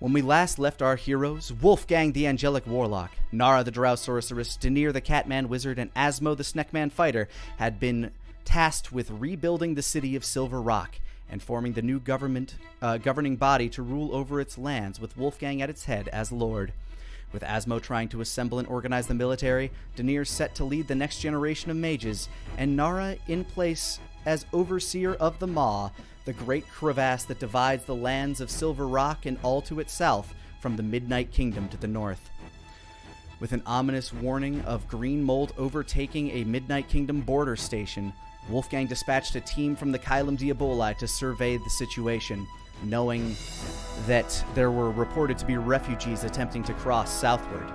When we last left our heroes, Wolfgang the Angelic Warlock, Nara the Drow Sorceress, Danir the Catman Wizard, and Asmo the Sneckman Fighter had been tasked with rebuilding the city of Silver Rock and forming the new governing body to rule over its lands, with Wolfgang at its head as Lord. With Asmo trying to assemble and organize the military, Danir set to lead the next generation of mages, and Nara in place as overseer of the Maw, the great crevasse that divides the lands of Silver Rock and all to its south from the Midnight Kingdom to the north. With an ominous warning of green mold overtaking a Midnight Kingdom border station, Wolfgang dispatched a team from the Kylum Diaboli to survey the situation, knowing that there were reported to be refugees attempting to cross southward.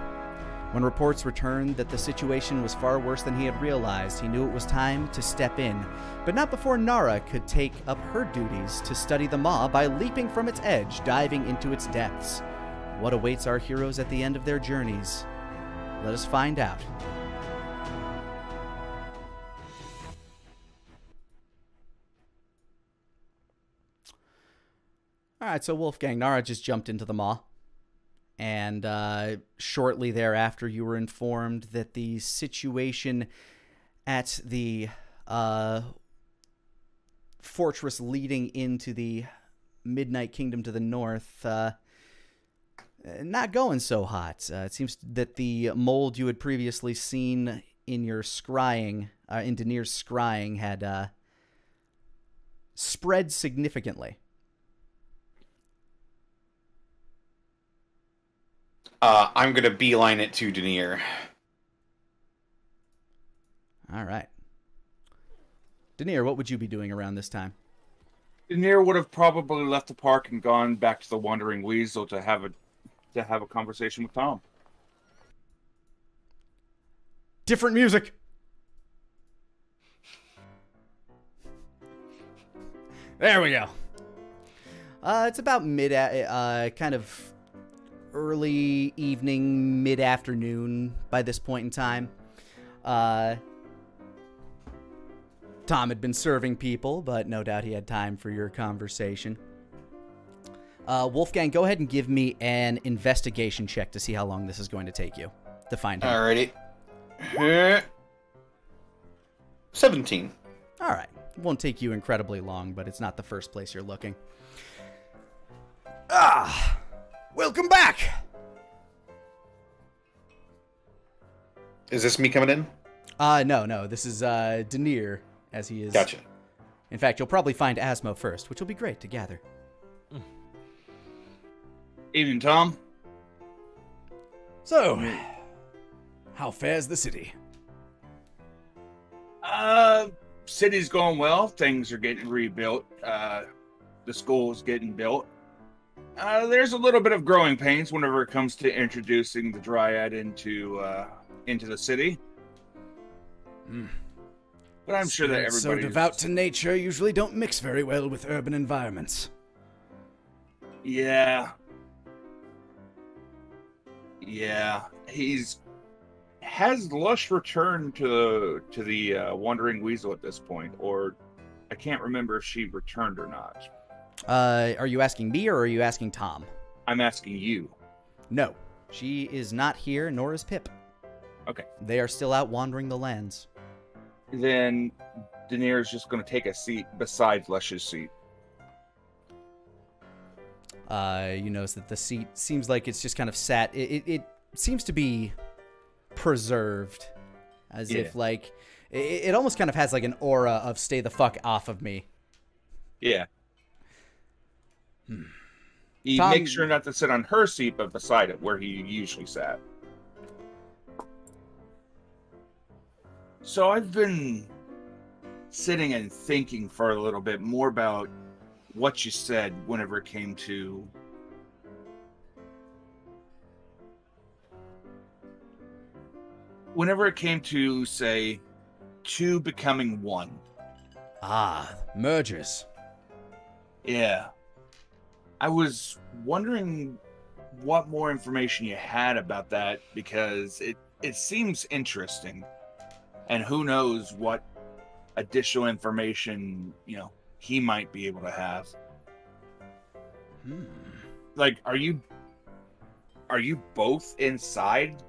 When reports returned that the situation was far worse than he had realized, he knew it was time to step in, but not before Nara could take up her duties to study the Maw by leaping from its edge, diving into its depths. What awaits our heroes at the end of their journeys? Let us find out. Alright, so Wolfgang, Nara just jumped into the Maw. And shortly thereafter, you were informed that the situation at the fortress leading into the Midnight Kingdom to the north, not going so hot. It seems that the mold you had previously seen in your scrying, in Danir's scrying, had spread significantly. I'm going to beeline it to Danir. All right. Danir, what would you be doing around this time? Danir would have probably left the park and gone back to the Wandering Weasel to have a conversation with Tom. Different music. There we go. It's about kind of early evening, mid-afternoon by this point in time. Tom had been serving people, but no doubt he had time for your conversation. Wolfgang, go ahead and give me an investigation check to see how long this is going to take you to find him. Alrighty. 17. All right. It won't take you incredibly long, but it's not the first place you're looking. Ah! Welcome back! Is this me coming in? No. This is Danir, as he is. Gotcha. In fact, you'll probably find Asmo first, which will be great to gather. Evening, Tom. So, how fares the city? City's going well. Things are getting rebuilt. The school's getting built. There's a little bit of growing pains whenever it comes to introducing the Dryad into the city. But I'm sure that everybody so devout to nature usually don't mix very well with urban environments. Yeah. Has Lush returned to the Wandering Weasel at this point, or I can't remember if she returned or not. Are you asking me or are you asking Tom? I'm asking you. No, she is not here, nor is Pip. Okay. They are still out wandering the lands. Then Danir is just going to take a seat beside Lush's seat. You notice that the seat seems like it's just kind of sat. It seems to be preserved, as if like it almost kind of has like an aura of "stay the fuck off of me." Yeah. He makes sure not to sit on her seat, but beside it, where he usually sat. So I've been sitting and thinking for a little bit more about what you said whenever it came to say, two becoming one. Ah, mergers. Yeah. I was wondering what more information you had about that, because it seems interesting. And who knows what additional information, he might be able to have. Like, are you are you both inside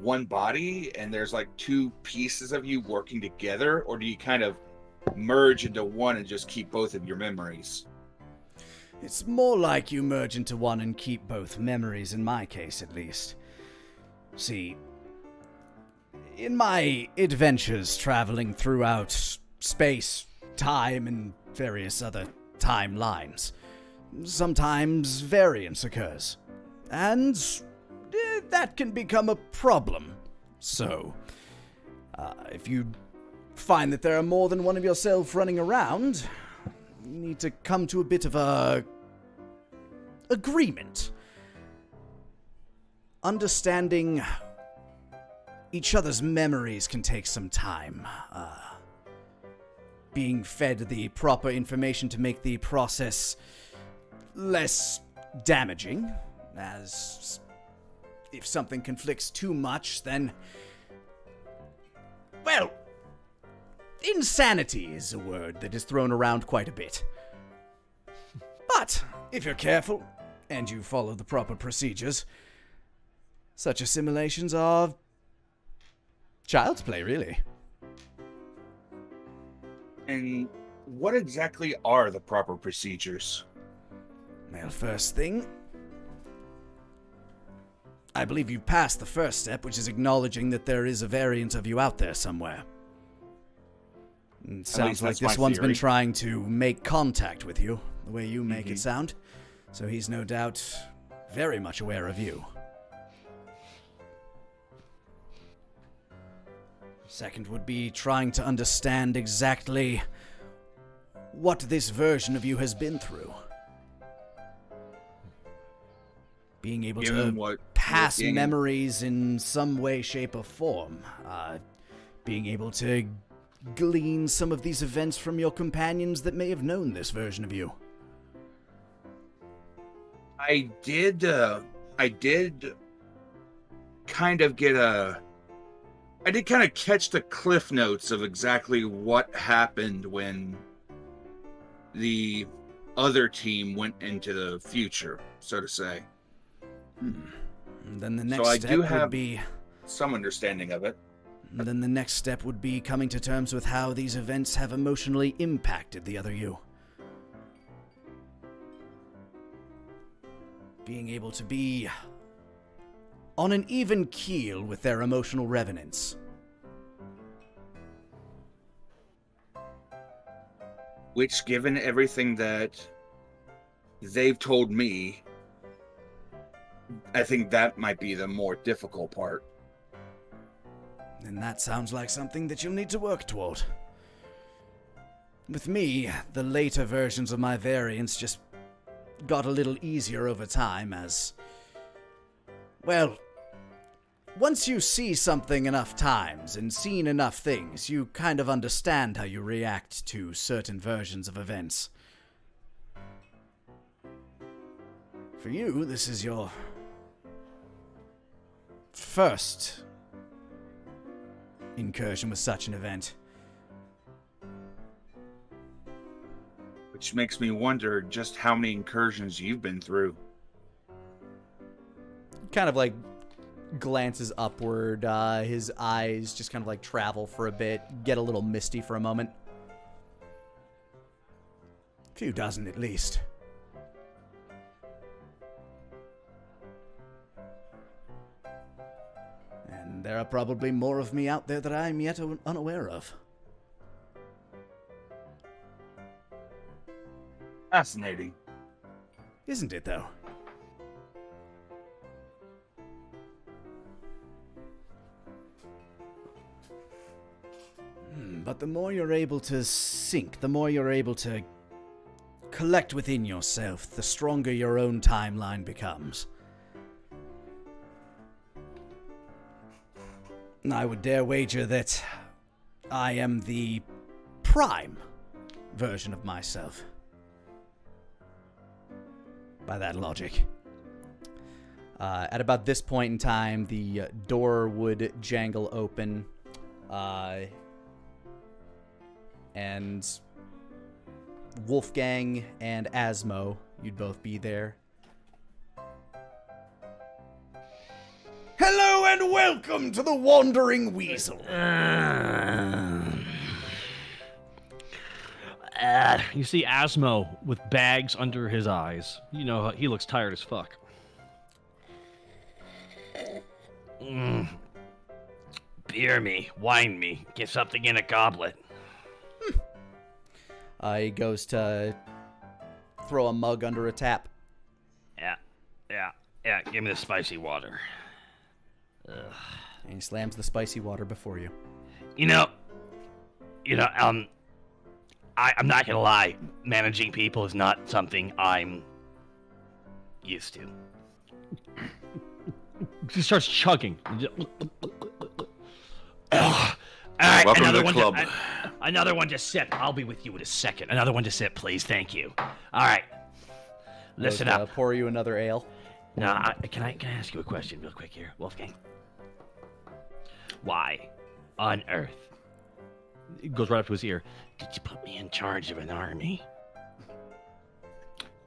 one body and there's like two pieces of you working together, or do you kind of merge into one and just keep both of your memories? It's more like you merge into one and keep both memories, in my case at least. See, in my adventures traveling throughout space, time, and various other timelines, sometimes variance occurs, and that can become a problem. So, if you find that there are more than one of yourself running around, you need to come to a bit of a agreement. Understanding each other's memories can take some time. Being fed the proper information to make the process less damaging, as if something conflicts too much, then, well, insanity is a word that is thrown around quite a bit. But if you're careful and you follow the proper procedures, such assimilations are child's play, really. And what exactly are the proper procedures? Well, first thing, I believe you passed the first step, which is acknowledging that there is a variant of you out there somewhere. It sounds like this one's been trying to make contact with you, the way you make it sound. So he's no doubt very much aware of you. Second would be trying to understand exactly what this version of you has been through. Being able to pass memories in some way, shape, or form. Being able to glean some of these events from your companions that may have known this version of you. I did kind of catch the cliff notes of exactly what happened when the other team went into the future, so to say. And then the next step would be some understanding of it. And then the next step would be coming to terms with how these events have emotionally impacted the other you. Being able to be on an even keel with their emotional revenants. Which, given everything that they've told me, I think that might be the more difficult part. And that sounds like something that you'll need to work toward. With me, the later versions of my variants just got a little easier over time as, well, once you see something enough times and seen enough things, you kind of understand how you react to certain versions of events. For you, this is your first incursion with such an event. Which makes me wonder just how many incursions you've been through. Kind of like glances upward, his eyes just kind of like travel for a bit, get a little misty for a moment. A few dozen at least. And there are probably more of me out there that I'm yet unaware of. Fascinating. Isn't it, though? But the more you're able to sync, the more you're able to collect within yourself, the stronger your own timeline becomes. I would dare wager that I am the prime version of myself. By that logic. At about this point in time, the door would jangle open, and Wolfgang and Asmo, you'd both be there. and welcome to the Wandering Weasel. You see Asmo with bags under his eyes. You know, he looks tired as fuck. Beer me, wine me, get something in a goblet. He goes to throw a mug under a tap. Yeah, give me the spicy water. And he slams the spicy water before you. I'm not gonna lie, managing people is not something I'm used to. He starts chugging. All right, Welcome to another the one. club. Another one to sip. I'll be with you in a second. Another one to sip, please. Thank you. All right. Listen Goes to up. pour you another ale. Now, can I ask you a question real quick here, Wolfgang? Why on earth It goes right up to his ear. did you put me in charge of an army?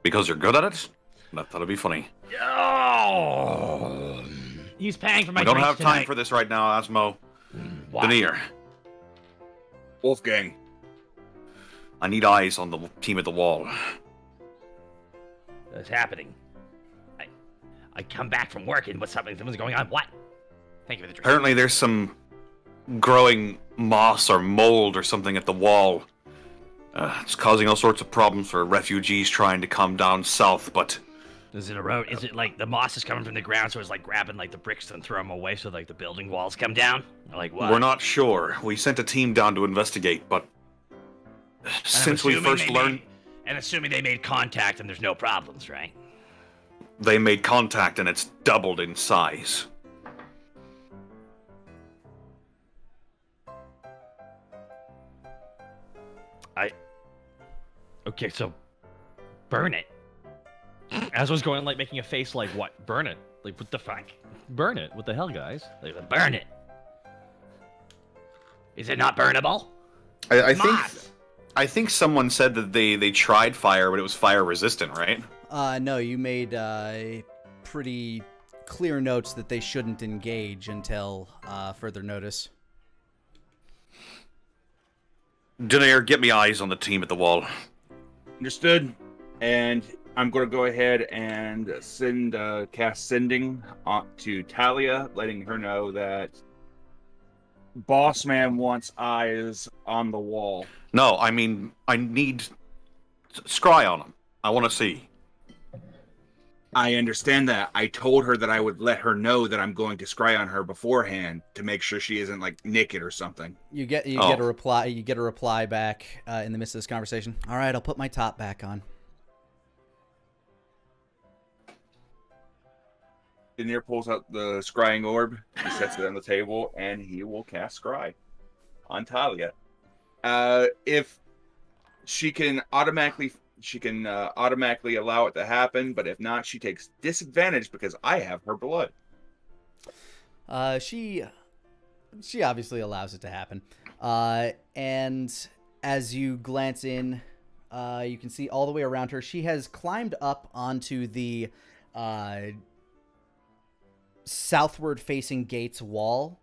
Because you're good at it? I thought it'd be funny. Oh, he's paying for my We don't drinks have time tonight. for this right now, Asmo. Why? Denier, Wolfgang. I need eyes on the team at the wall. What's happening? I come back from work and something's going on. What? Thank you for the drink. Apparently there's some growing moss or mold or something at the wall. It's causing all sorts of problems for refugees trying to come down south, but Is it a road? Is it like the moss is coming from the ground, so it's like grabbing like the bricks and throw them away, so like the building walls come down? Or like what? we're not sure. We sent a team down to investigate, but And I'm since we assuming first they learned and assuming they made contact and there's no problems, right? they made contact and it's doubled in size. Okay, so burn it. As was going, like, making a face like, what? Burn it. Like, what the fuck? Burn it. What the hell, guys? Like, burn it. Is it not burnable? I think someone said that they tried fire, but it was fire resistant, right? No, you made pretty clear notes that they shouldn't engage until further notice. Denier, get me eyes on the team at the wall. Understood. And I'm going to go ahead and cast sending to Talia, letting her know that Boss Man wants eyes on the wall. No, I mean, I need scry on them. I want to see. I understand that. I told her that I would let her know that I'm going to scry on her beforehand to make sure she isn't like naked or something. You get a reply. You get a reply back in the midst of this conversation. All right, I'll put my top back on. Denier pulls out the scrying orb, he sets it on the table, and he will cast scry on Talia. If she can automatically allow it to happen, but if not, she takes disadvantage because I have her blood. She obviously allows it to happen. And as you glance in, you can see all the way around her. She has climbed up onto the southward facing gates wall,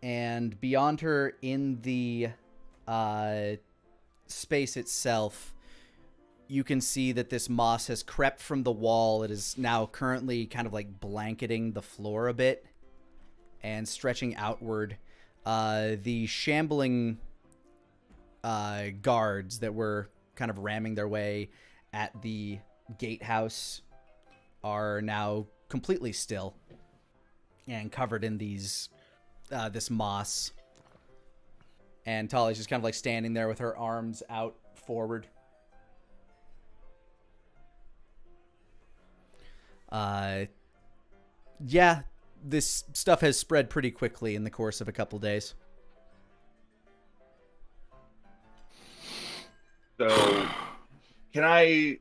and beyond her in the space itself, you can see that this moss has crept from the wall. It is now currently kind of like blanketing the floor a bit and stretching outward. The shambling guards that were kind of ramming their way at the gatehouse are now completely still and covered in these this moss. And Talia's just kind of like standing there with her arms out forward. Yeah, this stuff has spread pretty quickly in the course of a couple days. So, can I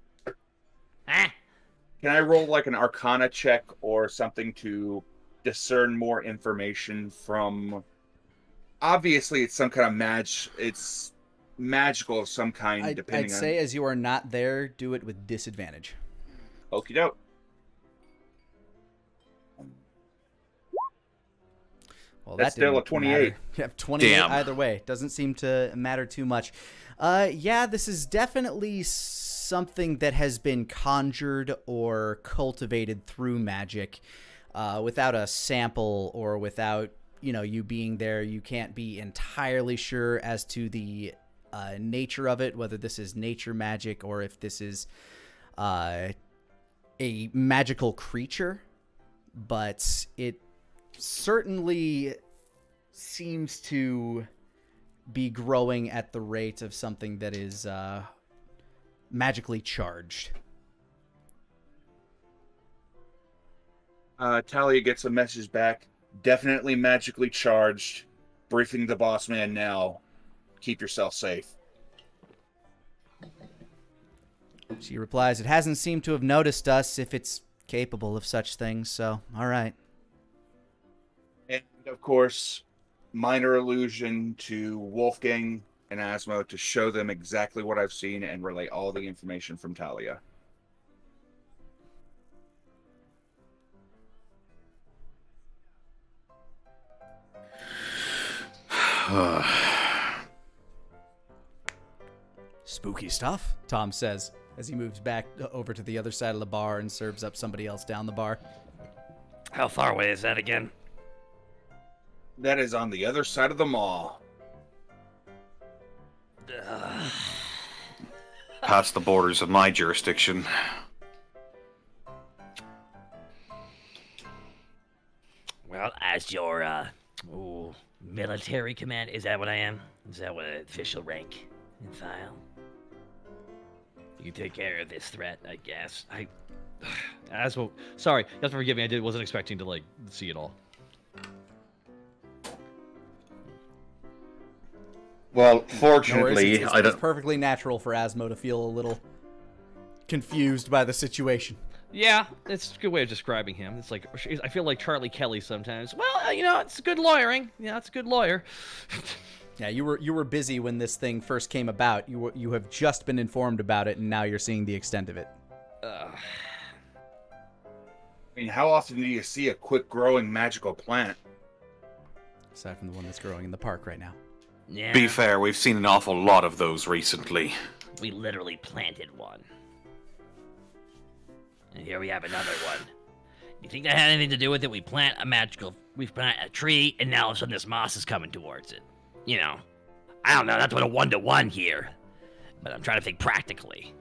roll like an Arcana check or something to discern more information from? Obviously, it's some kind of it's magical of some kind. I'd say as you are not there, do it with disadvantage. Okie doke. Well, That's that still didn't a 28. matter. Yeah, 28 Damn. either way. Doesn't seem to matter too much. Yeah, this is definitely something that has been conjured or cultivated through magic. Without a sample or without, you being there, you can't be entirely sure as to the nature of it, whether this is nature magic or if this is a magical creature. But it certainly seems to be growing at the rate of something that is magically charged. Talia gets a message back. Definitely magically charged. Briefing the boss man now. Keep yourself safe. She replies, "It hasn't seemed to have noticed us if it's capable of such things, so all right." And of course, minor allusion to Wolfgang and Asmo to show them exactly what I've seen and relay all the information from Talia. Spooky stuff, Tom says as he moves back over to the other side of the bar and serves up somebody else down the bar. How far away is that again? That is on the other side of the mall. Past the borders of my jurisdiction. Well, as your military command, is that what I am? Is that what official rank and file? You take care of this threat, I guess. As well, sorry, you have to forgive me. Wasn't expecting to see it all. Well, No worries, fortunately, it's perfectly natural for Asmo to feel a little confused by the situation. Yeah, it's a good way of describing him. It's like I feel like Charlie Kelly sometimes. Well, it's good lawyering. Yeah, it's a good lawyer. Yeah, you were busy when this thing first came about. You have just been informed about it, and now you're seeing the extent of it. I mean, how often do you see a quick-growing magical plant? Aside from the one that's growing in the park right now. Yeah. Be fair, we've seen an awful lot of those recently. We literally planted one. And here we have another one. You think that had anything to do with it? We plant a tree, and now all of a sudden this moss is coming towards it. I don't know, that's what a 1-to-1 here. But I'm trying to think practically.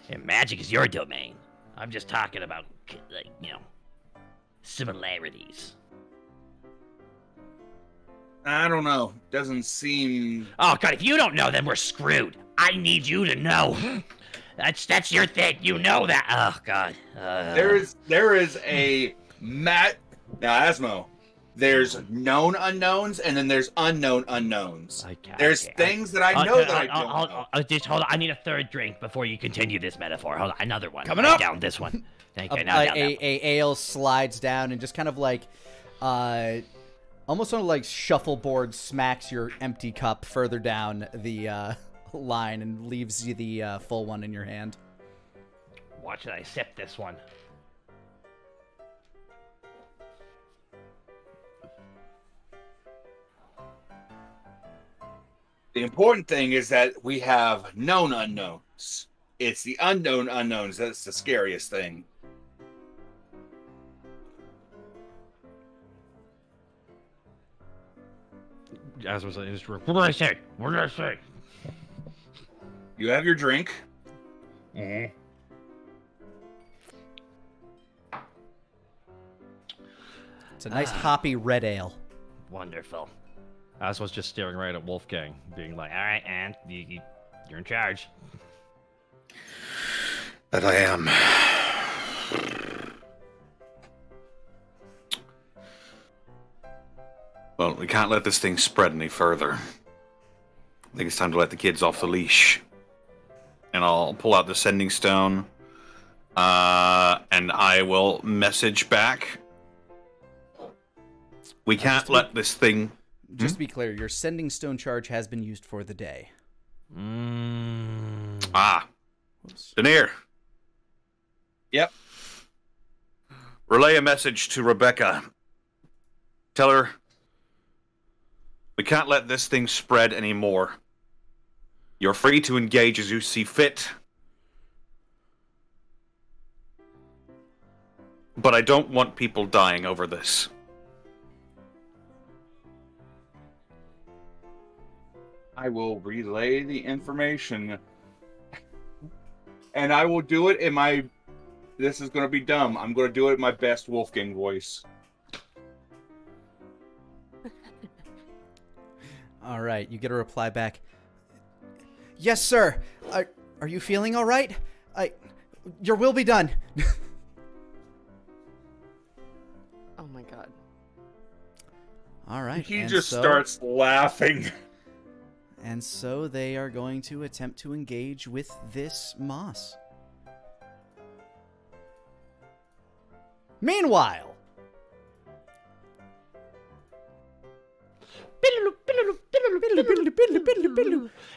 And magic is your domain. I'm just talking about, similarities. I don't know. Doesn't seem... Oh, God, if you don't know, then we're screwed. I need you to know. That's your thing. You know that. Oh, God. There is a Now, Asmo, there's known unknowns, and then there's unknown unknowns. There's things that I know that I don't know. Just hold on. I need a third drink before you continue this metaphor. Hold on. Another one. Coming up. Down this one. Thank you. A ale slides down and just kind of almost sort of like shuffleboard smacks your empty cup further down the line and leaves you the full one in your hand. Watch it. I sip this one. The important thing is that we have known unknowns. It's the unknown unknowns that's the scariest thing. As was in his room. What did I say? What did I say? You have your drink. Mm-hmm. It's a nice hoppy red ale. Wonderful. As was just staring right at Wolfgang, being like, All right, and you're in charge. That I am. Well, we can't let this thing spread any further. I think it's time to let the kids off the leash. And I'll pull out the sending stone. And I will message back. We can't let this thing... Just to be clear, your sending stone charge has been used for the day. Ah. Oops. Denier. Yep. Relay a message to Rebecca. Tell her We can't let this thing spread anymore. You're free to engage as you see fit. But I don't want people dying over this. I will relay the information. And I will do it in my... This is going to be dumb. I'm going to do it in my best Wolfgang voice. All right, you get a reply back. Yes, sir. Are you feeling all right? Your will be done. Oh my god. All right. He just starts laughing. And so they are going to attempt to engage with this moss. Meanwhile,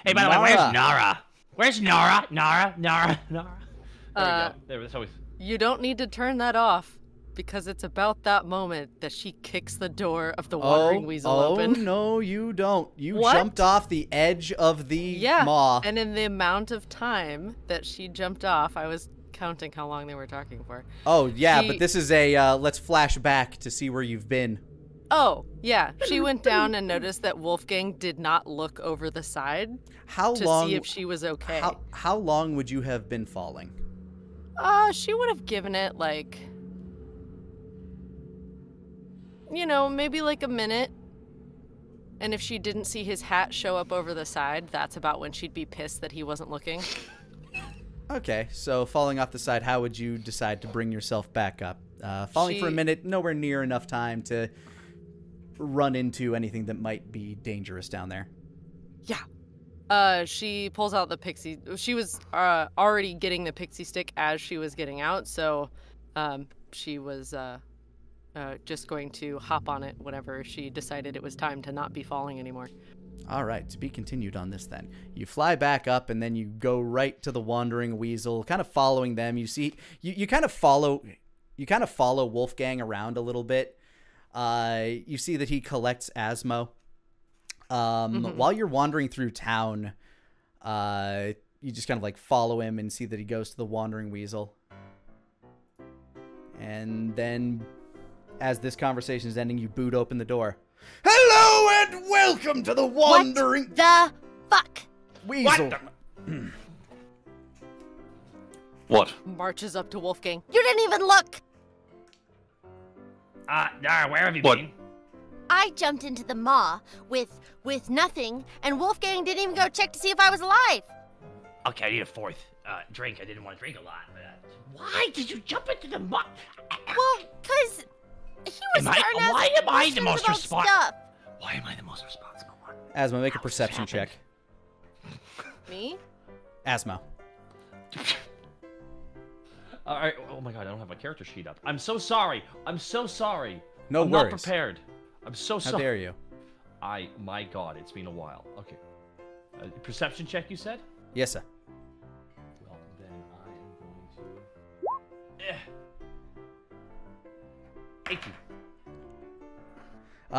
Hey, by the way, where's Nara? Where's Nara? Nara? There we go. That's always... You don't need to turn that off because it's about that moment that she kicks the door of the wandering weasel open. Oh, no, you don't. You What? jumped off the edge of the maw. And in the amount of time that she jumped off, I was counting how long they were talking for. Oh, yeah, but this is a let's flash back to see where you've been. Oh, yeah. She went down and noticed that Wolfgang did not look over the side How to long? see if she was okay. How long would you have been falling? She would have given it like, you know, maybe like a minute. And if she didn't see his hat show up over the side, that's about when she'd be pissed that he wasn't looking. Okay, so falling off the side, how would you decide to bring yourself back up? Falling for a minute, nowhere near enough time to run into anything that might be dangerous down there. Yeah. She pulls out the pixie. She was already getting the pixie stick as she was getting out, so she was just going to hop on it whenever she decided it was time to not be falling anymore. All right, to be continued on this then. You fly back up and then you go right to the wandering weasel, kind of following them. You see, you kind of follow Wolfgang around a little bit. You see that he collects Asmo. While you're wandering through town, you just kind of like follow him and see that he goes to the wandering weasel. And then, as this conversation is ending, you boot open the door. Hello and welcome to the wandering... What the fuck? Weasel. What? Marches up to Wolfgang. You didn't even look! Nara, where have you What? been? I jumped into the maw with nothing, and Wolfgang didn't even go check to see if I was alive. Okay, I need a fourth drink. I didn't want to drink a lot, but... Why did you jump into the mud? Well, because he was starting to Why am I the most responsible? Why am I the most responsible one? Asmo, make a perception check. Me? Asmo. All right. Oh my god, I don't have my character sheet up. I'm so sorry. I'm so sorry. No I'm worries. not prepared. I'm so How sorry. dare you? My god, it's been a while. Okay. Perception check, you said? Yes, sir. Well, then I am going to...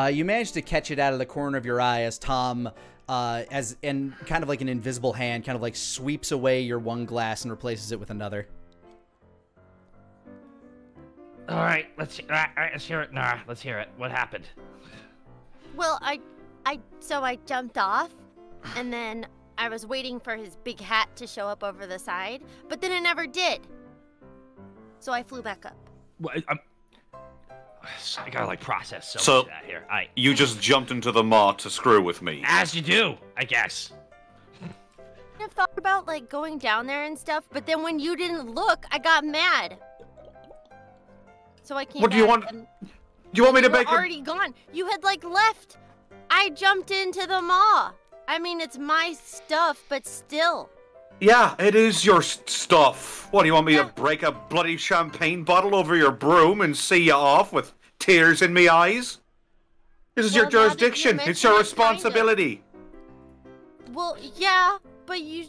18. You managed to catch it out of the corner of your eye as Tom, and kind of like an invisible hand, kind of like sweeps away your one glass and replaces it with another. All right, let's hear it, Nara. Let's hear it. What happened? Well, so I jumped off, and then I was waiting for his big hat to show up over the side, but then it never did. So I flew back up. Well, I gotta like process so So- much of that here. You just jumped into the maw to screw with me. As you do, I guess. I've thought about like going down there and stuff, but then when you didn't look, I got mad. So I came What do you back want? and Do you want me to you were make a... already gone. You had like left. I jumped into the maw. I mean, it's my stuff, but still. Yeah, it is your stuff. What, do you want me Yeah. to break a bloody champagne bottle over your broom and see you off with tears in me eyes? This is Well, your now that you jurisdiction. mention It's your it, responsibility. Well, yeah, but you.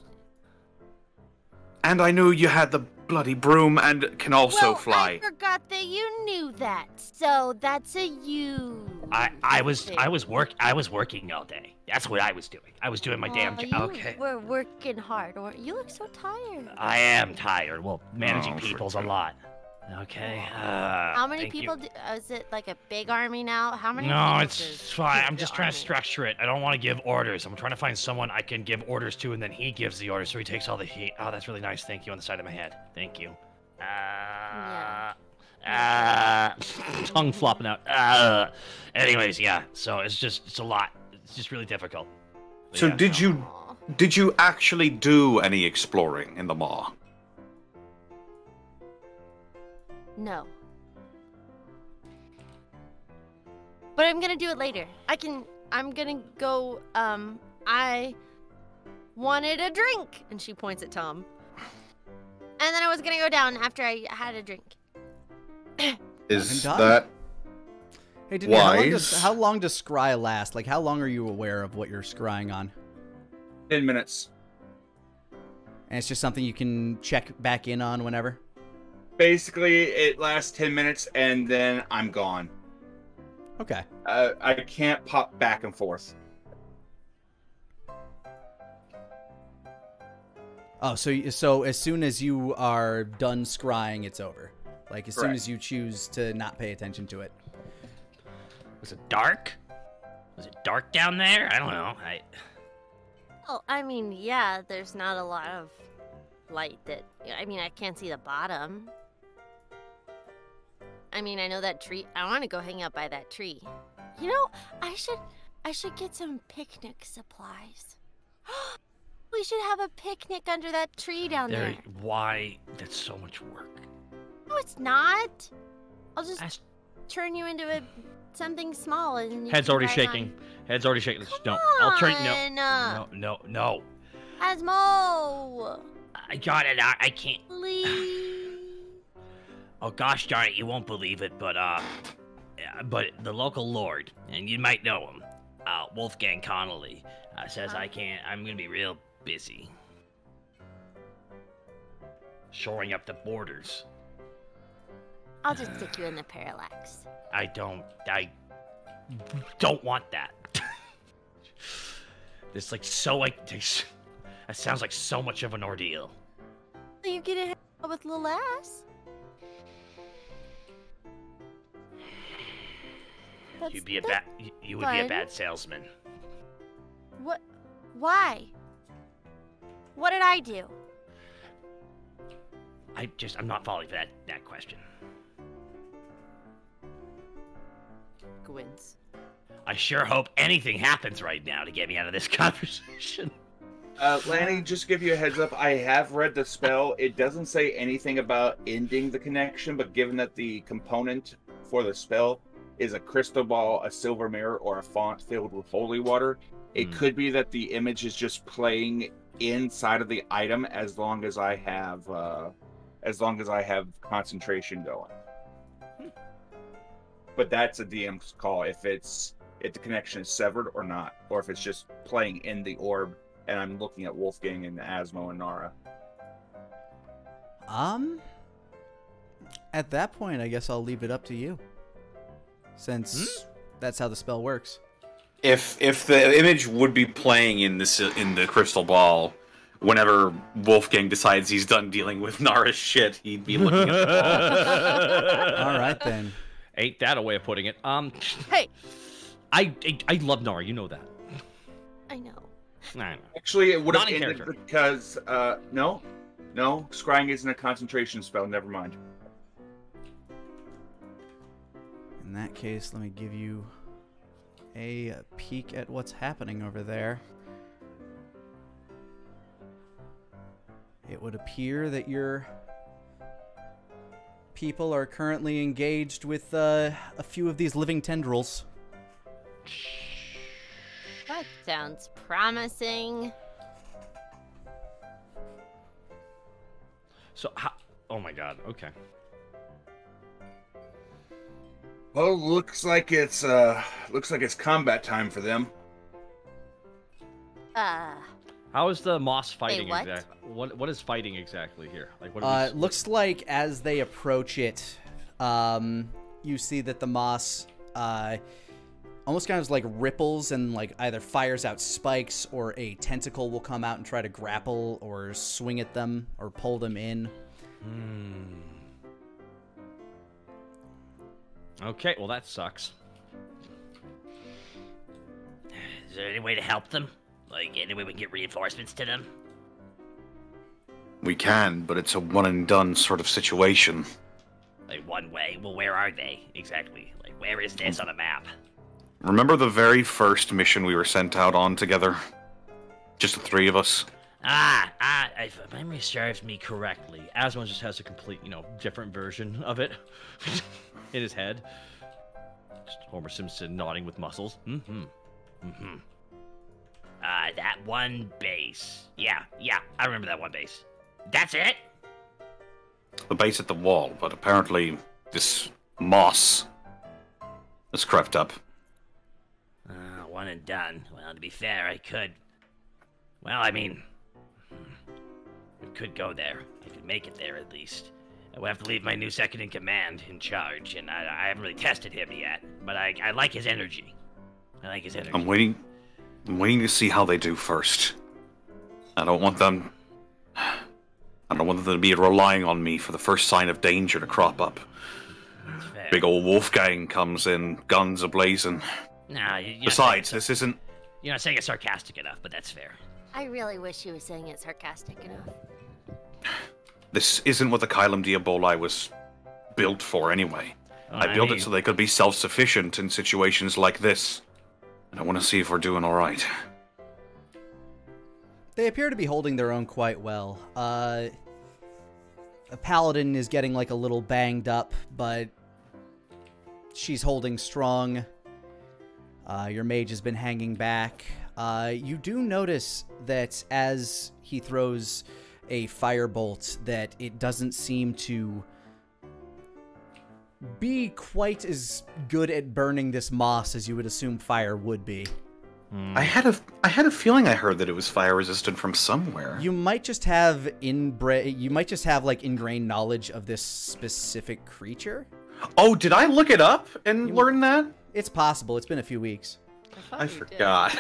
And I knew you had the bloody broom and can also well, fly. I forgot that you knew that. So that's a you. I was working all day. That's what I was doing. I was doing my damn job. You Okay. were working hard, or you look so tired. I am tired. Well, managing Oh, people's a forget it. lot. Okay. How many thank people? you. Is it like a big army now? How many? No, people it's does fine. I'm the just trying to army? structure it. I don't want to give orders. I'm trying to find someone I can give orders to, and then he gives the orders, so he takes all the heat. Oh, that's really nice. Thank you on the side of my head. Thank you. Tongue flopping out. Anyways, yeah. So it's a lot. It's just really difficult. But So yeah, did no. you actually do any exploring in the maw? No. But I'm gonna do it later. I'm gonna go, I wanted a drink. And she points at Tom. And then I was gonna go down after I had a drink. Is done. that Hey, Danielle, wise? how long does scry last? Like, how long are you aware of what you're scrying on? 10 minutes. And it's just something you can check back in on whenever? Basically, it lasts 10 minutes and then I'm gone. Okay. I can't pop back and forth. Oh, so as soon as you are done scrying, it's over. Like, as soon Correct. as you choose to not pay attention to it. Was it dark? Was it dark down there? I don't know. Oh, I mean, yeah, there's not a lot of light that... I mean, I can't see the bottom. I mean, I know that tree... I want to go hang out by that tree. You know, I should get some picnic supplies. We should have a picnic under that tree down there. Why? That's so much work. No, it's not. I'll just That's- turn you into something small and... you Head's can already ride shaking. on. Head's already shaking. Come No, I'll turn. on. No. Asmo! I got it. I can't. Please. Oh gosh darn it, you won't believe it, but the local lord, and you might know him, Wolfgang Connolly, says I can't. I'm gonna be real busy shoring up the borders. I'll just stick you in the parallax. I don't want that. It's like so like that sounds like so much of an ordeal. You get a hang out with little ass. That's, You'd be a that- bad. You would be a fun. bad salesman. What? Why? What did I do? I'm not falling for that question. Gwyn's. I sure hope anything happens right now to get me out of this conversation. Lani, just to give you a heads up, I have read the spell. It doesn't say anything about ending the connection, but given that the component for the spell is a crystal ball, a silver mirror, or a font filled with holy water, it could be that the image is just playing inside of the item as long as I have concentration going. But that's a DM's call if the connection is severed or not, or if it's just playing in the orb and I'm looking at Wolfgang and Asmo and Nara. At that point, I guess I'll leave it up to you, since that's how the spell works. If the image would be playing in the crystal ball, whenever Wolfgang decides he's done dealing with Nara's shit, he'd be looking at the ball. All right then. Ain't that a way of putting it? Hey, I love Nara. You know that. I know. I know. Actually, it would have Not in ended character. because no, scrying isn't a concentration spell. Never mind. In that case, let me give you a peek at what's happening over there. It would appear that your people are currently engaged with a few of these living tendrils. That sounds promising. So how? Oh my God. Okay. Well, looks like it's combat time for them. How is the moss fighting what? exactly? what is fighting exactly here? Like what? It looks like as they approach it, you see that the moss almost kind of like ripples and like either fires out spikes or a tentacle will come out and try to grapple or swing at them or pull them in. Okay, well that sucks. Is there any way to help them? Like, any way we can get reinforcements to them? We can, but it's a one-and-done sort of situation. Like, one way? Well, where are they, exactly? Like, where is this on a map? Remember the very first mission we were sent out on together? Just the three of us? If memory serves me correctly. Asmon just has a complete, different version of it in his head. Just Homer Simpson nodding with muscles. That one base. Yeah, I remember that one base. That's it? The base at the wall, but apparently this moss has crept up. One and done. Well, to be fair, I could... Well, I mean... We could go there. I could make it there, at least. I would have to leave my new second-in-command in charge, and I haven't really tested him yet. But I like his energy. I'm waiting to see how they do first. I don't want them to be relying on me for the first sign of danger to crop up. Big old Wolfgang comes in, guns a-blazing. Nah, Besides, this isn't... You're not saying it sarcastic enough, but that's fair. I really wish you were saying it sarcastic enough. This isn't what the Kylum Diaboli was built for anyway. I built it so they could be self-sufficient in situations like this. And I want to see if we're doing alright. They appear to be holding their own quite well. A paladin is getting like a little banged up, but she's holding strong. Your mage has been hanging back. You do notice that as he throws a firebolt, that it doesn't seem to be quite as good at burning this moss as you would assume fire would be. I had a feeling I heard that it was fire resistant from somewhere. You might just have like ingrained knowledge of this specific creature. Oh, did I look it up and learn that? It's possible. It's been a few weeks. I forgot.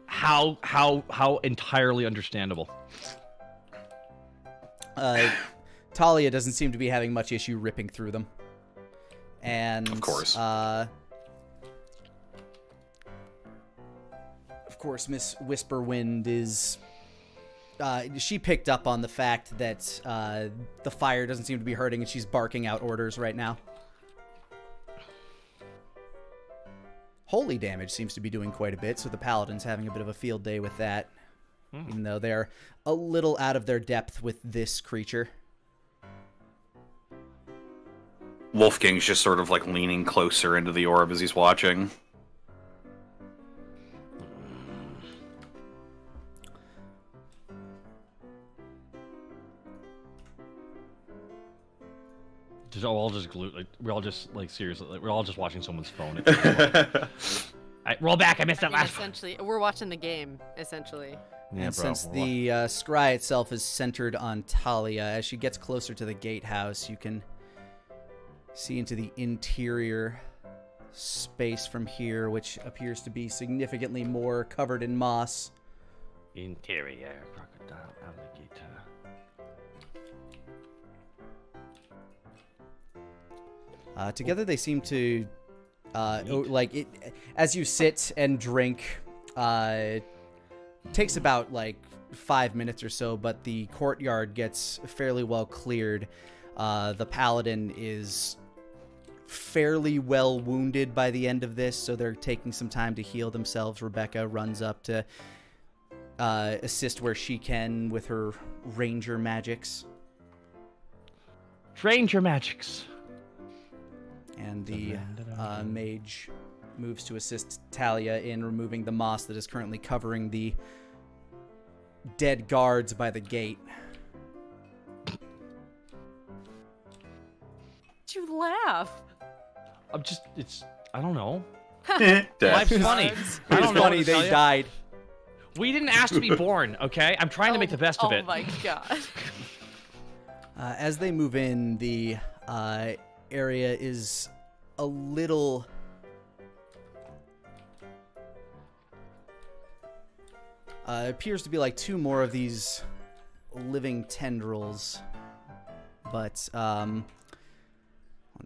How entirely understandable. Talia doesn't seem to be having much issue ripping through them. And of course. Of course, Miss Whisperwind is... she picked up on the fact that the fire doesn't seem to be hurting, and she's barking out orders right now. Holy damage seems to be doing quite a bit, so the Paladin's having a bit of a field day with that. Even though they're a little out of their depth with this creature. Wolfgang's just sort of like leaning closer into the orb as he's watching. We're all just glued. Like, we're all just like seriously. Like, we're all just watching someone's phone. Roll back. I missed that last one. Essentially, we're watching the game. Essentially. Yeah, And bro, since the scry itself is centered on Talia, as she gets closer to the gatehouse, you can see into the interior space from here, which appears to be significantly more covered in moss. Interior crocodile alligator. Together they seem to, like, it, as you sit and drink, takes about, like, 5 minutes or so, but the courtyard gets fairly well cleared. The paladin is fairly well wounded by the end of this, so they're taking some time to heal themselves. Rebecca runs up to assist where she can with her ranger magics. Ranger magics. And the mage moves to assist Talia in removing the moss that is currently covering the dead guards by the gate. Did you laugh? I don't know. Death. Life's funny. It's I don't know funny what to they tell ya. died. We didn't ask to be born, okay? I'm trying to make the best of it. Oh my god. As they move in, the area is a little... appears to be like 2 more of these living tendrils. But, 1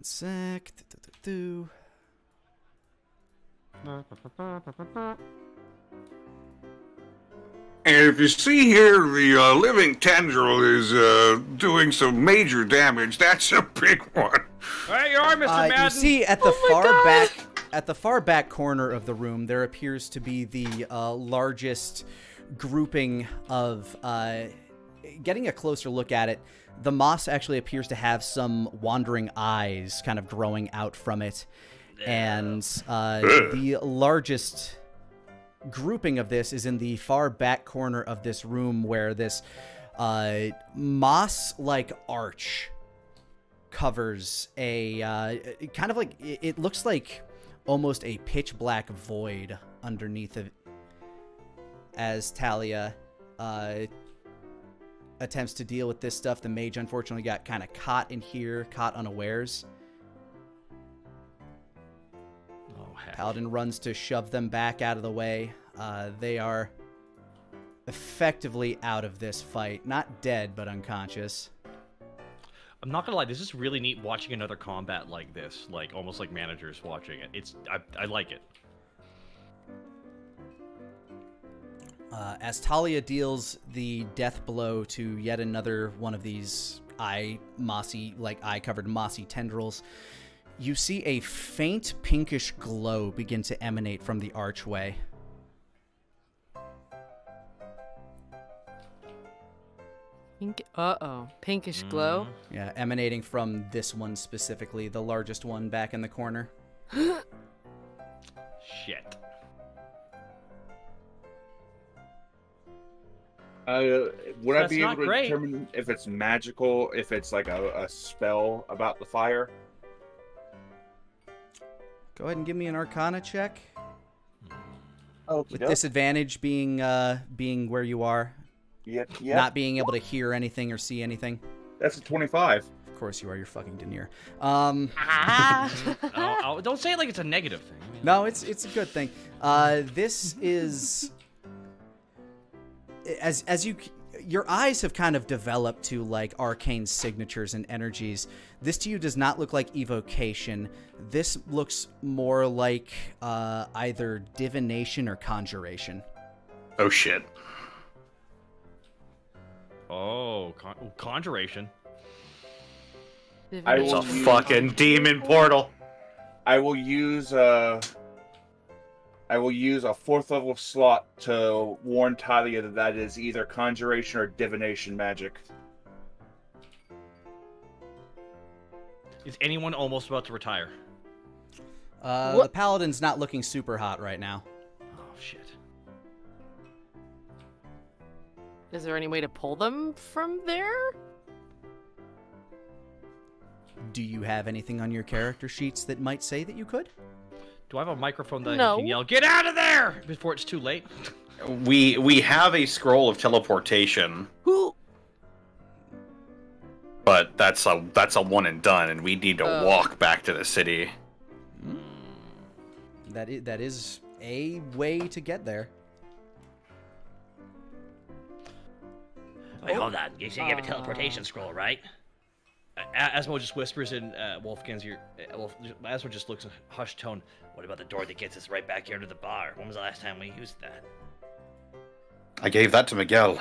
sec. And if you see here, the living tendril is doing some major damage. That's a big one. There you are, Mr. Madden. You see at the far back corner of the room, there appears to be the largest grouping of. Getting a closer look at it, the moss actually appears to have some wandering eyes kind of growing out from it, and the largest grouping of this is in the far back corner of this room, where this moss-like arch covers a kind of like it looks like almost a pitch black void underneath it. As Talia attempts to deal with this stuff, the mage unfortunately got kind of caught in here, caught unawares. Oh, heck. Paladin runs to shove them back out of the way. They are effectively out of this fight. Not dead, but unconscious. I'm not gonna lie, this is really neat watching another combat like this, like almost like managers watching it. I like it. As Talia deals the death blow to yet another one of these eye-covered mossy tendrils, you see a faint pinkish glow begin to emanate from the archway. Pinkish glow. Yeah, emanating from this one specifically, the largest one back in the corner. Shit. Would I That's be able not to great. determine if it's magical, if it's like a spell about the fire? Go ahead and give me an Arcana check. Okay. With disadvantage being where you are. Yeah. Not being able to hear anything or see anything. That's a 25. Of course you are, you're fucking Denier. Don't say it like it's a negative thing. No, it's a good thing. This is... As your eyes have kind of developed to like arcane signatures and energies. This to you does not look like evocation. This looks more like either divination or conjuration. Oh shit. Oh, conjuration. It's a fucking demon portal. I will use a 4th level slot to warn Talia that is either conjuration or divination magic. Is anyone almost about to retire? The paladin's not looking super hot right now. Oh, shit. Is there any way to pull them from there? Do you have anything on your character sheets that might say that you could? Do I have a microphone that No. I can yell, "Get out of there!" before it's too late? We have a scroll of teleportation, Who? but that's a one and done, and we need to walk back to the city. That is a way to get there. Wait, hold on. You said you have a teleportation scroll, right? Asmo just whispers in Wolfgang's ear. Asmo just looks in a hushed tone. What about the door that gets us right back here to the bar? When was the last time we used that? I gave that to Miguel.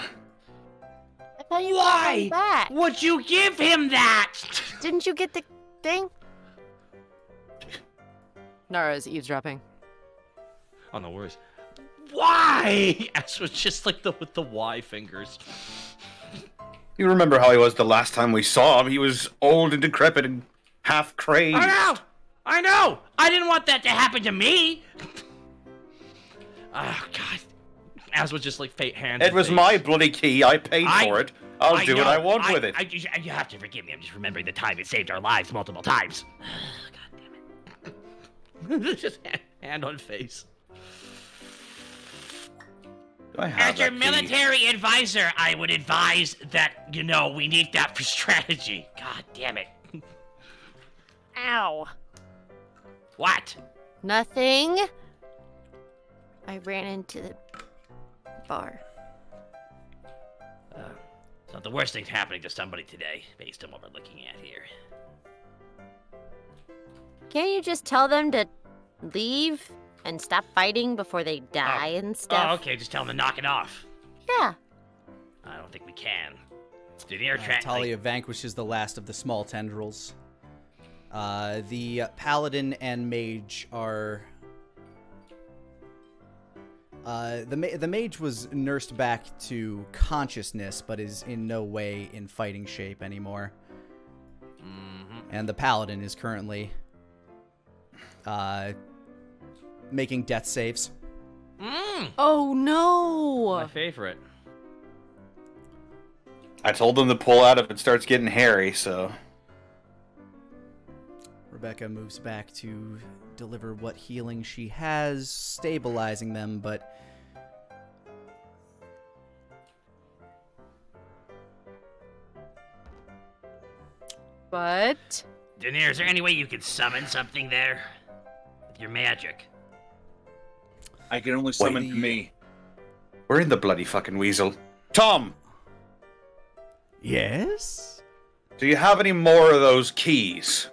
I thought you Why got back. would you give him that? Didn't you get the thing? Nara's eavesdropping. Oh no worries. Why? Asmo's just like with the Y fingers. You remember how he was the last time we saw him? He was old and decrepit and half crazed. I know! I didn't want that to happen to me! Oh god. Asmo's just like hands. It was my bloody key. I paid for it. I'll do what I want with it. You have to forgive me. I'm just remembering the time it saved our lives multiple times. God damn it. Just hand on face. I have As your that key. military advisor, I would advise that, we need that for strategy. God damn it. Ow. What? Nothing. I ran into the bar. It's not the worst thing happening to somebody today, based on what we're looking at here. Can't you just tell them to leave and stop fighting before they die and stuff? Oh, okay, just tell them to knock it off. Yeah. I don't think we can. Daenerys Talia vanquishes the last of the small tendrils. The paladin and mage are... The mage was nursed back to consciousness, but is in no way in fighting shape anymore. And the paladin is currently making death saves. Oh no! My favorite. I told them to pull out if it starts getting hairy, so... Rebecca moves back to deliver what healing she has, stabilizing them, but... But... Daenerys, is there any way you could summon something there? With your magic? I can only summon Wait. me. We're in the bloody fucking weasel. Tom! Yes? Do you have any more of those keys?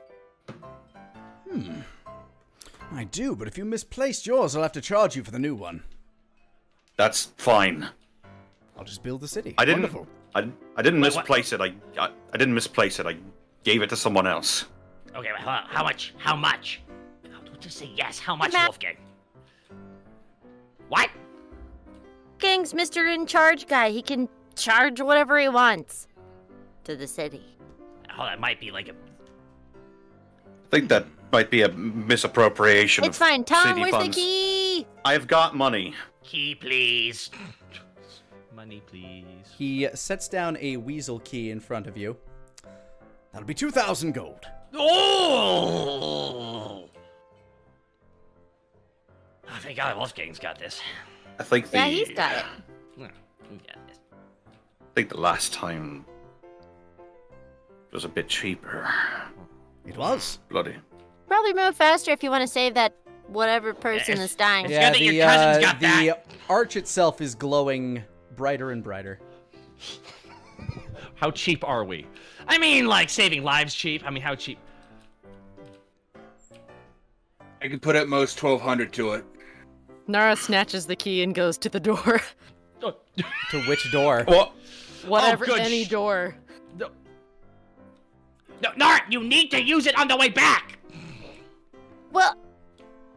I do, but if you misplaced yours, I'll have to charge you for the new one. That's fine. I'll just build the city. I didn't. Wonderful. I didn't misplace it. I didn't misplace it. I gave it to someone else. Okay, well, how much? How much? Don't just say yes. How much, Ma- Wolfgang? What? Gang's Mr. In Charge guy. He can charge whatever he wants to the city. Oh, that might be like a... I think that might be a misappropriation It's of fine. Tom, city where's funds. the key? I've got money. Key, please. Money, please. He sets down a weasel key in front of you. That'll be 2,000 gold. Oh! Oh, thank God Wolfgang's got this. I think the. Yeah, he's got it. Yeah, we got this. I think the last time was a bit cheaper. It was. Bloody. Probably move faster if you want to save that whatever person that's dying. It's good that your cousin's got the that. arch itself is glowing brighter and brighter. How cheap are we? I mean, like, saving lives cheap. I mean, how cheap? I could put at most 1,200 to it. Nara snatches the key and goes to the door. Oh, To which door? What? Whatever, good any door. No, Nart, you need to use it on the way back. Well,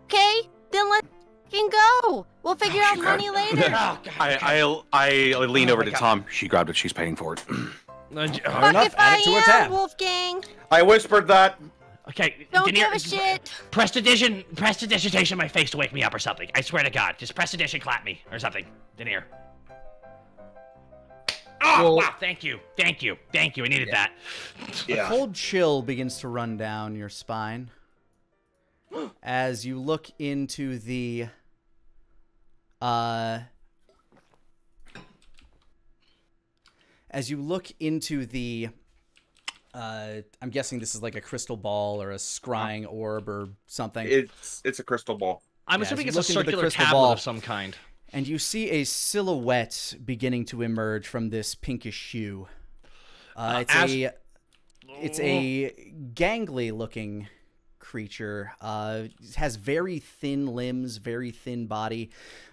okay, then let's go. We'll figure out money later. Oh, God. I lean Oh over my to God. Tom. She grabbed it. She's paying for it. Fuck enough, if add I it to her am, tab. Wolfgang. I whispered that. Okay, Don't give a Daenerys, shit. prestidigitation my face to wake me up or something. I swear to God, just prestidigitation clap me or something. Daenerys. Oh, Well- wow, thank you. I needed that. A Yeah. cold chill begins to run down your spine as you look into the I'm guessing this is like a crystal ball or a scrying orb or something. It's a crystal ball. I'm Yeah, assuming as it's you a look into the circular crystal tablet ball- of some kind. And you see a silhouette beginning to emerge from this pinkish hue. It's a gangly looking creature. It has very thin limbs, very thin body,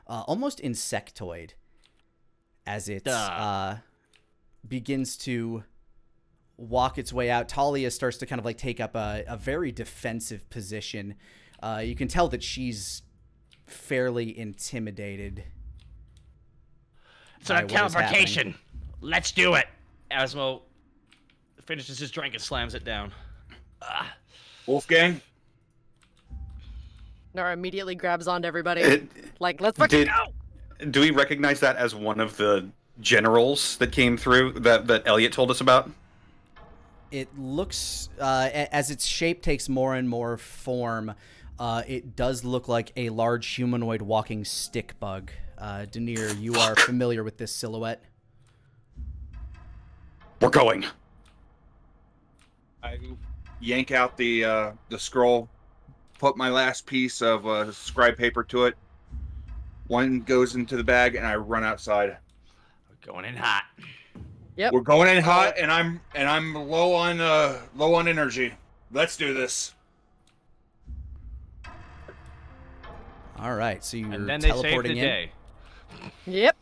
almost insectoid as it begins to walk its way out. Talia starts to kind of like take up a very defensive position. You can tell that she's fairly intimidated. So by that what is happening. teleportation. Let's do it. Asmo finishes his drink and slams it down. Wolfgang? Nara immediately grabs onto everybody. It- Like, let's fucking Did, go! do we recognize that as one of the generals that came through that Elliot told us about? It looks, as its shape takes more and more form, it does look like a large humanoid walking stick bug Denier, you are familiar with this silhouette. We're going. I yank out the scroll, put my last piece of scribe paper to it. One goes into the bag, and I run outside. We're going in hot. Yep. We're going in hot, and I'm low on energy. Let's do this. All right, so you're And then they saved teleporting the in. day. Yep.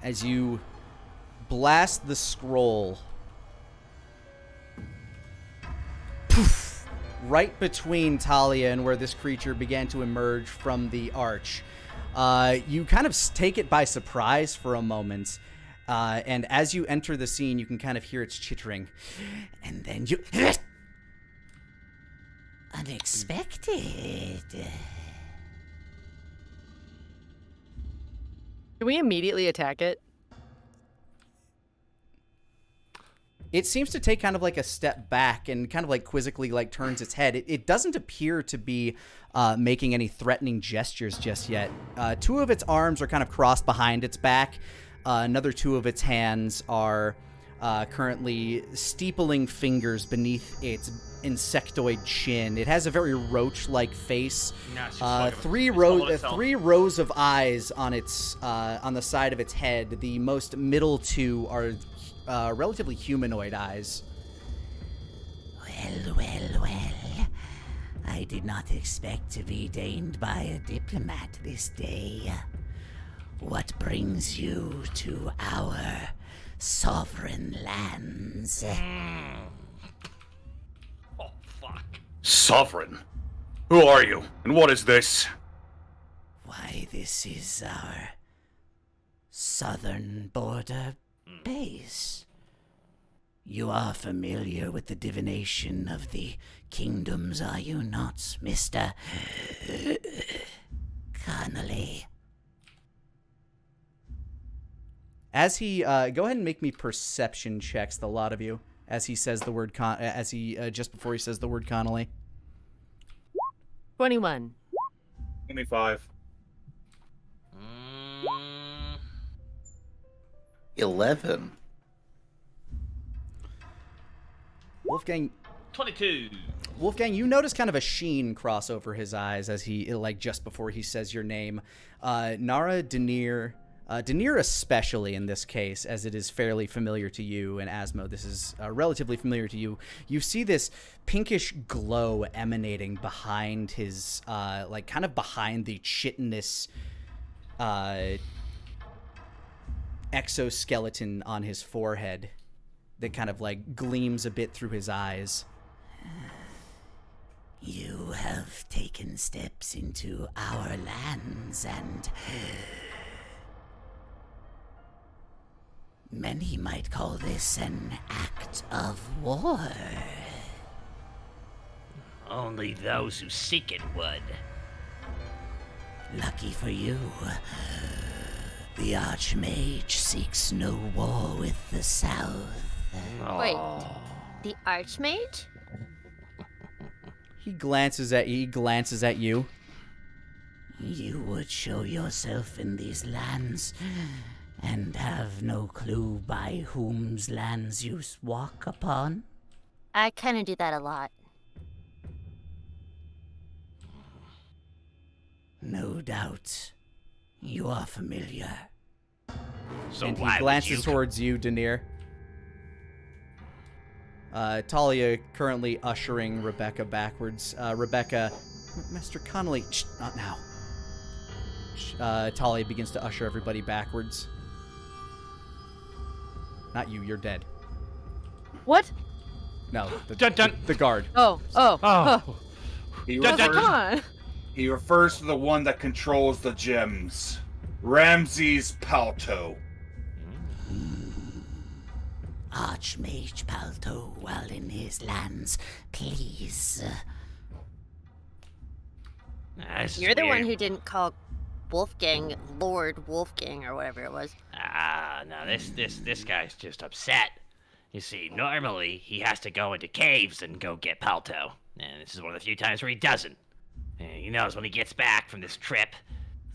As you blast the scroll, poof, right between Talia and where this creature began to emerge from the arch. You kind of take it by surprise for a moment, and as you enter the scene, you can kind of hear its chittering, and then you... Unexpected. Can we immediately attack it? It seems to take kind of like a step back and kind of like quizzically like turns its head. It doesn't appear to be making any threatening gestures just yet. Two of its arms are kind of crossed behind its back. Another two of its hands are currently steepling fingers beneath its insectoid chin. It has a very roach-like face. Nah, it's just like Three rows of eyes on its on the side of its head. The most middle two are relatively humanoid eyes. Well. I did not expect to be deigned by a diplomat this day. What brings you to our sovereign lands? Oh, fuck. Sovereign? Who are you? And what is this? Why, this is our southern border base. You are familiar with the divination of the kingdoms, are you not, Mr. Connolly? As he go ahead and make me perception checks, the lot of you, as he says the word just before he says the word Connolly. 21. 25. 11. Wolfgang, 22. Wolfgang, you notice kind of a sheen cross over his eyes as he, like, just before he says your name. Nara, Denier especially in this case, as it is fairly familiar to you, and Asmo, this is relatively familiar to you. You see this pinkish glow emanating behind his, like, kind of behind the chitinous exoskeleton on his forehead that kind of, like, gleams a bit through his eyes. You have taken steps into our lands, and many might call this an act of war. Only those who seek it would. Lucky for you, the Archmage seeks no war with the South. Wait, the Archmage? He glances at you. You would show yourself in these lands and have no clue by whom's lands you walk upon? I kind of do that a lot. No doubt. You are familiar. So And why he glances would you... towards you, Denier. Talia currently ushering Rebecca backwards. Rebecca, Mr. Connolly, shh, not now. Talia begins to usher everybody backwards. Not you, you're dead. What? No, Dun, dun. the guard. Oh. He I was like, refers, come on. he refers to the one that controls the gems. Ramses Palto. Archmage Palto, while in his lands, please. This is You're the one weird. who didn't call Wolfgang Lord Wolfgang or whatever it was. No, this guy's just upset. You see, normally he has to go into caves and go get Palto, and this is one of the few times where he doesn't. And he knows when he gets back from this trip,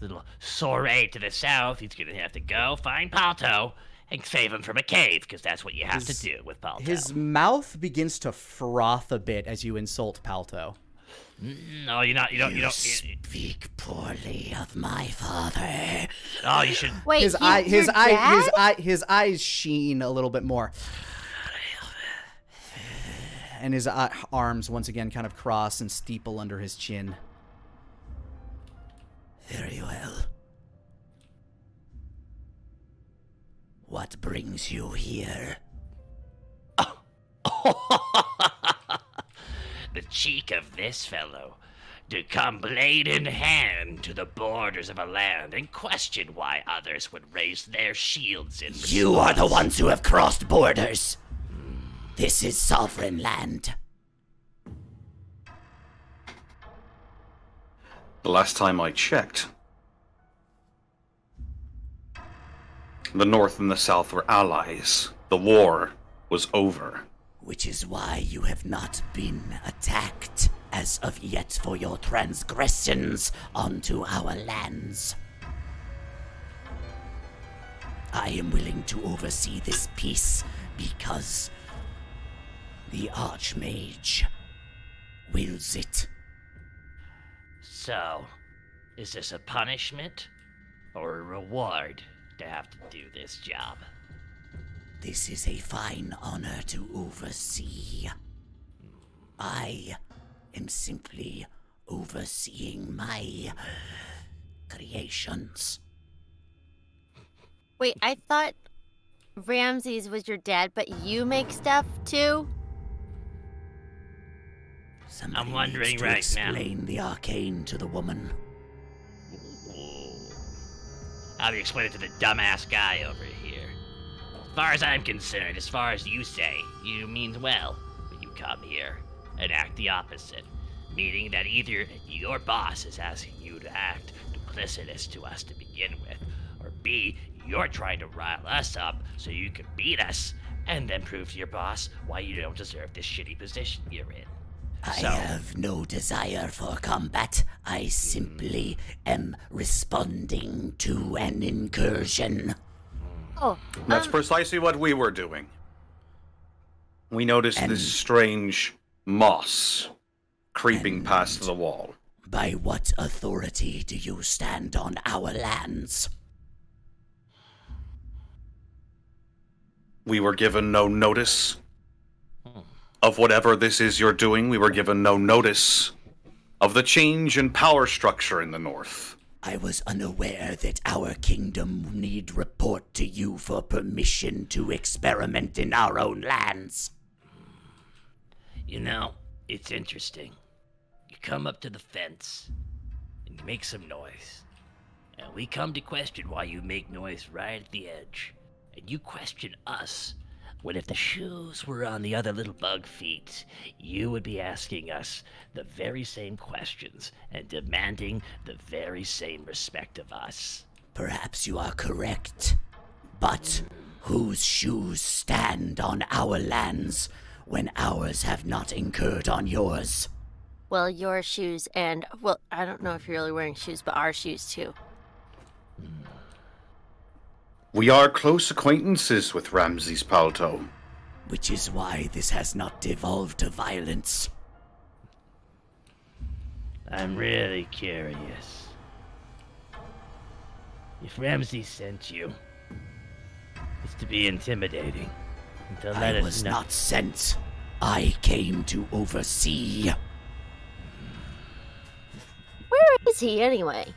little soiree to the south, he's gonna have to go find Palto and save him from a cave, because that's what you have to do with Palto. His mouth begins to froth a bit as you insult Palto. No, you don't. Speak poorly of my father. Oh, you should. Wait, His eyes sheen a little bit more. And his arms once again kind of cross and steeple under his chin. Very well. What brings you here? The cheek of this fellow to come blade in hand to the borders of a land and question why others would raise their shields in response. You are the ones who have crossed borders. This is sovereign land. The last time I checked, the North and the South were allies. The war was over. Which is why you have not been attacked as of yet for your transgressions onto our lands. I am willing to oversee this peace because the Archmage wills it. So, is this a punishment or a reward to have to do this job? This is a fine honor to oversee. I am simply overseeing my creations. Wait, I thought Ramses was your dad, but you make stuff too? Somebody I'm wondering needs to right explain the arcane to the woman. How do you explain it to the dumbass guy over here? As far as I'm concerned, as far as you say, you mean well when you come here and act the opposite. Meaning that either your boss is asking you to act duplicitous to us to begin with, or B, you're trying to rile us up so you can beat us and then prove to your boss why you don't deserve this shitty position you're in. I have no desire for combat. I simply am responding to an incursion. Oh, That's precisely what we were doing. We noticed this strange moss creeping past the wall. By what authority do you stand on our lands? We were given no notice of whatever this is you're doing. We were given no notice of the change in power structure in the north. I was unaware that our kingdom need report to you for permission to experiment in our own lands. You know, it's interesting. You come up to the fence and you make some noise. And we come to question why you make noise right at the edge. And you question us. When if the shoes were on the other little bug feet, you would be asking us the very same questions and demanding the very same respect of us. Perhaps you are correct. But whose shoes stand on our lands when ours have not incurred on yours? well, your shoes and, well, I don't know if you're really wearing shoes, but our shoes too. We are close acquaintances with Ramses Palto. Which is why this has not devolved to violence. I'm really curious. If Ramses sent you, it's to be intimidating. And to let I us was know. not sent. I came to oversee. Where is he anyway?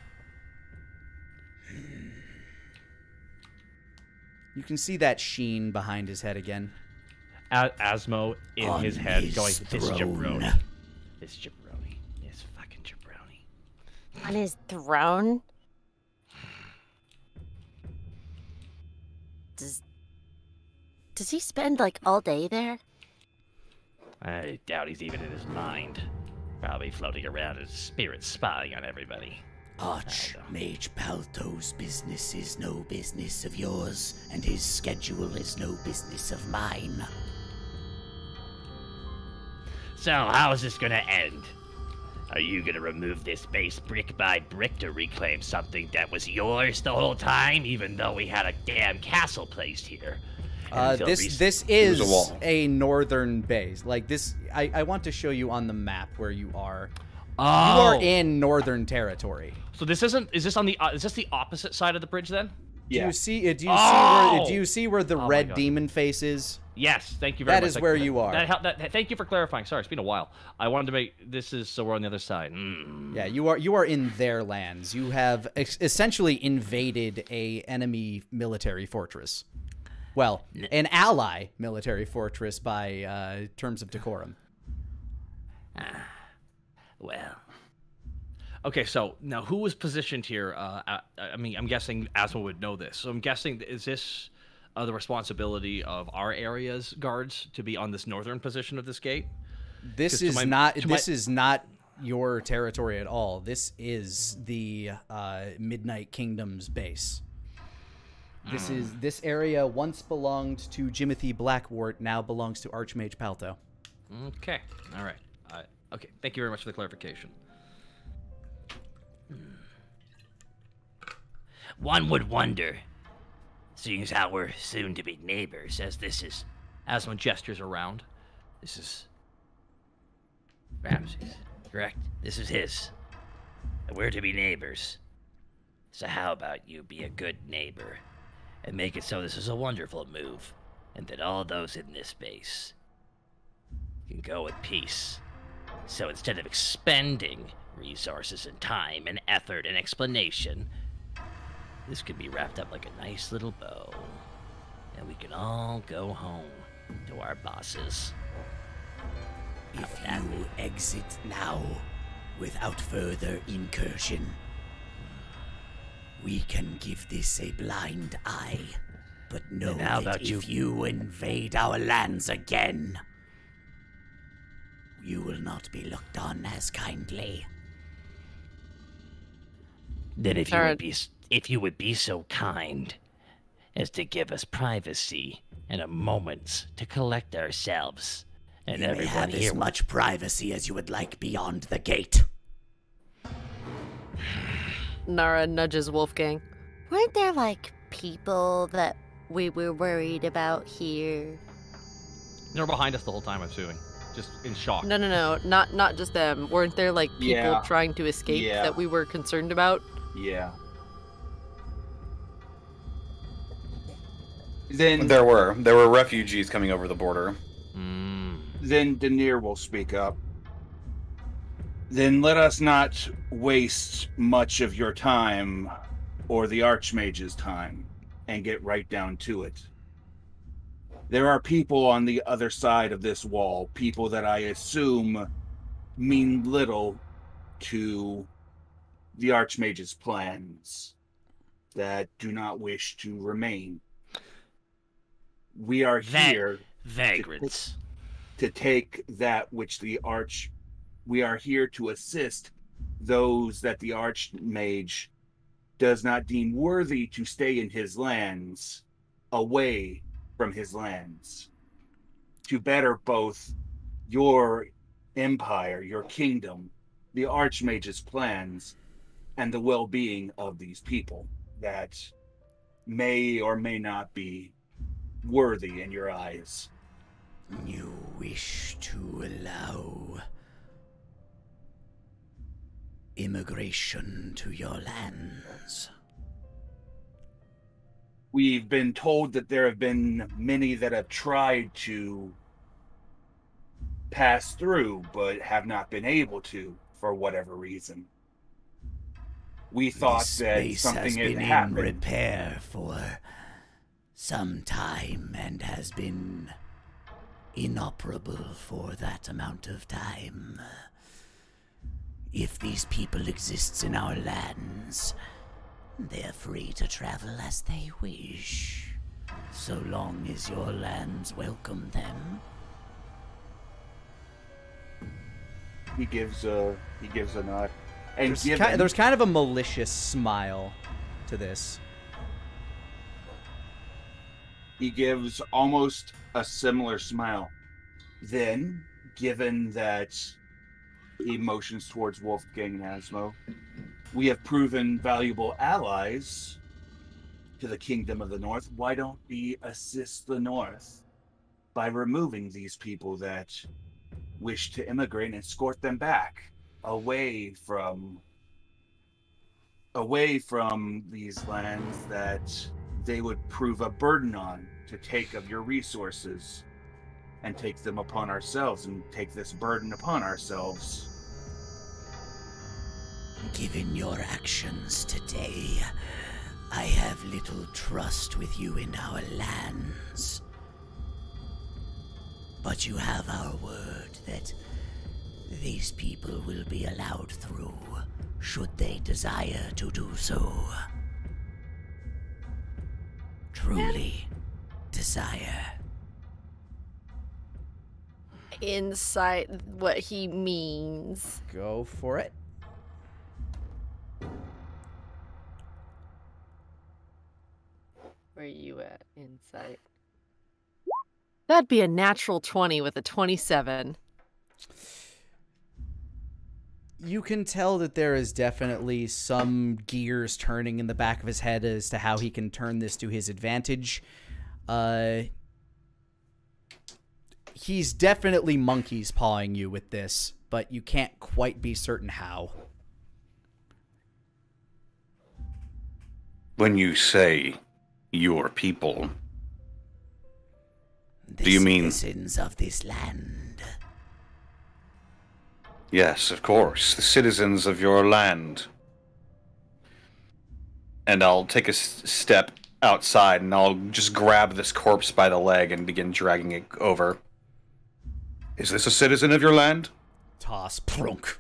You can see that sheen behind his head again. Asmo in On his head his going, this throne. jabroni. This jabroni. This fucking jabroni. On his throne? Does he spend like all day there? I doubt he's even in his mind. Probably floating around as a spirit spying on everybody. Archmage Palto's business is no business of yours, and his schedule is no business of mine. So, how is this gonna end? Are you gonna remove this base brick by brick to reclaim something that was yours the whole time, even though we had a damn castle placed here? This is a northern base. Like this, I want to show you on the map where you are. Oh. You are in northern territory. So this isn't. Is this on the? Is this the opposite side of the bridge then? Do you see? Do you see where the Oh my red God. demon face is? Yes, thank you very much. That is where you are. Thank you for clarifying. Sorry, it's been a while. I wanted to make this is so we're on the other side. Yeah, you are in their lands. You have essentially invaded a enemy military fortress. Well, an ally military fortress by terms of decorum. Well, Okay, so now who was positioned here? I mean, I'm guessing Asmo would know this. So I'm guessing, is this the responsibility of our area's guards to be on this northern position of this gate? This is not your territory at all. This is the Midnight Kingdom's base. This area once belonged to Jimothy Blackwart, now belongs to Archmage Palto. Okay, all right. Okay, thank you very much for the clarification. one would wonder, seeing as how we're soon to be neighbors, as this is Asmo gestures around. This is Ramsey's, correct? This is his. And we're to be neighbors. So how about you be a good neighbor and make it so this is a wonderful move, and that all those in this base can go with peace. So instead of expending resources and time and effort and explanation, this could be wrapped up like a nice little bow, and we can all go home to our bosses. If you exit now, without further incursion, we can give this a blind eye. But know Then how that about if you invade our lands again, you will not be looked on as kindly. Then if you would be so kind as to give us privacy and a moment to collect ourselves, and You may everyone have here as much privacy as you would like beyond the gate. Nara nudges Wolfgang. Weren't there, like, people that we were worried about here? They're behind us the whole time, I'm assuming. Just in shock. No, not just them. Weren't there like people Yeah. trying to escape Yeah. that we were concerned about? Yeah. Then There were refugees coming over the border. then Denier will speak up. Then let us not waste much of your time or the Archmage's time and get right down to it. There are people on the other side of this wall, people that I assume mean little to the Archmage's plans, that do not wish to remain. We are here vagrants. to take that which we are here to assist those that the Archmage does not deem worthy to stay in his lands, away from his lands, to better both your empire, your kingdom, the Archmage's plans, and the well-being of these people that may or may not be worthy in your eyes. You wish to allow immigration to your lands. We've been told that there have been many that have tried to pass through, but have not been able to, for whatever reason. We thought This that space something has had been in happened. repair for some time and has been inoperable for that amount of time. If these people exist in our lands, they're free to travel as they wish, so long as your lands welcome them. He gives a nod. And There's kind of a malicious smile to this. he gives almost a similar smile. Then, given that He motions towards Wolfgang and Asmo. We have proven valuable allies to the Kingdom of the North. Why don't we assist the North by removing these people that wish to immigrate and escort them back away from these lands that they would prove a burden on, to take of your resources and take them upon ourselves and take this burden upon ourselves. Given your actions today, I have little trust with you and our lands. But you have our word that these people will be allowed through, should they desire to do so. Truly desire. Insight what he means. Go for it. Where are you at, insight? That'd be a natural 20 with a 27. You can tell that there is definitely some gears turning in the back of his head as to how he can turn this to his advantage. He's definitely monkey's pawing you with this, but you can't quite be certain how. When you say your people, The do you mean citizens of this land? Yes, of course, the citizens of your land. And I'll take a step outside and I'll just grab this corpse by the leg and begin dragging it over. Is this a citizen of your land? Toss, plunk.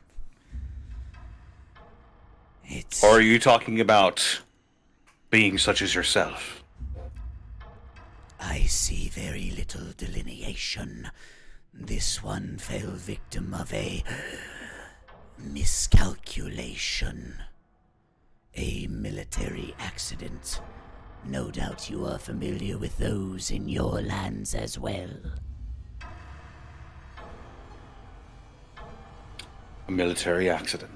Or are you talking about being such as yourself? I see very little delineation. This one fell victim of a miscalculation. A military accident. No doubt you are familiar with those in your lands as well. A military accident.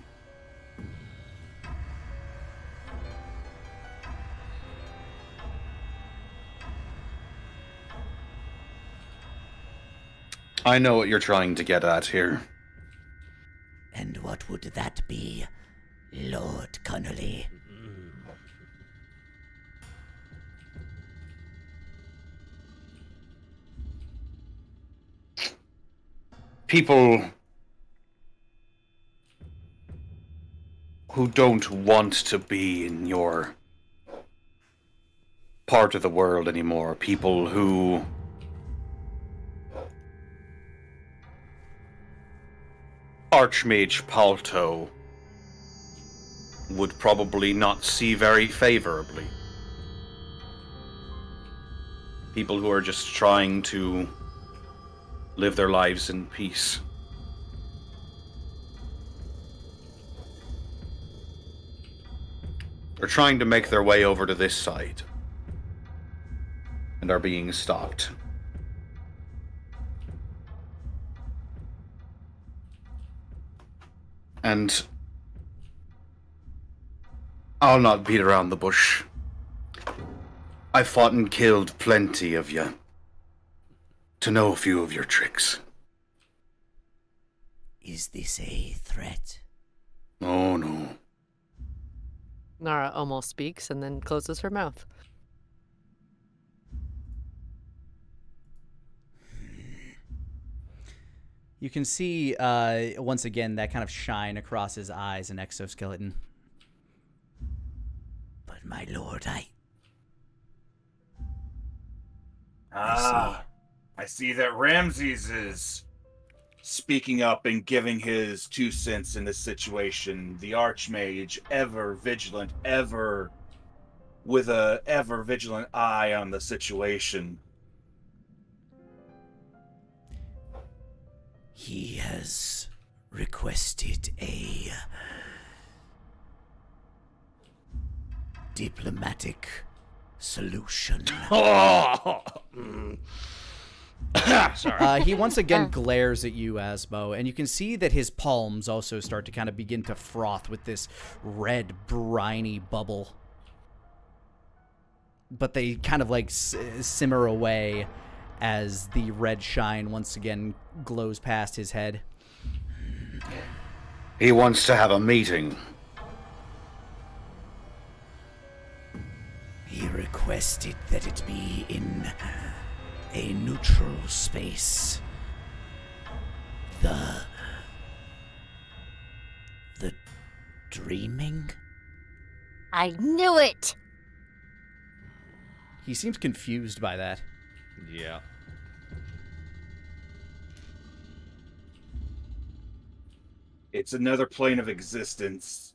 I know what you're trying to get at here. And what would that be, Lord Connolly? People who don't want to be in your part of the world anymore. People who Archmage Palto would probably not see very favorably. People who are just trying to live their lives in peace. They're trying to make their way over to this side and are being stalked. And I'll not beat around the bush. I fought and killed plenty of you to know a few of your tricks. Is this a threat? Oh, no. Nara almost speaks and then closes her mouth. You can see, once again, that kind of shine across his eyes and exoskeleton. But my lord, I I see that Ramses is speaking up and giving his 2 cents in this situation. The Archmage, ever vigilant, ever with a ever vigilant eye on the situation. He has requested a diplomatic solution. Sorry. He once again glares at you, Asmo, and you can see that his palms also start to kind of begin to froth with this red, briny bubble. But they kind of like simmer away as the red shine once again glows past his head. He wants to have a meeting. He requested that it be in a neutral space. The dreaming? I knew it! He seems confused by that. Yeah. It's another plane of existence.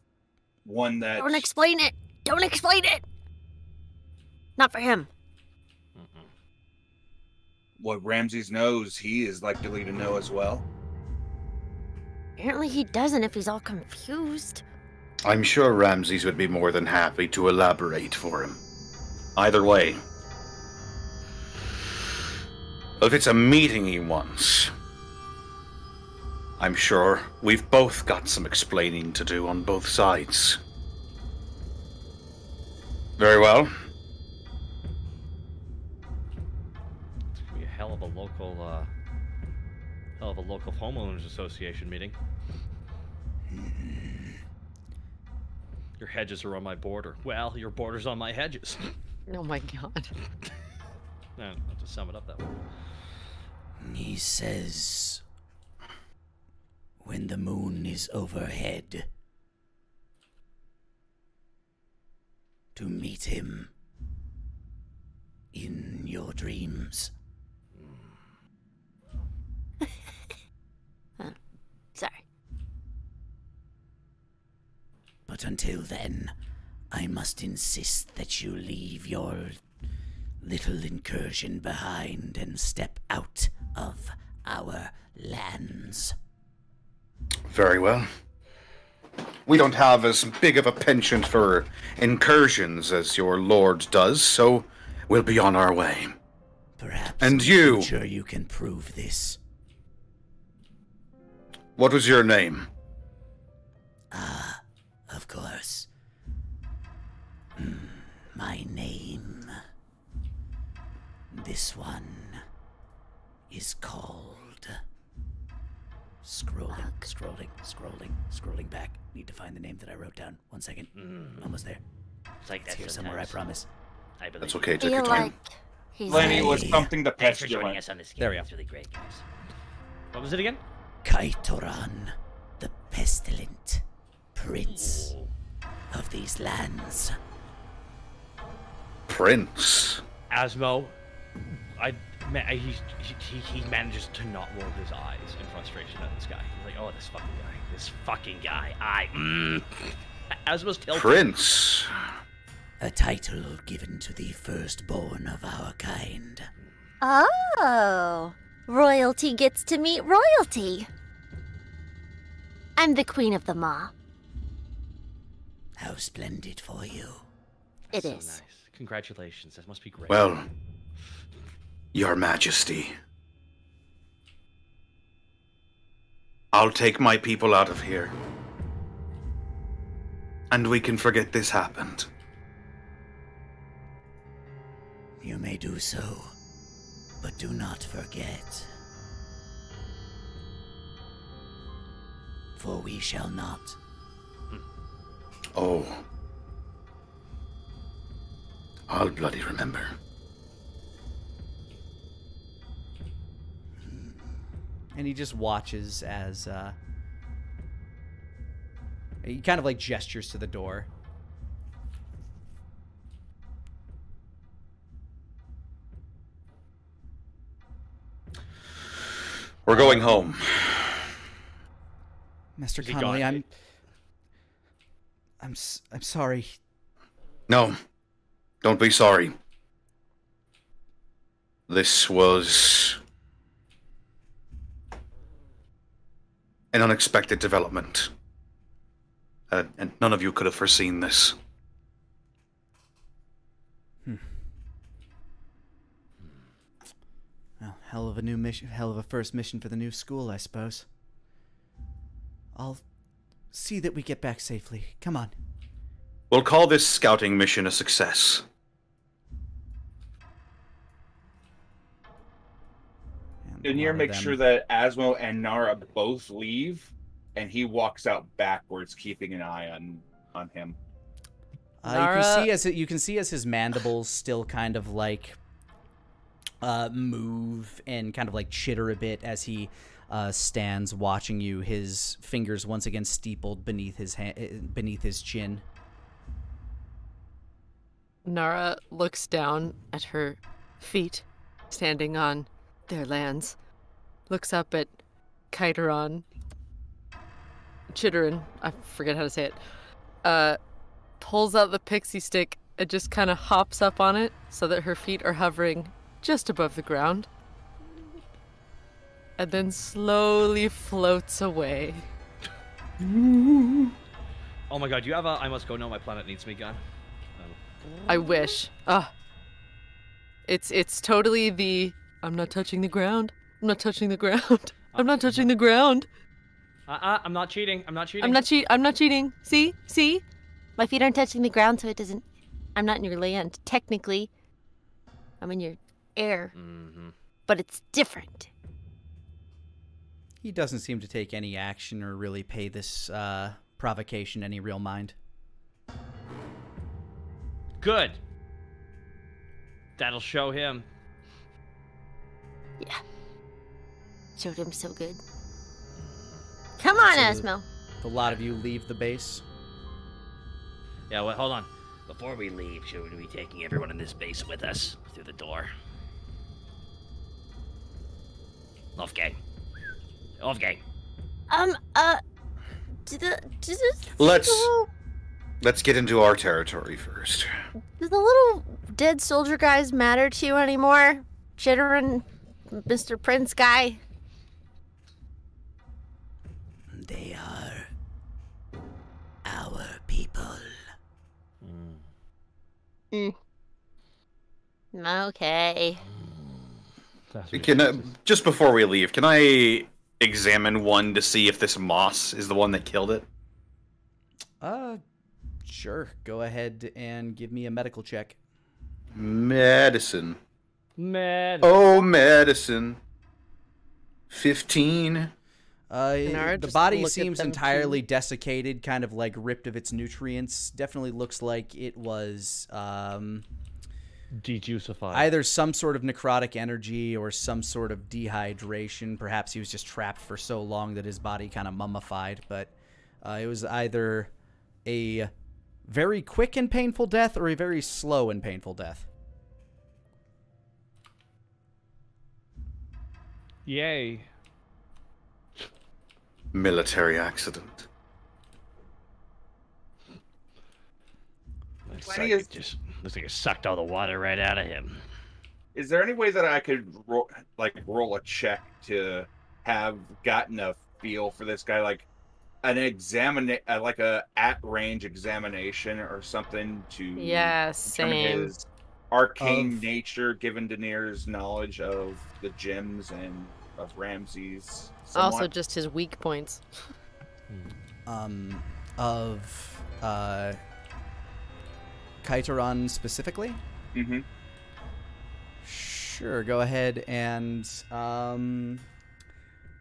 One that... Don't explain it! Don't explain it! Not for him. What Ramses knows, he is likely to know as well. Apparently he doesn't if he's all confused. I'm sure Ramses would be more than happy to elaborate for him. Either way. If it's a meeting he wants, I'm sure we've both got some explaining to do on both sides. Very well. It's gonna be a hell of a local homeowners association meeting. Your hedges are on my border. Well, your border's on my hedges. Oh my god. No, I'll just sum it up that way. He says, when the moon is overhead, to meet him in your dreams. Sorry. But until then, I must insist that you leave your little incursion behind and step out of our lands. Very well. We don't have as big of a penchant for incursions as your lord does, so we'll be on our way. Perhaps And in you? the future you can prove this. What was your name? Of course. My name. This one is called... Scrolling back. Need to find the name that I wrote down. 1 second. Almost there. It's like It's that here somewhere, I sometimes. promise. I believe. That's okay, I take your feel time. like he's Lenny was something to Thanks for joining pestilent. us on this game. There we go. It's really great, guys. What was it again? Kaitoran, the pestilent prince of these lands. Prince. Asmo. He manages to not roll his eyes in frustration at this guy. He's like, oh, this fucking guy. Asmo's tilted. Prince. A title given to the firstborn of our kind. Oh, royalty gets to meet royalty. I'm the queen of the Maw. How splendid for you. It So is. nice. Congratulations. That must be great. Well, Your Majesty. I'll take my people out of here. And we can forget this happened. You may do so, but do not forget. For we shall not. Oh. I'll bloody remember. And he just watches as he kind of like gestures to the door. We're going home. Master Is he Connolly, gone? I'm sorry. No. Don't be sorry. This was an unexpected development. And none of you could have foreseen this. Well, Hell of a new mission, hell of a first mission for the new school, I suppose. I'll see that we get back safely. Come on. We'll call this scouting mission a success. Denier makes sure that Asmo and Nara both leave, and he walks out backwards, keeping an eye on him. You can see as his mandibles still kind of like move and kind of like chitter a bit as he stands watching you. His fingers once again steepled beneath his chin. Nara looks down at her feet, standing on their lands, looks up at Kiteron, Chitterin, I forget how to say it, pulls out the pixie stick and just kind of hops up on it so that her feet are hovering just above the ground, and then slowly floats away. Oh my god, do you have a I must go now, my planet needs me gun? I wish. It's totally the I'm not touching the ground. I'm not touching the ground. I'm not touching the ground. I'm not cheating. I'm not cheating. I'm not cheating. See? My feet aren't touching the ground, so it doesn't. I'm not in your land. Technically, I'm in your air. Mm-hmm. But it's different. He doesn't seem to take any action or really pay this provocation any real mind. Good. That'll show him. Yeah. Showed him so good. Come on, Asmo. A lot of you leave the base. Yeah, wait, hold on. Before we leave, should we be taking everyone in this base with us through the door? Wolfgang. Wolfgang. Let's get into our territory first. Do the little dead soldier guys matter to you anymore? Chitterin, Mr. Prince guy? They are our people. Okay. Just before we leave, can I examine one to see if this moss is the one that killed it? Sure. Go ahead and give me a medical check. Medicine. Oh, medicine. 15. The body seems entirely desiccated, kind of like ripped of its nutrients. Definitely looks like it was dejuicified. Either some sort of necrotic energy or some sort of dehydration. Perhaps he was just trapped for so long that his body kind of mummified. But it was either a very quick and painful death or a very slow and painful death. Yay. Military accident. Looks like it sucked all the water right out of him. Is there any way that I could roll a check to have gotten a feel for this guy, like an like a at-range examination or something to determine same. his arcane nature, given Denier's knowledge of the gems and of Ramses? Somewhat? Also, just his weak points. Kiteron specifically? Mm-hmm. Sure, go ahead and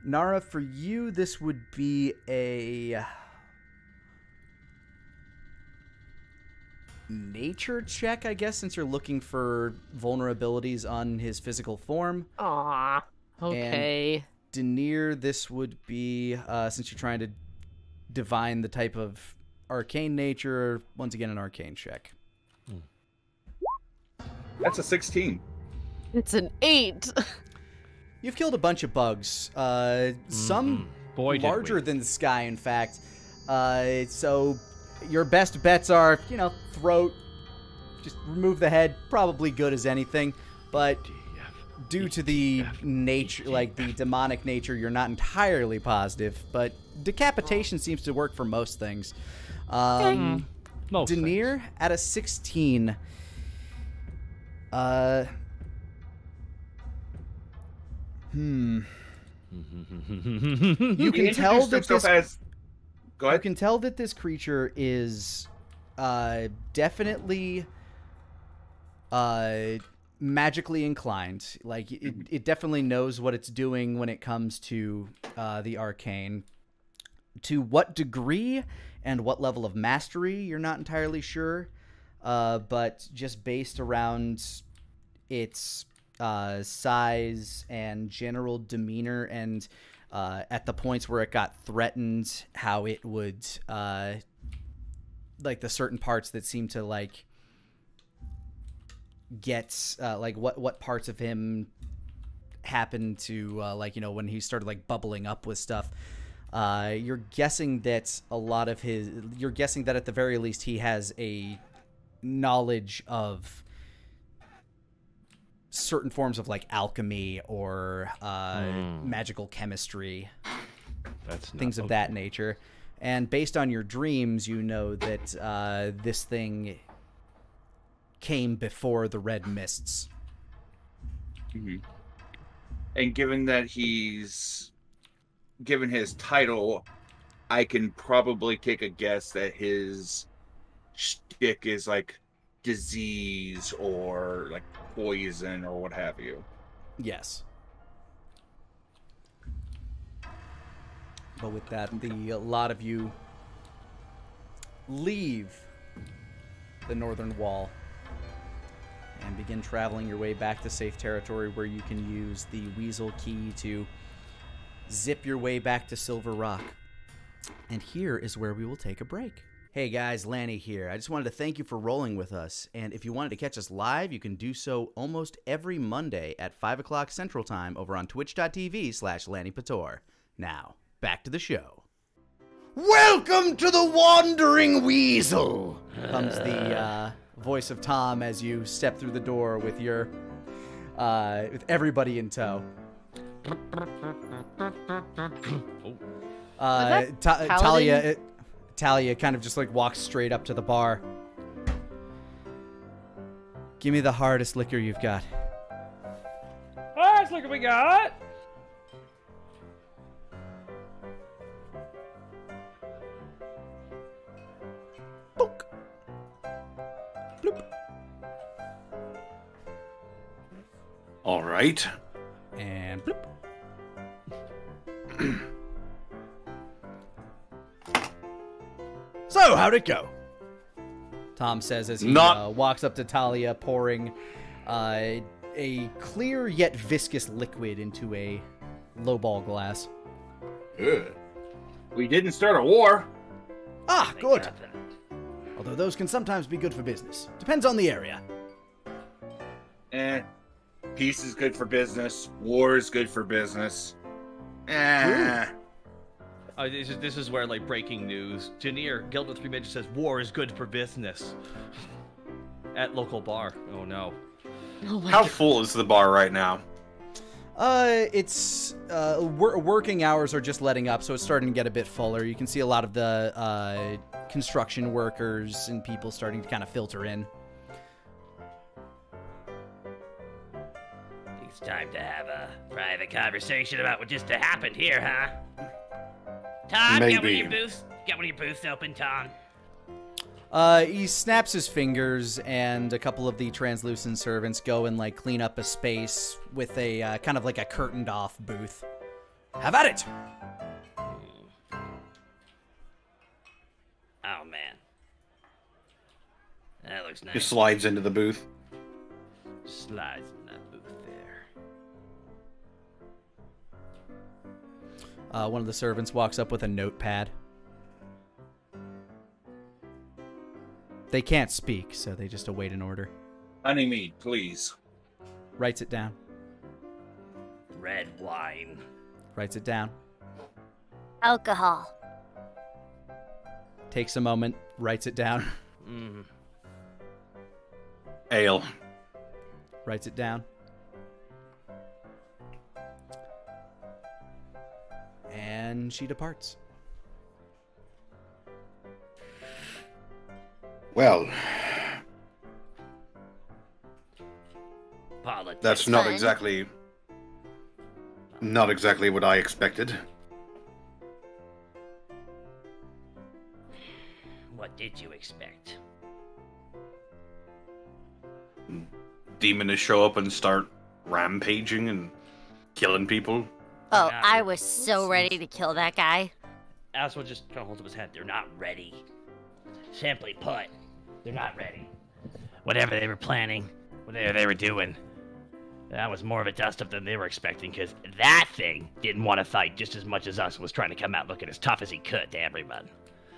Nara, for you this would be a nature check, I guess, since you're looking for vulnerabilities on his physical form. Aww. Okay. And Denier, this would be since you're trying to divine the type of arcane nature, once again an arcane check. That's a 16. It's an 8. You've killed a bunch of bugs. Some larger than the sky, in fact. So your best bets are, throat. Just remove the head. Probably good as anything. But due to the nature, like the demonic nature, you're not entirely positive. But decapitation seems to work for most things. Denier at a 16. You He can tell introduced that himself this as. Go you ahead. can tell that this creature is definitely magically inclined. Like it definitely knows what it's doing when it comes to the arcane. To what degree and what level of mastery, you're not entirely sure. But just based around its size and general demeanor, and at the points where it got threatened, how it would like the certain parts that seem to like get like what parts of him happened to like, you know, when he started like bubbling up with stuff. You're guessing that you're guessing that at the very least he has a knowledge of certain forms of like alchemy or magical chemistry, things of that nature. And based on your dreams, you know that this thing came before the red mists. And given that given his title, I can probably take a guess that his shtick is like disease or like poison or what have you. Yes. But with that, a lot of you leave the northern wall and begin traveling your way back to safe territory, where you can use the weasel key to zip your way back to Silver Rock. And here is where we will take a break. Hey guys, Lani here. I just wanted to thank you for rolling with us. And if you wanted to catch us live, you can do so almost every Monday at 5 o'clock Central Time over on twitch.tv/Lanipator. Now, back to the show. Welcome to the Wandering Weasel! Comes the voice of Tom as you step through the door with your with everybody in tow. Talia kind of just like walks straight up to the bar. Give me the hardest liquor you've got. Hardest liquor we got. Book. Bloop. All right. And bloop. So, how'd it go? Tom says as he walks up to Talia, pouring a clear yet viscous liquid into a lowball glass. Good. We didn't start a war. Ah, good. Although those can sometimes be good for business. Depends on the area. Peace is good for business. War is good for business. This is where, like, breaking news. Janir, Guild of Three Mages says war is good for business. At local bar. Oh, no. How full is the bar right now? It's working hours are just letting up, so it's starting to get a bit fuller. You can see a lot of the construction workers and people starting to kind of filter in. It's time to have a private conversation about what just happened here, huh? Tom, Maybe. Get one of your booths open, Tom. He snaps his fingers, and a couple of the translucent servants go and like clean up a space with a kind of like a curtained off booth. Have at it! Oh man, that looks nice. Just slides into the booth. Slides in that booth there. One of the servants walks up with a notepad. They can't speak, so they just await an order. Honey mead, please. Writes it down. Red wine. Writes it down. Alcohol. Takes a moment. Writes it down. Ale. Writes it down. And she departs. Well, Politics. that's not Fun. exactly Not exactly what I expected. What did you expect? Demon to show up and start rampaging and killing people. Oh, I was so ready to kill that guy. Asmo just kind of holds up his head. They're not ready. Simply put, they're not ready. Whatever they were planning, whatever they were doing, that was more of a dust-up than they were expecting, because that thing didn't want to fight just as much as us and was trying to come out looking as tough as he could to everyone.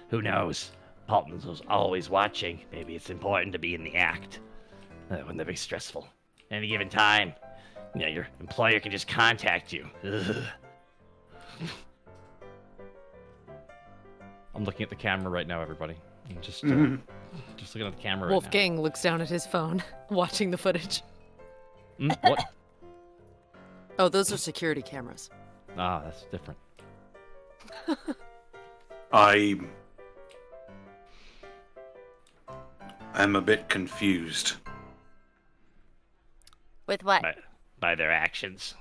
Who knows? Paulton was always watching. Maybe it's important to be in the act. When they're very stressful. At any given time, you know, your employer can just contact you. Ugh. I'm looking at the camera right now, everybody. I'm just looking at the camera right Wolfgang looks down at his phone, watching the footage. now. What? Oh, those are security cameras. Ah, that's different. I'm a bit confused. With what? By their actions.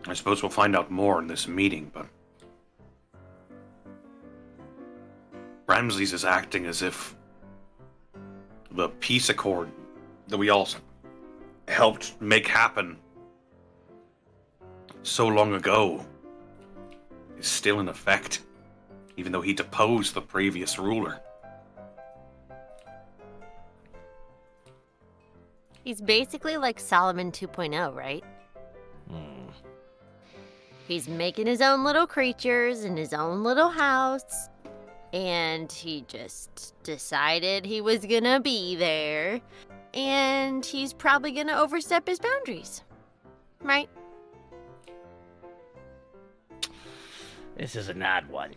I suppose we'll find out more in this meeting, but Ramses is acting as if the peace accord that we all helped make happen so long ago is still in effect, even though he deposed the previous ruler. He's basically like Solomon 2.0, right? He's making his own little creatures in his own little house. And he just decided he was gonna be there. And he's probably gonna overstep his boundaries. Right? This is an odd one.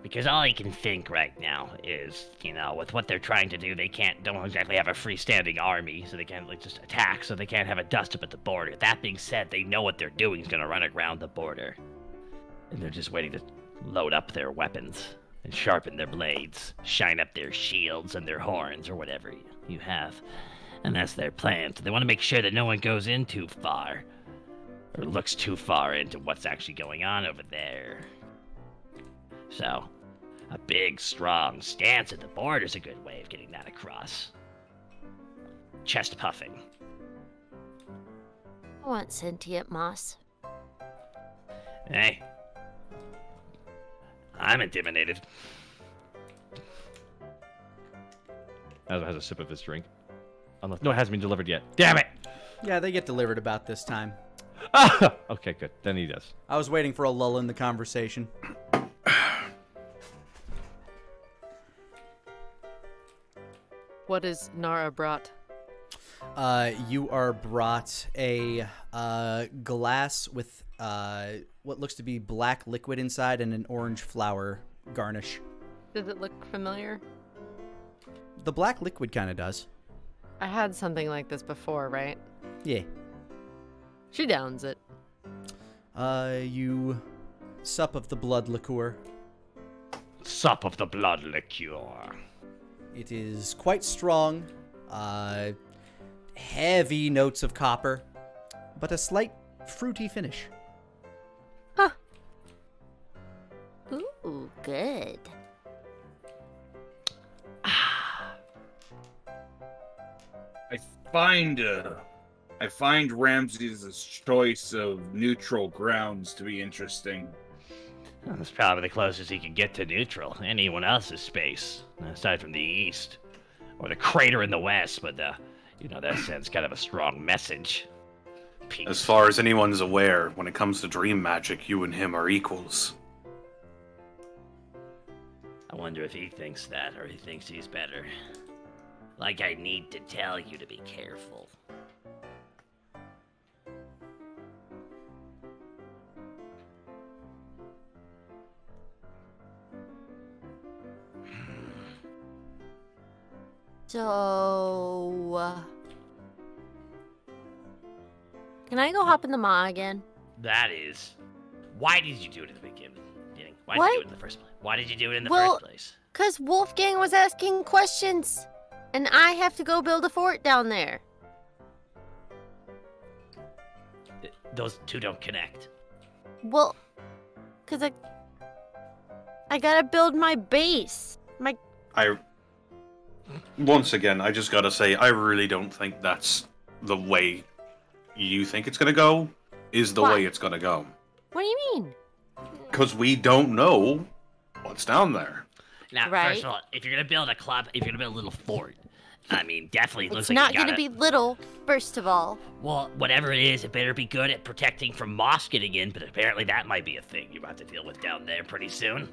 Because all I can think right now is, you know, with what they're trying to do, they don't exactly have a freestanding army, so they can't just attack, so they can't have a dust-up at the border. That being said, they know what they're doing is going to run around the border. And they're just waiting to load up their weapons and sharpen their blades, shine up their shields and their horns, or whatever you have. And that's their plan. So they want to make sure that no one goes in too far, or looks too far into what's actually going on over there. So, a big, strong stance at the border is a good way of getting that across. Chest puffing. I want sentient moss. Hey. I'm intimidated. Asmo has a sip of his drink. Unless, no, it hasn't been delivered yet. Damn it! Yeah, they get delivered about this time. Okay, good. Then he does. I was waiting for a lull in the conversation. What is Nara brought? You are brought a glass with what looks to be black liquid inside and an orange flower garnish. Does it look familiar? The black liquid kind of does. I had something like this before, right? Yeah. She downs it. You sup of the blood liqueur. Sup of the blood liqueur. It is quite strong, heavy notes of copper, but a slight fruity finish. Huh. Ooh, good. I find Ramses' choice of neutral grounds to be interesting. Well, that's probably the closest he can get to neutral. Anyone else's space, aside from the east. Or the crater in the west, but, you know, that sends kind of a strong message. Peace. As far as anyone's aware, when it comes to dream magic, you and him are equals. I wonder if he thinks that, or he thinks he's better. Like I need to tell you to be careful. So... Can I go hop in the maw again? That is... Why did you do it at the beginning? Why What? did you do it in the first place? Why did you do it in the Well- first place? Because Wolfgang was asking questions. And I have to go build a fort down there. those two don't connect? Well, cause I gotta build my base. Once again, I just gotta say, I really don't think that's the way you think it's gonna go, is the Why? way it's gonna go. What do you mean? Because we don't know what's down there. Now, Right. first of all, if you're gonna build a club, if you're gonna build a little fort, I mean, definitely looks It's like not you gotta... gonna be little, first of all. Well, whatever it is, it better be good at protecting from moss getting in, but apparently that might be a thing you're about to deal with down there pretty soon.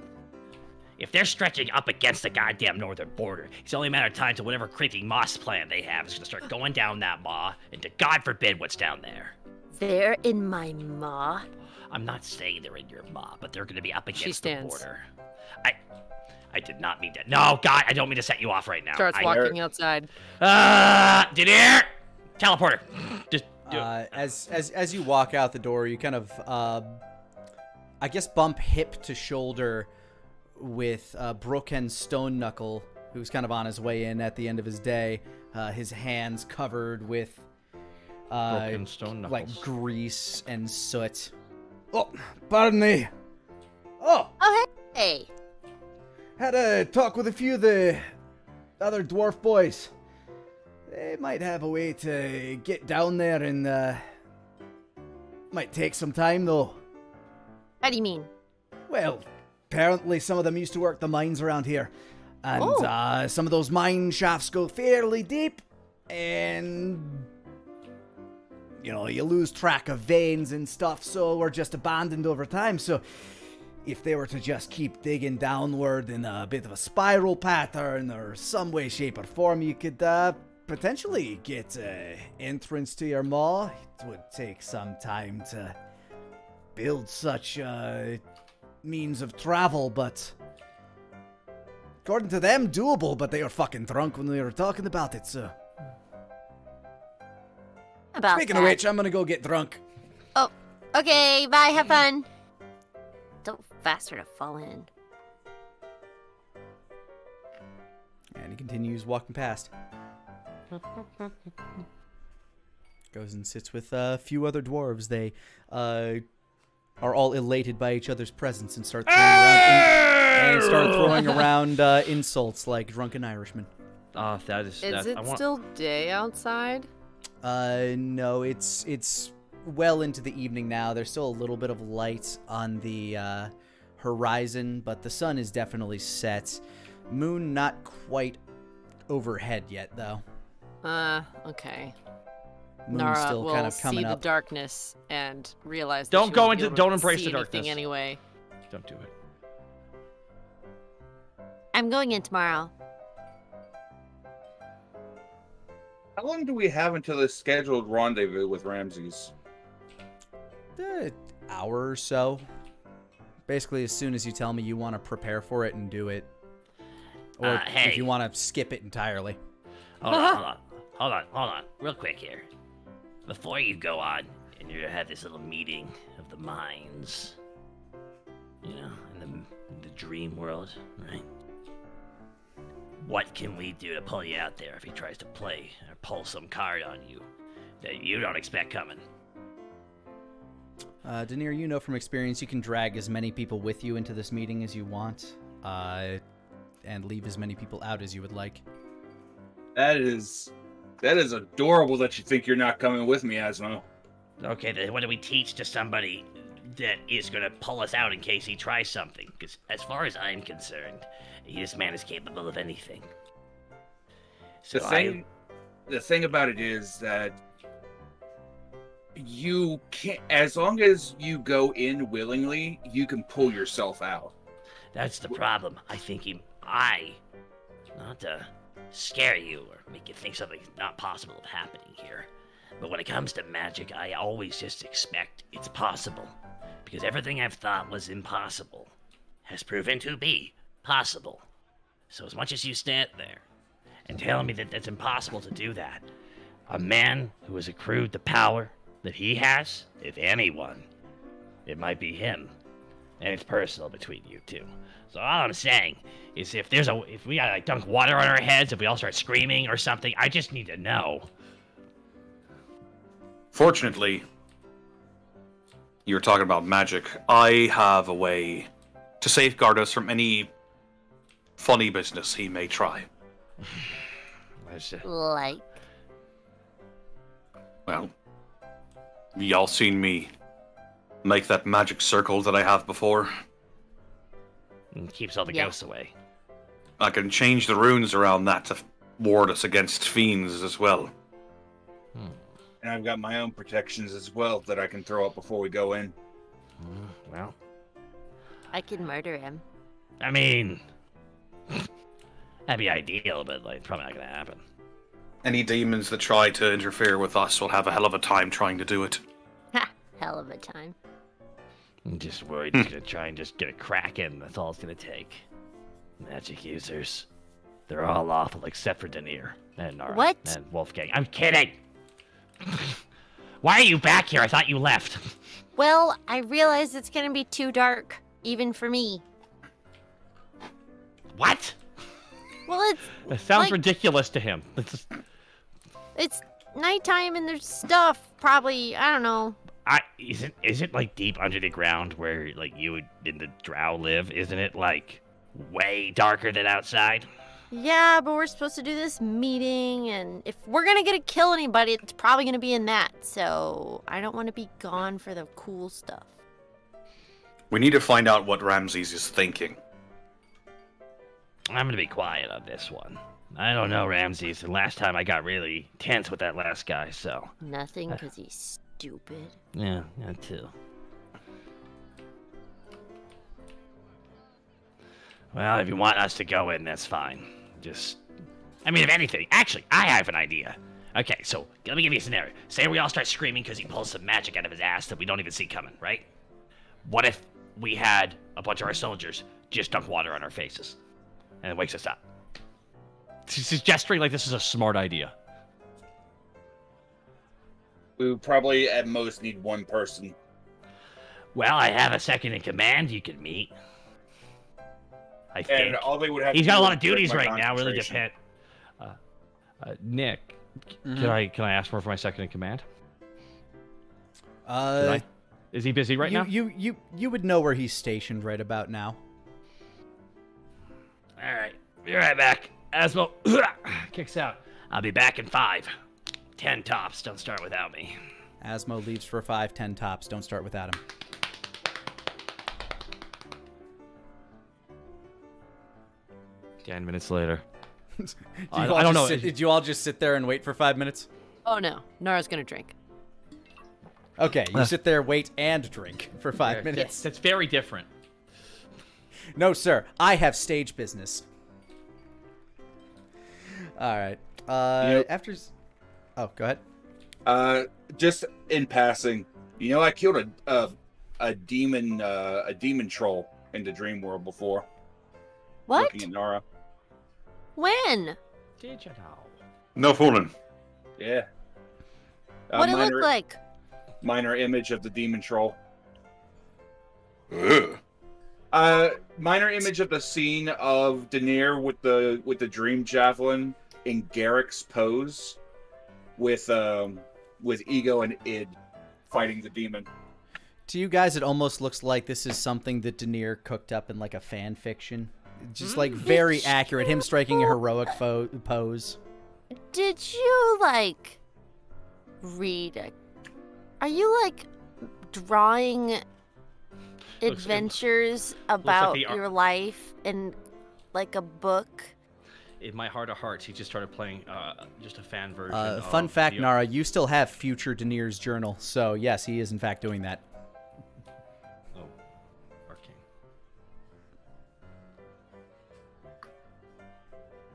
If they're stretching up against the goddamn northern border, it's only a matter of time till whatever creeping moss plan they have is gonna start going down that maw, and to God forbid what's down there. They're in my maw. I'm not saying they're in your maw, but they're gonna be up against the stands. border. I did not mean that. No, God, I don't mean to set you off right now. Starts walking outside. Did you hear? Teleporter. Just do it. As you walk out the door, you kind of, I guess, bump hip to shoulder with Brooke and Stone Knuckle, who's kind of on his way in at the end of his day. His hands covered with Broken Stone like Knuckles. grease and soot. Oh, pardon me. Oh, Oh, hey. had a talk with a few of the other dwarf boys. They might have a way to get down there, and might take some time though. How do you mean? Well, apparently some of them used to work the mines around here. And Oh. some of those mine shafts go fairly deep. And, you know, you lose track of veins and stuff, so we're just abandoned over time. So if they were to just keep digging downward in a bit of a spiral pattern or some way, shape, or form, you could potentially get entrance to your maw. It would take some time to build such means of travel, but according to them, doable, but they were fucking drunk when they were talking about it, so. About Speaking that. of which, I'm gonna go get drunk. Oh, okay, bye, have fun. Don't faster to fall in. And he continues walking past. Goes and sits with a few other dwarves. They are all elated by each other's presence and start throwing around insults like drunken Irishmen. That is. Is it still day outside? No, it's well into the evening now. There's still a little bit of light on the horizon, but the sun is definitely set. Moon not quite overhead yet, though. Okay. Moon's Nara still will kind of coming see up. the darkness and realize that Don't she go won't be into- able to don't embrace see the anything darkness. anyway. Don't do it. I'm going in tomorrow. How long do we have until the scheduled rendezvous with Ramses? Hour or so. Basically, as soon as you tell me you want to prepare for it and do it. Or Hey. if you want to skip it entirely. Hold on, real quick here. Before you go on, and you have this little meeting of the minds, you know, in the dream world, right? What can we do to pull you out there if he tries to play or pull some card on you that you don't expect coming? Denier, you know from experience you can drag as many people with you into this meeting as you want, and leave as many people out as you would like. That is adorable that you think you're not coming with me, Asmo. Okay, then what do we teach to somebody that is going to pull us out in case he tries something? Because as far as I'm concerned, this man is capable of anything. So The thing about it is that you can't, as long as you go in willingly, you can pull yourself out. That's the problem. I think not to scare you or make you think something's not possible of happening here, but when it comes to magic, I always just expect it's possible. Because everything I've thought was impossible has proven to be possible. So as much as you stand there and tell me that it's impossible to do that, a man who has accrued the power that he has, if anyone, it might be him. And it's personal between you two. So all I'm saying is if we gotta like dunk water on our heads, if we all start screaming or something, I just need to know. Fortunately, You're talking about magic. I have a way to safeguard us from any funny business he may try. Like? Well, y'all seen me make that magic circle that I have before? And keeps all the ghosts away. I can change the runes around that to ward us against fiends as well. And I've got my own protections as well that I can throw up before we go in. Well, I can murder him. I mean, that'd be ideal, but like probably not gonna happen. Any demons that try to interfere with us will have a hell of a time trying to do it. Ha! Hell of a time. I'm just worried he's gonna try and just get a crack in. That's all it's gonna take. Magic users. They're all awful except for Denier and Nara What? and Wolfgang. I'm kidding! Why are you back here? I thought you left. Well, I realize it's gonna be too dark, even for me. What? Well, That sounds like- ridiculous to him. it's nighttime and there's stuff. Probably, I don't know. Is it like deep under the ground where like you would in the Drow live? Isn't it like way darker than outside? Yeah, but we're supposed to do this meeting, and if we're gonna get to kill anybody, it's probably gonna be in that. So I don't want to be gone for the cool stuff. We need to find out what Ramses is thinking. I'm gonna be quiet on this one. I don't know Ramses, and last time I got really tense with that last guy, so Nothing, because he's stupid. yeah, that too. Well, if you want us to go in, that's fine. I mean, if anything, actually, I have an idea. Okay, so let me give you a scenario. Say we all start screaming because he pulls some magic out of his ass that we don't even see coming, right? What if we had a bunch of our soldiers just dunk water on our faces, and it wakes us up? She's gesturing like this is a smart idea. We would probably at most need one person. Well, I have a second in command you could meet. I think. And all they would have He's to got do a lot is of break duties my right now. Really concentration. depend. Nick, can I ask more for my second in command? Is he busy right now? You would know where he's stationed right about now. All right, be right back. Asmo kicks out. I'll be back in 5. 10 tops. Don't start without me. Asmo leaves for 5, 10 tops. Don't start without him. Ten minutes later. I I don't know. Did you all just sit there and wait for 5 minutes? Oh no, Nara's gonna drink. Okay, you sit there, wait, and drink for 5 minutes. That's very different. No, sir. I have stage business. All right. After. Oh, go ahead. Just in passing, I killed a demon troll in the dream world before. What? Looking at Nara. When? Did you know? No fooling. Yeah. What it look like? Minor image of the demon troll. Ugh. Minor image of the scene of Denier with the dream javelin in Garrick's pose, with Ego and Id fighting the demon. To you guys, it almost looks like this is something that Denier cooked up in like a fan fiction. Just like very accurate. Him striking a heroic pose. Did you read? Are you drawing adventures about your life in a book? In my heart of hearts, he just started playing just a fan version. Fun of fact, the- Nara, you still have future Denier's journal. So yes, he is in fact doing that. Oh, arcane.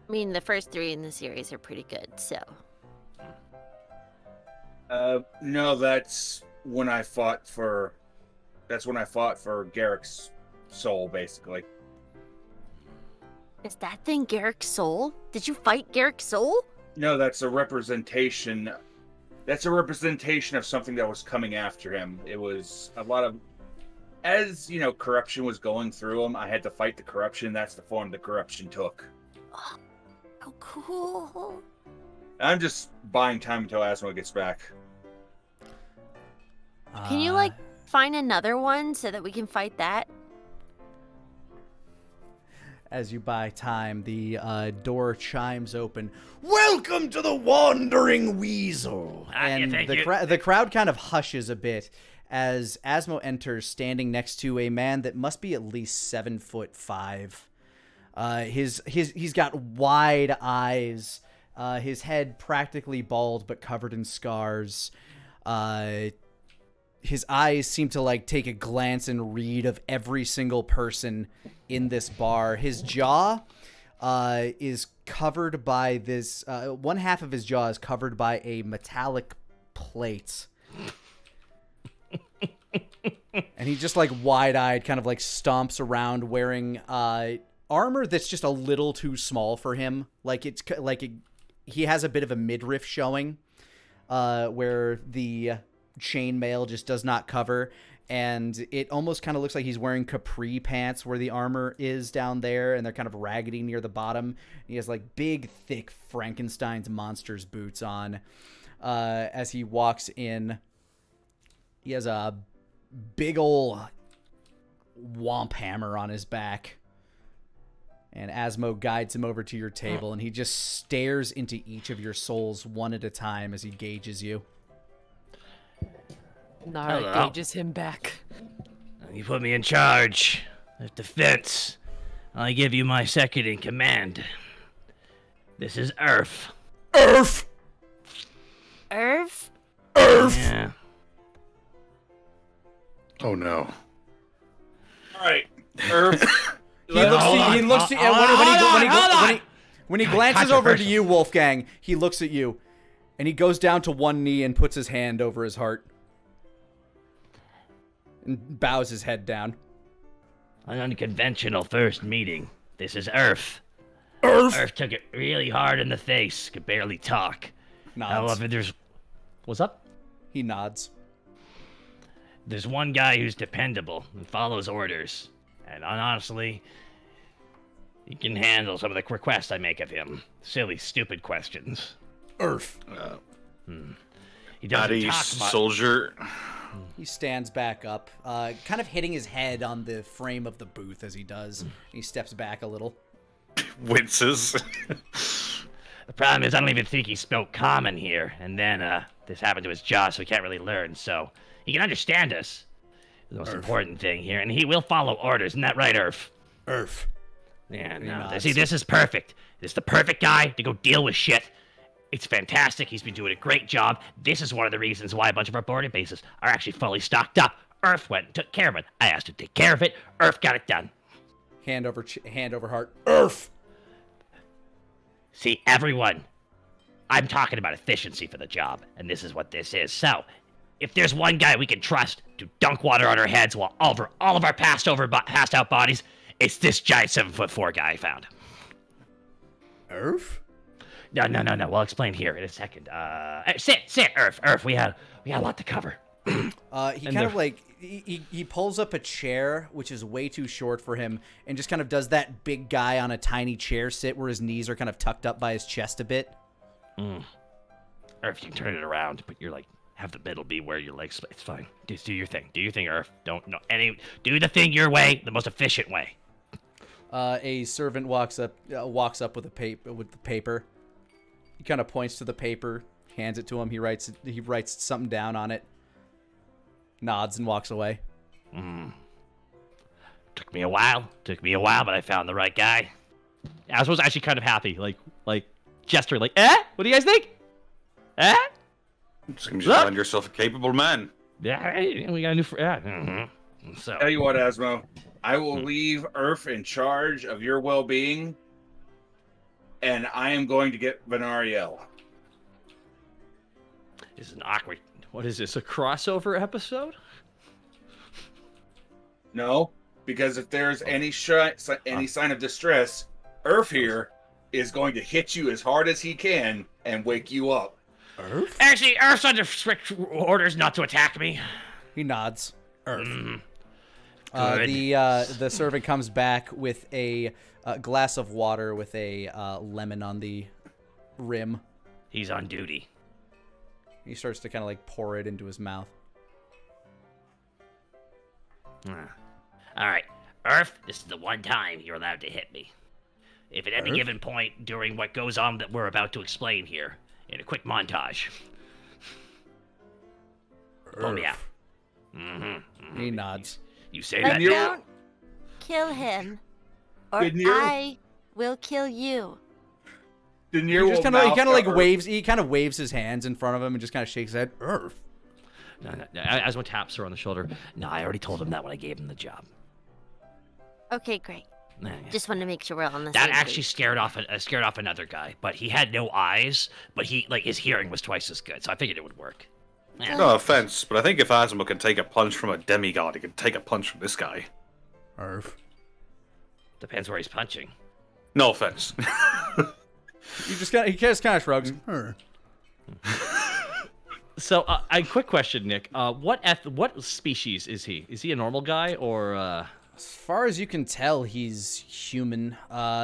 I mean, the first 3 in the series are pretty good, so. No, that's when I fought for Garrick's soul, basically. Is that thing Garrick's soul? Did you fight Garrick's soul? No, that's a representation. That's a representation of something that was coming after him. It was a lot of, as corruption was going through him. I had to fight the corruption. That's the form the corruption took. Oh, cool. I'm just buying time until Asmo gets back. Can you find another one so that we can fight that? As you buy time, the door chimes open. Welcome to the Wandering Weasel! And the crowd kind of hushes a bit as Asmo enters, standing next to a man that must be at least 7'5". He's got wide eyes, his head practically bald but covered in scars. His eyes seem to like take a glance and read of every single person in this bar. His jaw is covered by this, one half of his jaw is covered by a metallic plate. And he just like wide-eyed kind of like stomps around wearing armor that's just a little too small for him. He has a bit of a midriff showing where the chainmail just does not cover, and it almost kind of looks like he's wearing capri pants where the armor is down there, and they're kind of raggedy near the bottom. He has like big, thick Frankenstein's monsters boots on. As he walks in, he has a big ol' womp hammer on his back. And Asmo guides him over to your table, and he just stares into each of your souls one at a time as he gauges you. Nara gauges him back. You put me in charge of defense. I give you my second in command. This is Earth. Earth! Irv? Earth! Yeah. Oh no. All right, Irv. When he glances over to you, Wolfgang, he looks at you, and he goes down to one knee and puts his hand over his heart. And bows his head down. An unconventional first meeting. This is Earth. Earth took it really hard in the face. Could barely talk. Nods. However, there's... What's up? He nods. There's one guy who's dependable and follows orders. And honestly, he can handle some of the requests I make of him. Silly, stupid questions. Earth. He doesn't talk much. Soldier. He stands back up, kind of hitting his head on the frame of the booth as he does. He steps back a little. Winces. The problem is I don't even think he spoke common here. And then this happened to his jaw, so he can't really learn. So he can understand us. The most important thing here. And he will follow orders. Isn't that right, Earth? Earth. Yeah, no. See, this is perfect. This is the perfect guy to go deal with shit. It's fantastic. He's been doing a great job. This is one of the reasons why a bunch of our border bases are actually fully stocked up. Earth went and took care of it. I asked him to take care of it. Earth got it done. Hand over heart. Earth! See, everyone, I'm talking about efficiency for the job, and this is what this is. So, if there's one guy we can trust to dunk water on our heads while all of our passed out bodies, it's this giant 7'4" guy I found. Earth? No. We'll explain here in a second. Sit, Earth. We had a lot to cover. He kind of like he pulls up a chair, which is way too short for him, and just kind of does that big guy on a tiny chair sit where his knees are kind of tucked up by his chest a bit. Earth, you can turn it around, but you're like have the middle be where your legs. It's fine. Just do your thing. Do your thing, Earth. Do the thing your way, the most efficient way. A servant walks up with the paper. He kind of points to the paper, hands it to him. He writes something down on it, nods, and walks away. Took me a while, but I found the right guy. I was actually kind of happy, like gesturing, like, what do you guys think? Seems you find yourself a capable man. Yeah, we got a new friend. So, Tell you what, Asmo, I will leave Earth in charge of your well-being, and I am going to get Venariel. This is an awkward. What is this, a crossover episode? No, because if there's any sign of distress, Earth here is going to hit you as hard as he can and wake you up. Earth? Actually, Earth's under strict orders not to attack me. He nods. Earth. The servant comes back with a glass of water with a lemon on the rim. He's on duty. He starts to kind of like pour it into his mouth. All right, Earth, this is the one time you're allowed to hit me. If at any given point during what goes on that we're about to explain here, in a quick montage, pull me out. He nods. You say But that don't kill him, or I will kill you. He He kind of like waves. He kind of waves his hands in front of him and just kind of shakes his head. Earth. No. Asmo taps her on the shoulder. No, I already told him that when I gave him the job. Okay, great. Yeah. Just want to make sure we're on the that same actually page. scared off another guy, but he had no eyes, but his hearing was twice as good, so I figured it would work. Yeah. No offense, but I think if Asmo can take a punch from a demigod, he can take a punch from this guy. Earth. Depends where he's punching. No offense. He just kind of shrugs. So, a quick question, Nick. What species is he? Is he a normal guy or? As far as you can tell, he's human.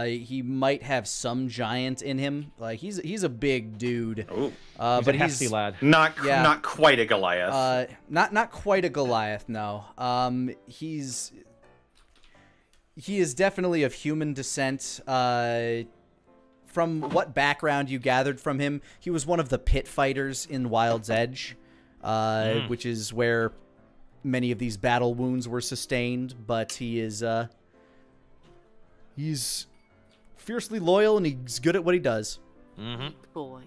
He might have some giant in him. Like he's a big dude. Ooh. But a hefty lad. Not quite a Goliath. Not quite a Goliath. No. He is definitely of human descent. From what background you gathered from him, he was one of the pit fighters in Wild's Edge, which is where many of these battle wounds were sustained. But he's fiercely loyal and he's good at what he does. Boy.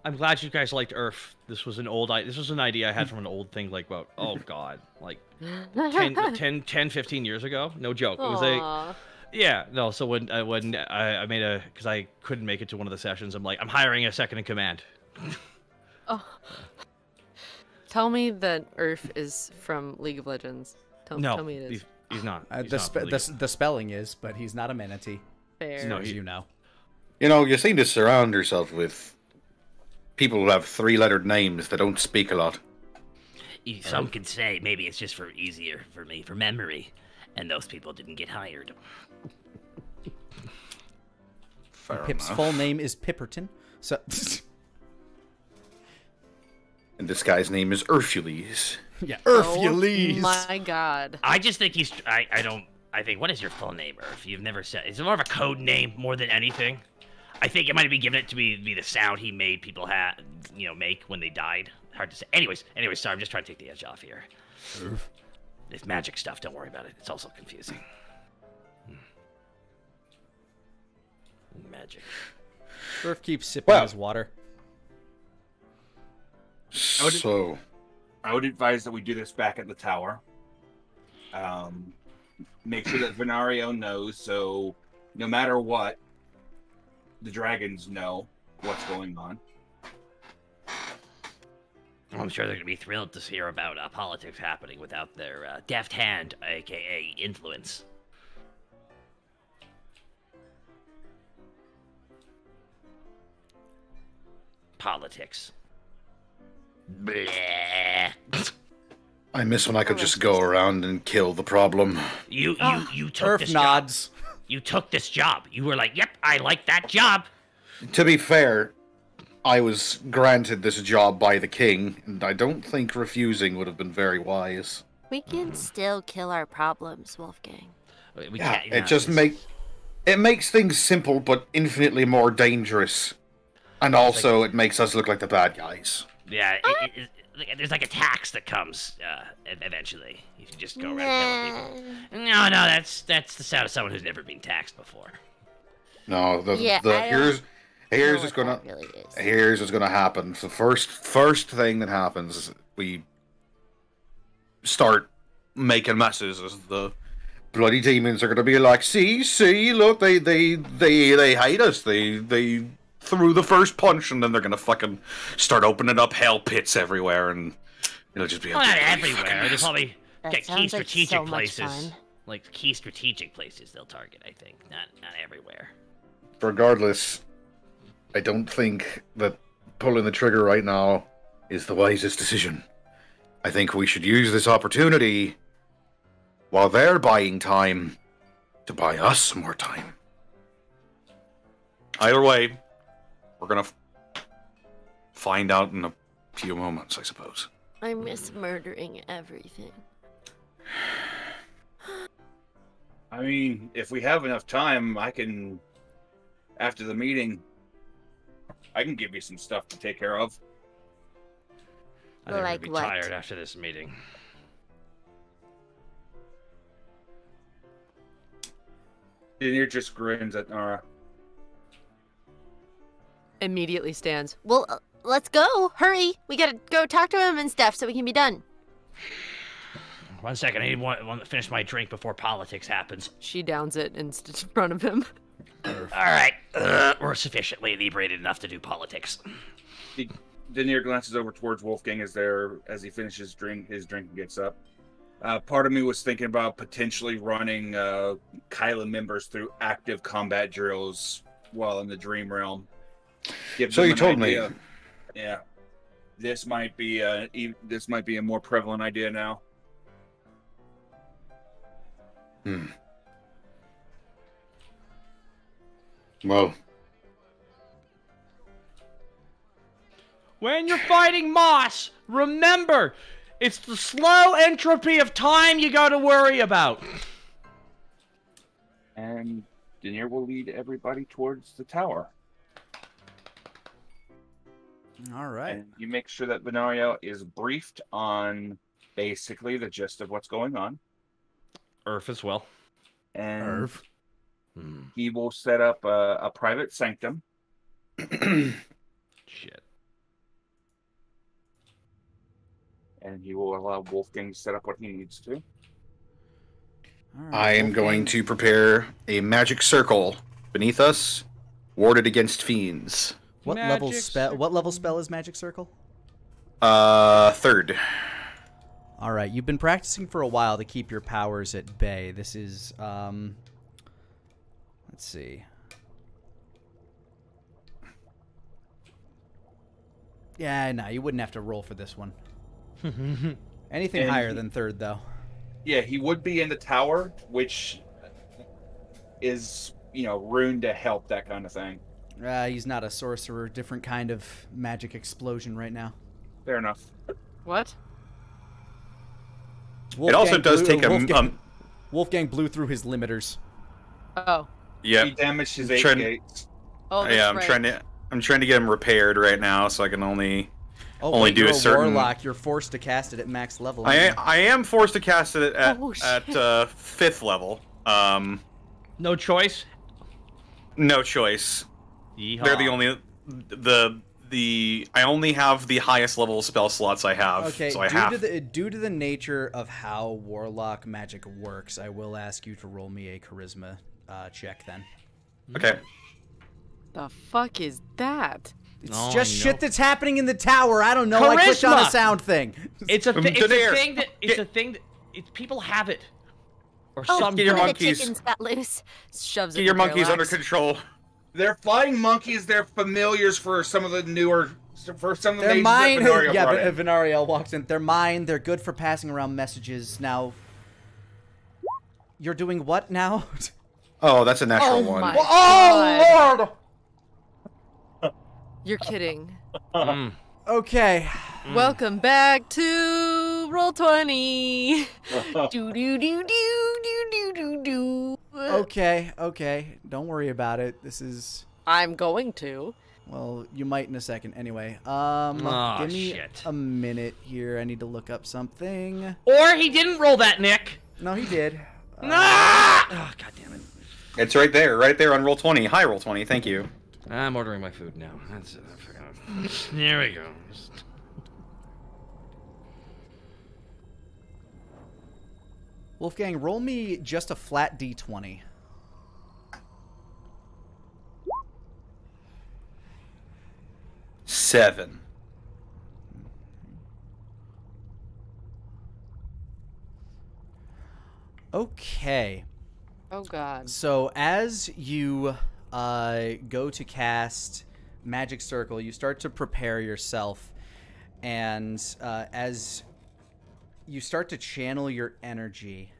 I'm glad you guys liked Earth. This was an idea I had from an old thing, like, about, oh god, like 10, 15 years ago. No joke. It was Aw. yeah, no, so when I made because I couldn't make it to one of the sessions, I'm like, I'm hiring a second in command. Oh. Tell me that Earth is from League of Legends. Tell me it is. He's not. The spelling is, but he's not a manatee. Fair. No, As you know. You know, you seem to surround yourself with people who have three-lettered names that don't speak a lot. Some could say maybe it's just easier for me for memory, and those people didn't get hired. Fair Pip's enough. full name is Pipperton. So And this guy's name is Urfules. yeah, Oh Urfules. my god. I just think I think, what is your full name, Earth? You've never said. Is it more of a code name more than anything? I think it might be given it to be the sound he made people make when they died. Hard to say. Anyways, sorry, I'm just trying to take the edge off here. It's magic stuff. Don't worry about it. It's also confusing. Magic. Earth keeps sipping his water. So, I would advise that we do this back at the tower. Make sure that Venario knows, so no matter what, the dragons know what's going on. I'm sure they're going to be thrilled to hear about politics happening without their deft hand, aka influence. Politics. Bleh. I miss when I could just go around and kill the problem. You took Earth this nods. job. You took this job. You were like, yep, I like that job. To be fair, I was granted this job by the king, and I don't think refusing would have been very wise. We can still kill our problems, Wolfgang. We Yeah, can't, it just makes things simple but infinitely more dangerous. And also, it makes us look like the bad guys. Yeah, there's like a tax that comes eventually. You can just go around killing people. No, that's the sound of someone who's never been taxed before. No, here's what's gonna happen. The first thing that happens is we start making messes. As the bloody demons are gonna be like, see, look, they hate us. They threw the first punch, and then they're gonna fucking start opening up hell pits everywhere, and it'll just be a Well, not bloody everywhere. fucking They mess. probably That get key sounds like strategic so much places. fun. Like key strategic places they'll target. I think not everywhere. Regardless, I don't think that pulling the trigger right now is the wisest decision. I think we should use this opportunity while they're buying time to buy us more time. Either way, we're gonna find out in a few moments, I suppose. I miss murdering everything. I mean, if we have enough time, after the meeting, I can give you some stuff to take care of. I think I'm Like gonna be what? tired after this meeting. Denier just grins at Nara. Immediately stands. Well, let's go. Hurry. We gotta go talk to him and stuff so we can be done. 1 second, I need to finish my drink before politics happens. She downs it in front of him. All right, we're sufficiently inebriated enough to do politics. Denier glances over towards Wolfgang as he finishes his drink and gets up. Part of me was thinking about potentially running Kyla members through active combat drills while in the Dream Realm. So you told me. Yeah, this might be a more prevalent idea now. Well, When you're fighting Moss, remember, it's the slow entropy of time you gotta worry about. And Denier will lead everybody towards the tower. All right. And you make sure that Benario is briefed on basically the gist of what's going on. Earth as well. And he will set up a private sanctum. Shit. And he will allow Wolfgang to set up what he needs to. All right, I am going to prepare a magic circle beneath us, warded against fiends. What level spell is Magic Circle? Third. All right, you've been practicing for a while to keep your powers at bay. This is, let's see. Yeah, no, you wouldn't have to roll for this one. Anything higher than third, though. Yeah, he would be in the tower, which is, rune to help, that kind of thing. He's not a sorcerer. Different kind of magic explosion right now. Fair enough. What? It also does take Wolfgang blew through his limiters. Oh. Yeah. He damaged his 8 gates. Oh, that's Yeah, I'm right. trying to get him repaired right now, so I can only wait, do you're a certain. warlock. You're forced to cast it at max level. I am forced to cast it at Oh, shit. at 5th level. No choice. No choice. Yeehaw. They're the only I only have the highest level spell slots I have. Okay, so I have. due to the nature of how warlock magic works, I will ask you to roll me a charisma check then. Okay. The fuck is that? It's just shit that's happening in the tower. I don't know. I clicked on a Charisma! sound thing. It's a thing that Get- people have it. Or Oh, some Get your one of monkeys. the chickens got loose. Shoves it Get your in monkeys under Parallax. control. They're flying monkeys. They're familiars for some of the newer, for some of the They're mages mine. that Benario Yeah, brought in. Venariel walks in. They're mine. They're good for passing around messages. Now, you're doing what now? Oh, that's a natural Oh one. my Oh, God. You're kidding. Okay. Welcome back to Roll20. Do do do do do do do do. Okay. Don't worry about it. This is. I'm going to. Well, you might in a second. Anyway, Aw, give me shit. a minute here. I need to look up something. Or he didn't roll that, Nick. No, he did. Ah! Oh, God damn it. It's right there on roll 20. Hi, roll 20. Thank you. I'm ordering my food now. That's There we go. Wolfgang, roll me just a flat d20. Seven. Okay. Oh God. So as you go to cast Magic Circle, you start to prepare yourself, and as you start to channel your energy,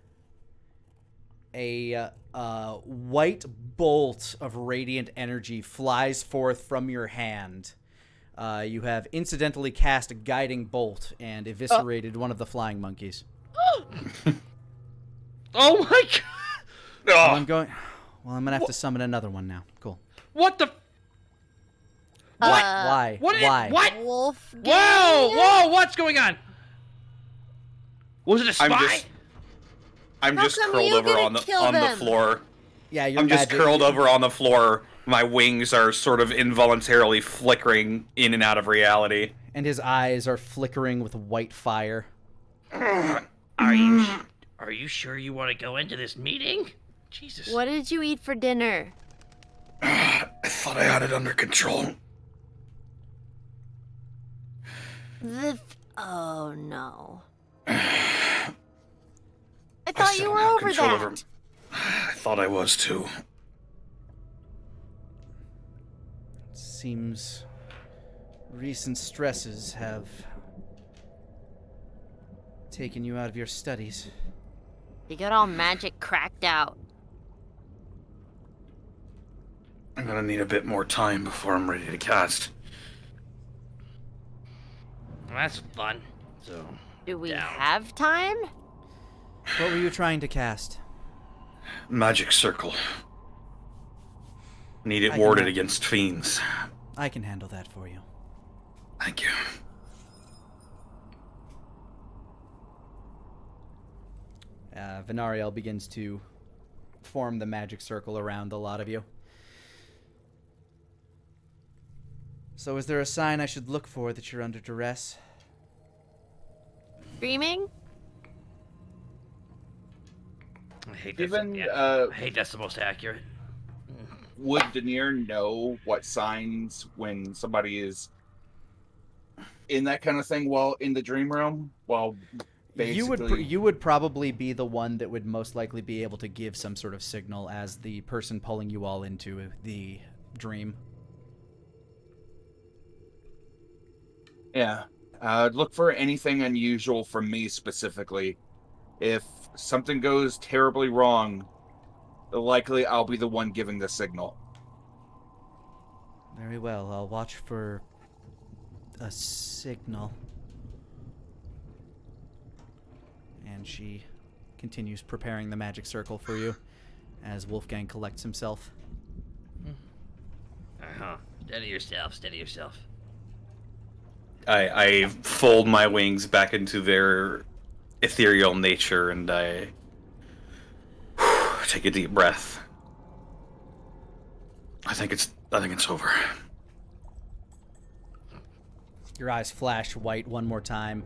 a white bolt of radiant energy flies forth from your hand, You have incidentally cast a guiding bolt and eviscerated one of the flying monkeys. Oh my god! Well, I'm gonna have to summon another one now. Cool. What the? Why? Why? What? Wolf. Whoa! What's going on? Was it a spy? I'm How just come curled you over didn't on the kill them? floor. Yeah, I'm just curled over on the floor. My wings are sort of involuntarily flickering in and out of reality. And his eyes are flickering with white fire. Are you sure you want to go into this meeting? Jesus. What did you eat for dinner? I thought I had it under control. Oh no. I I thought you were over that. I thought I was too. Seems recent stresses have taken you out of your studies. You got all magic cracked out. I'm gonna need a bit more time before I'm ready to cast. Well, that's fun. So. Do we Down. have time? What were you trying to cast? Magic circle. Need it I warded can- against fiends. I can handle that for you. Thank you. Venariel begins to form the magic circle around the lot of you. So is there a sign I should look for that you're under duress? Dreaming? I hate Even, I hate that's the most accurate. Would Denier know what signs when somebody is in that kind of thing while in the dream realm? While basically... You would probably be the one that would most likely be able to give some sort of signal as the person pulling you all into the dream. Yeah. Look for anything unusual from me specifically. If something goes terribly wrong, likely I'll be the one giving the signal. Very well. I'll watch for a signal. And she continues preparing the magic circle for you as Wolfgang collects himself. Uh-huh. Steady yourself, steady yourself. I fold my wings back into their ethereal nature and I take a deep breath. I think it's over. Your eyes flash white one more time.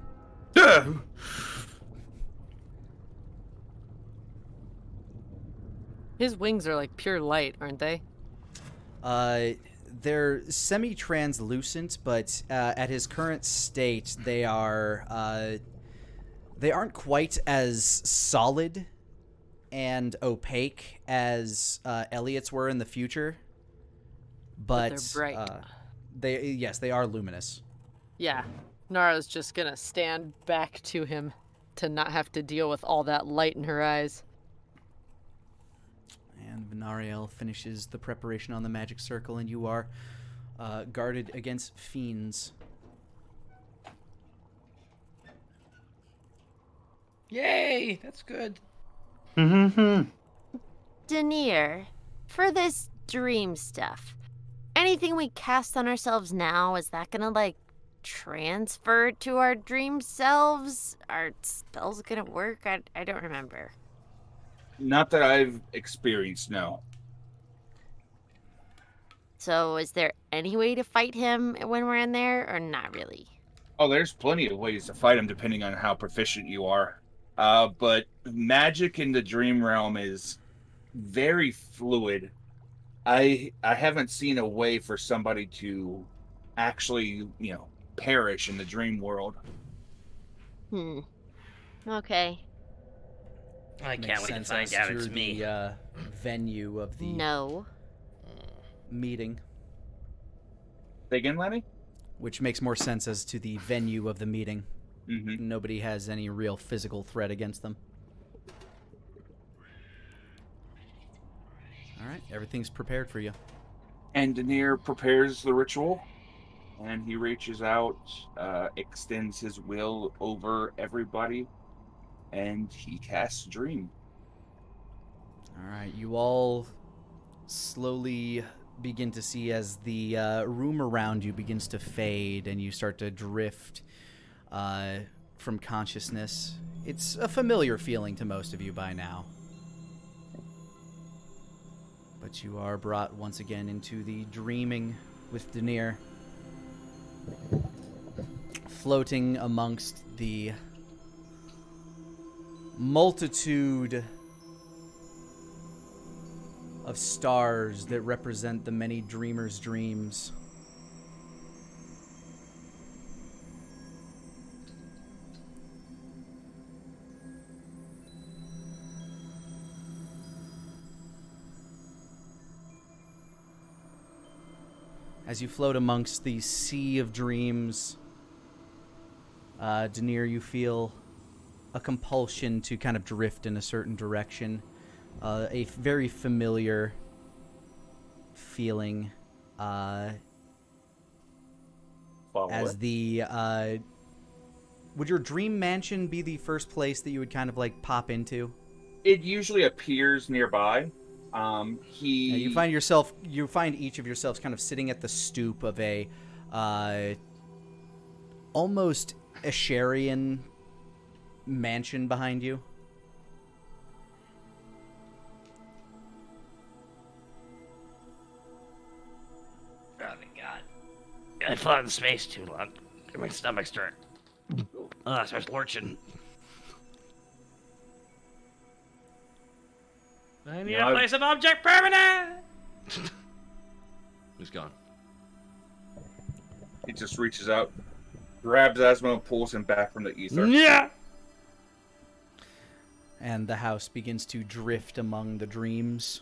His wings are like pure light, aren't they? They're semi-translucent, but at his current state, they are they aren't quite as solid and opaque as Elliot's were in the future. But they're bright. They are luminous. Yeah. Nara's just gonna stand back to him to not have to deal with all that light in her eyes. And Venariel finishes the preparation on the magic circle, and you are guarded against fiends. Yay! That's good. Denier, for this dream stuff, anything we cast on ourselves now, is that gonna, like, transfer to our dream selves? Are spells gonna work? I don't remember. Not that I've experienced, no. So is there any way to fight him when we're in there, or not really? Oh, there's plenty of ways to fight him depending on how proficient you are. But magic in the dream realm is very fluid. I haven't seen a way for somebody to actually, perish in the dream world. Okay. I can't Makes wait to sense find as out to it's me. the venue of the No. meeting, Say again, Lenny? which makes more sense as to the venue of the meeting. Mm-hmm. Nobody has any real physical threat against them. All right, everything's prepared for you. And Denier prepares the ritual. and he reaches out, extends his will over everybody, and he casts Dream. All right, you all slowly begin to see as the room around you begins to fade and you start to drift from consciousness. It's a familiar feeling to most of you by now. But you are brought once again into the dreaming with Denier, floating amongst the multitude of stars that represent the many dreamers' dreams. As you float amongst the sea of dreams, Denier, you feel a compulsion to kind of drift in a certain direction. A very familiar feeling as the would your dream mansion be the first place that you would kind of like pop into? It usually appears nearby. You find each of yourselves kind of sitting at the stoop of a almost Asherian mansion behind you. Oh my god. I fought in space too long. My stomach's turning. Oh, it starts lurching. I need a place of object permanent! Who's gone? He just reaches out, grabs Asmo, and pulls him back from the ether. Yeah! And the house begins to drift among the dreams.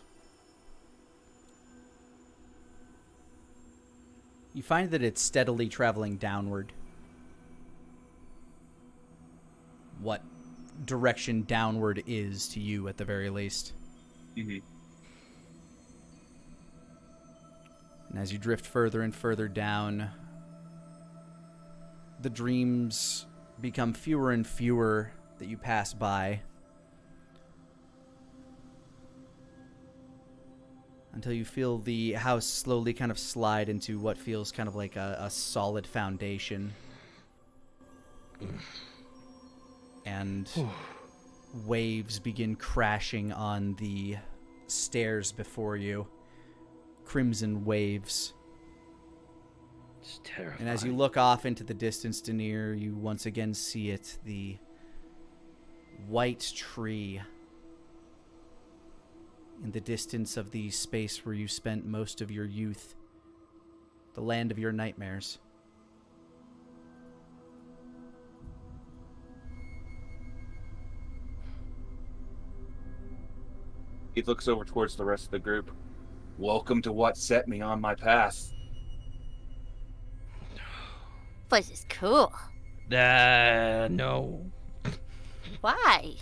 You find that it's steadily traveling downward. What direction downward is to you, at the very least. Mm-hmm. And as you drift further and further down, the dreams become fewer and fewer that you pass by, until you feel the house slowly kind of slide into what feels kind of like a solid foundation. And waves begin crashing on the stairs before you. Crimson waves. It's terrifying. And as you look off into the distance, Denier, you once again see it, the white tree in the distance of the space where you spent most of your youth, the land of your nightmares. He looks over towards the rest of the group. Welcome to what set me on my path. Place is cool. No. Why?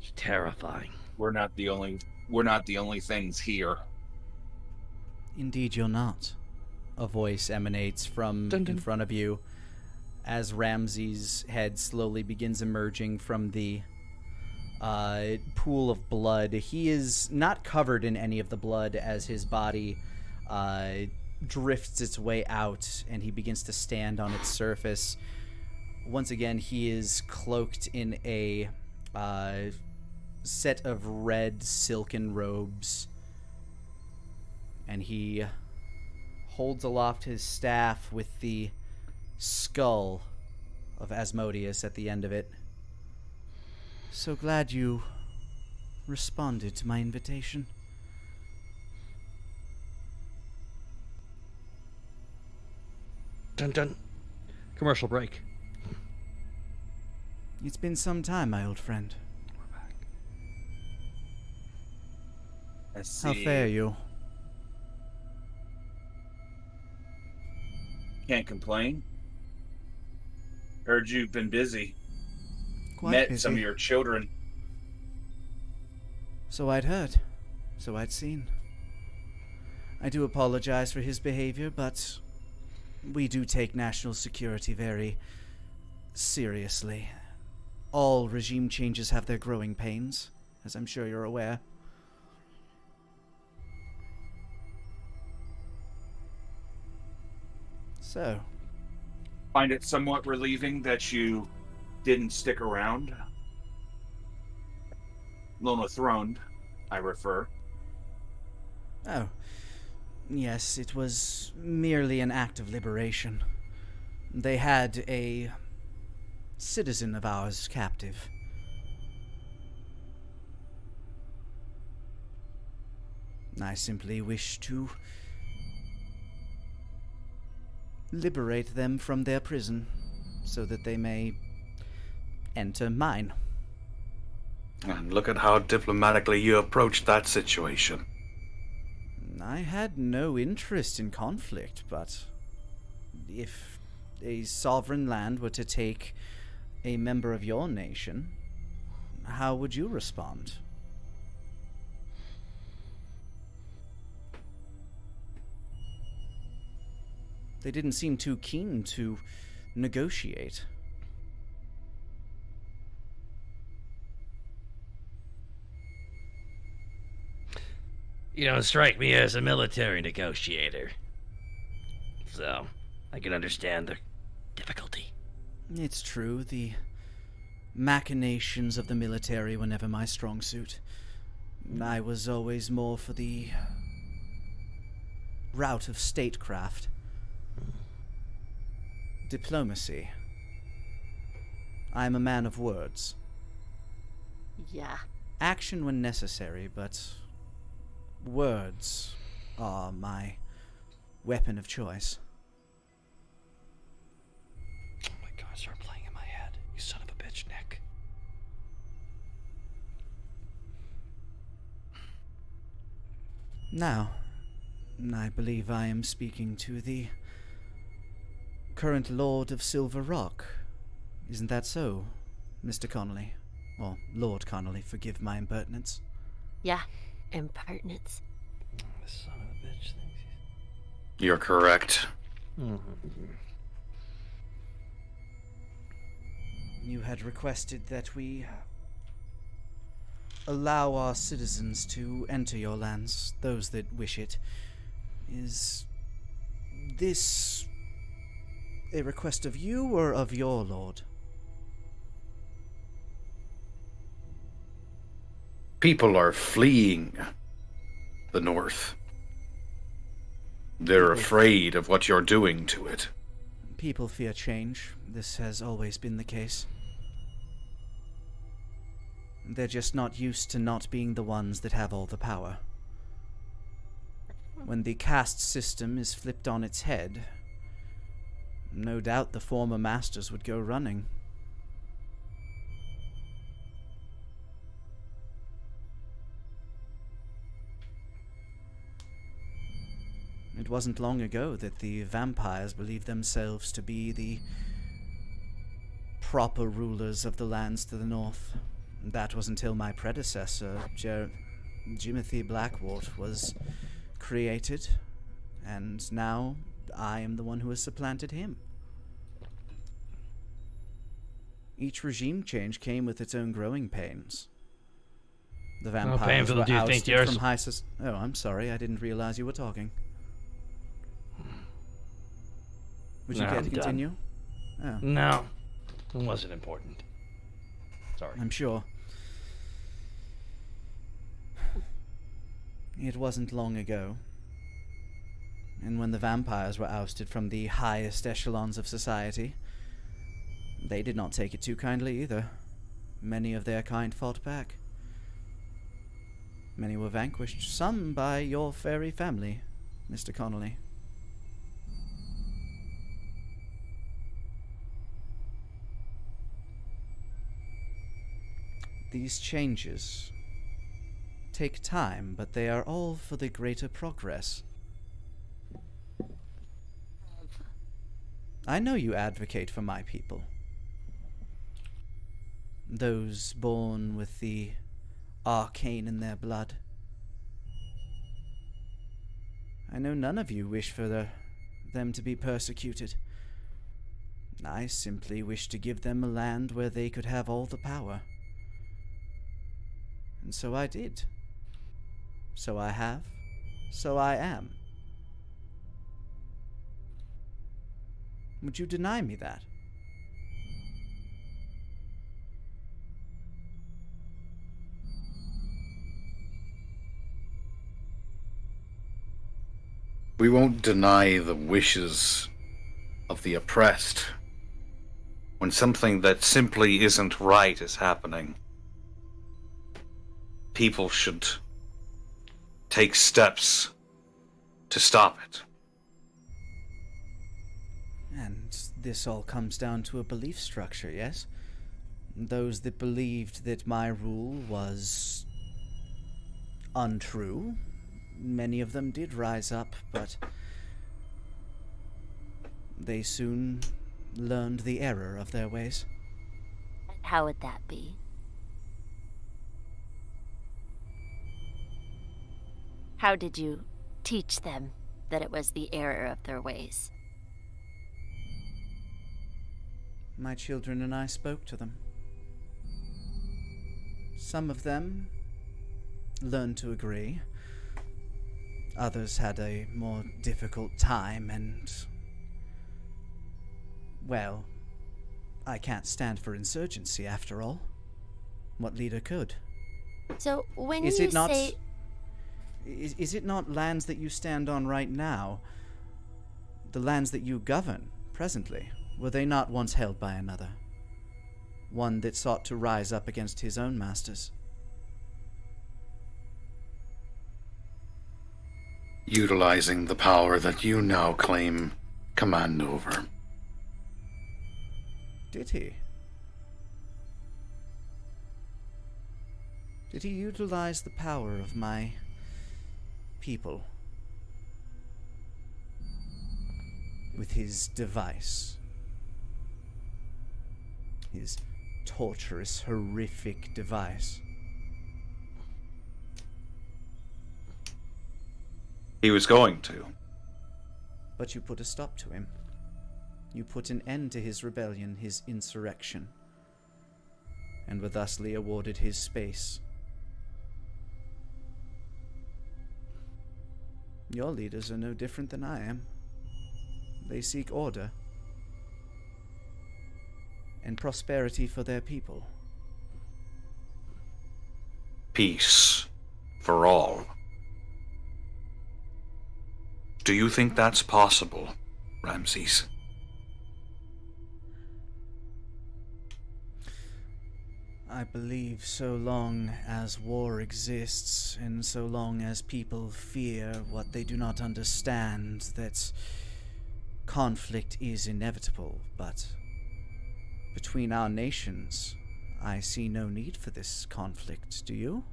It's terrifying. We're not the only things here. Indeed, you're not. A voice emanates from in front of you as Ramsey's head slowly begins emerging from the pool of blood. He is not covered in any of the blood as his body drifts its way out and he begins to stand on its surface. Once again, he is cloaked in a set of red silken robes, and he holds aloft his staff with the skull of Asmodeus at the end of it. So glad you responded to my invitation. Dun dun. Commercial break. It's been some time, my old friend. We're back. I see. How fare you? Can't complain. Heard you've been busy. Quite Met busy. some of your children. So I'd heard. So I'd seen. I do apologize for his behavior, but we do take national security very seriously. All regime changes have their growing pains, as I'm sure you're aware. So, Find it somewhat relieving that you didn't stick around. Lona Throned, I refer. oh, yes, it was merely an act of liberation. They had a citizen of ours captive. I simply wish to liberate them from their prison so that they may enter mine. And look at how diplomatically you approached that situation. I had no interest in conflict, but if a sovereign land were to take a member of your nation, how would you respond? They didn't seem too keen to negotiate. You don't strike me as a military negotiator. So, I can understand the difficulty. It's true, the machinations of the military were never my strong suit. I was always more for the route of statecraft. Diplomacy. I'm a man of words. Yeah. Action when necessary, but words are my weapon of choice. Oh my god, start playing in my head. You son of a bitch, Nick. Now, I believe I am speaking to the current Lord of Silver Rock. Isn't that so, Mr. Connolly? Or Lord Connolly, forgive my impertinence. Yeah, impertinence. This son of a bitch thinks You're correct. You had requested that we allow our citizens to enter your lands, those that wish it. Is this a request of you or of your lord? People are fleeing the north. They're afraid of what you're doing to it. People fear change. This has always been the case. They're just not used to not being the ones that have all the power. When the caste system is flipped on its head, no doubt the former masters would go running. It wasn't long ago that the vampires believed themselves to be the proper rulers of the lands to the north. That was until my predecessor, Jimothy Blackwart, was created, and now I am the one who has supplanted him. Each regime change came with its own growing pains. The vampires painful were do you think ousted yours- from high Oh, I'm sorry, I didn't realize you were talking. Would you No, care I'm to done. continue? Oh, No, it wasn't important. Sorry. I'm sure. It wasn't long ago, and when the vampires were ousted from the highest echelons of society, they did not take it too kindly either. Many of their kind fought back. Many were vanquished, some by your fairy family, Mr. Connolly. These changes take time, but they are all for the greater progress. I know you advocate for my people. Those born with the arcane in their blood. I know none of you wish for them to be persecuted. I simply wished to give them a land where they could have all the power. And so I did. So I have. So I am. Would you deny me that? We won't deny the wishes of the oppressed when something that simply isn't right is happening. People should take steps to stop it. And this all comes down to a belief structure, yes? Those that believed that my rule was untrue, many of them did rise up, but they soon learned the error of their ways. How would that be? How did you teach them that it was the error of their ways? My children and I spoke to them. Some of them learned to agree. Others had a more difficult time and... well, I can't stand for insurgency after all. What leader could? So when Is you it not... say... Is it not lands that you stand on right now? The lands that you govern, presently, were they not once held by another? One that sought to rise up against his own masters? Utilizing the power that you now claim command over. Did he? Did he utilize the power of my people with his device? His torturous, horrific device. He was going to. But you put a stop to him. You put an end to his rebellion, his insurrection, and were thusly awarded his space. Your leaders are no different than I am. They seek order and prosperity for their people. Peace for all. Do you think that's possible, Ramses? I believe so long as war exists, and so long as people fear what they do not understand, that conflict is inevitable, but between our nations, I see no need for this conflict, do you?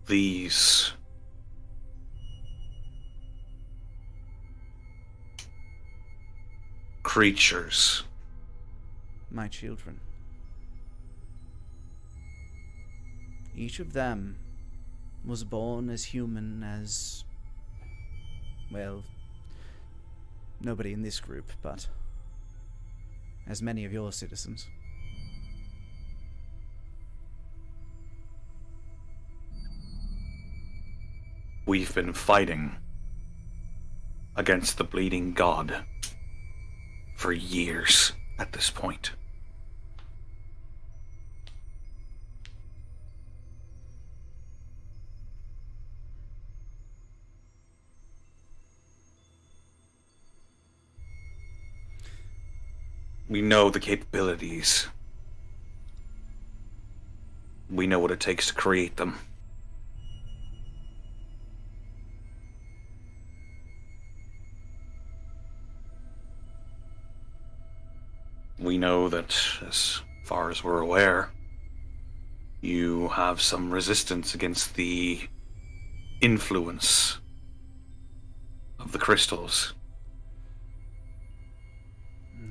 These creatures. My children. Each of them was born as human as... well, nobody in this group, but as many of your citizens. We've been fighting against the bleeding god for years at this point. We know the capabilities. We know what it takes to create them. We know that, as far as we're aware, you have some resistance against the influence of the crystals.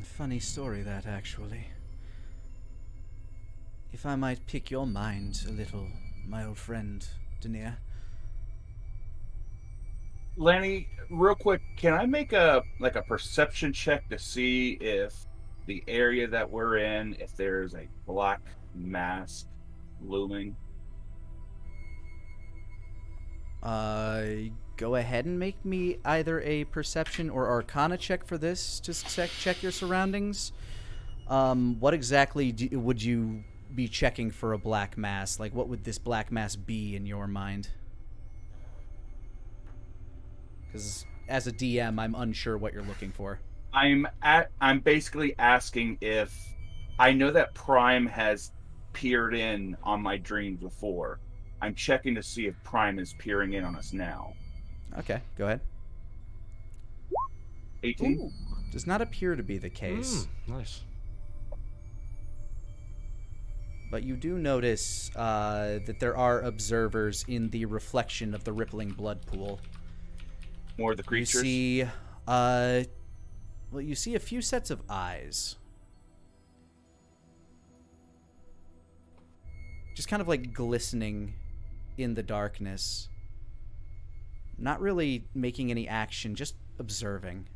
Funny story, that, actually. If I might pick your mind a little, my old friend, Denier. Lanny, real quick, can I make a perception check to see if the area that we're in, if there's a black mask looming? Go ahead and make me either a perception or arcana check for this to check your surroundings. What exactly would you be checking for a black mass? Like, what would this black mass be in your mind? Because as a DM, I'm unsure what you're looking for. I'm basically asking if I know that Prime has peered in on my dreams before. I'm checking to see if Prime is peering in on us now. Okay, go ahead. 18? Ooh, does not appear to be the case. Nice. But you do notice that there are observers in the reflection of the rippling blood pool. More of the creatures? You see, you see a few sets of eyes. Just kind of like glistening in the darkness. Not really making any action, just observing.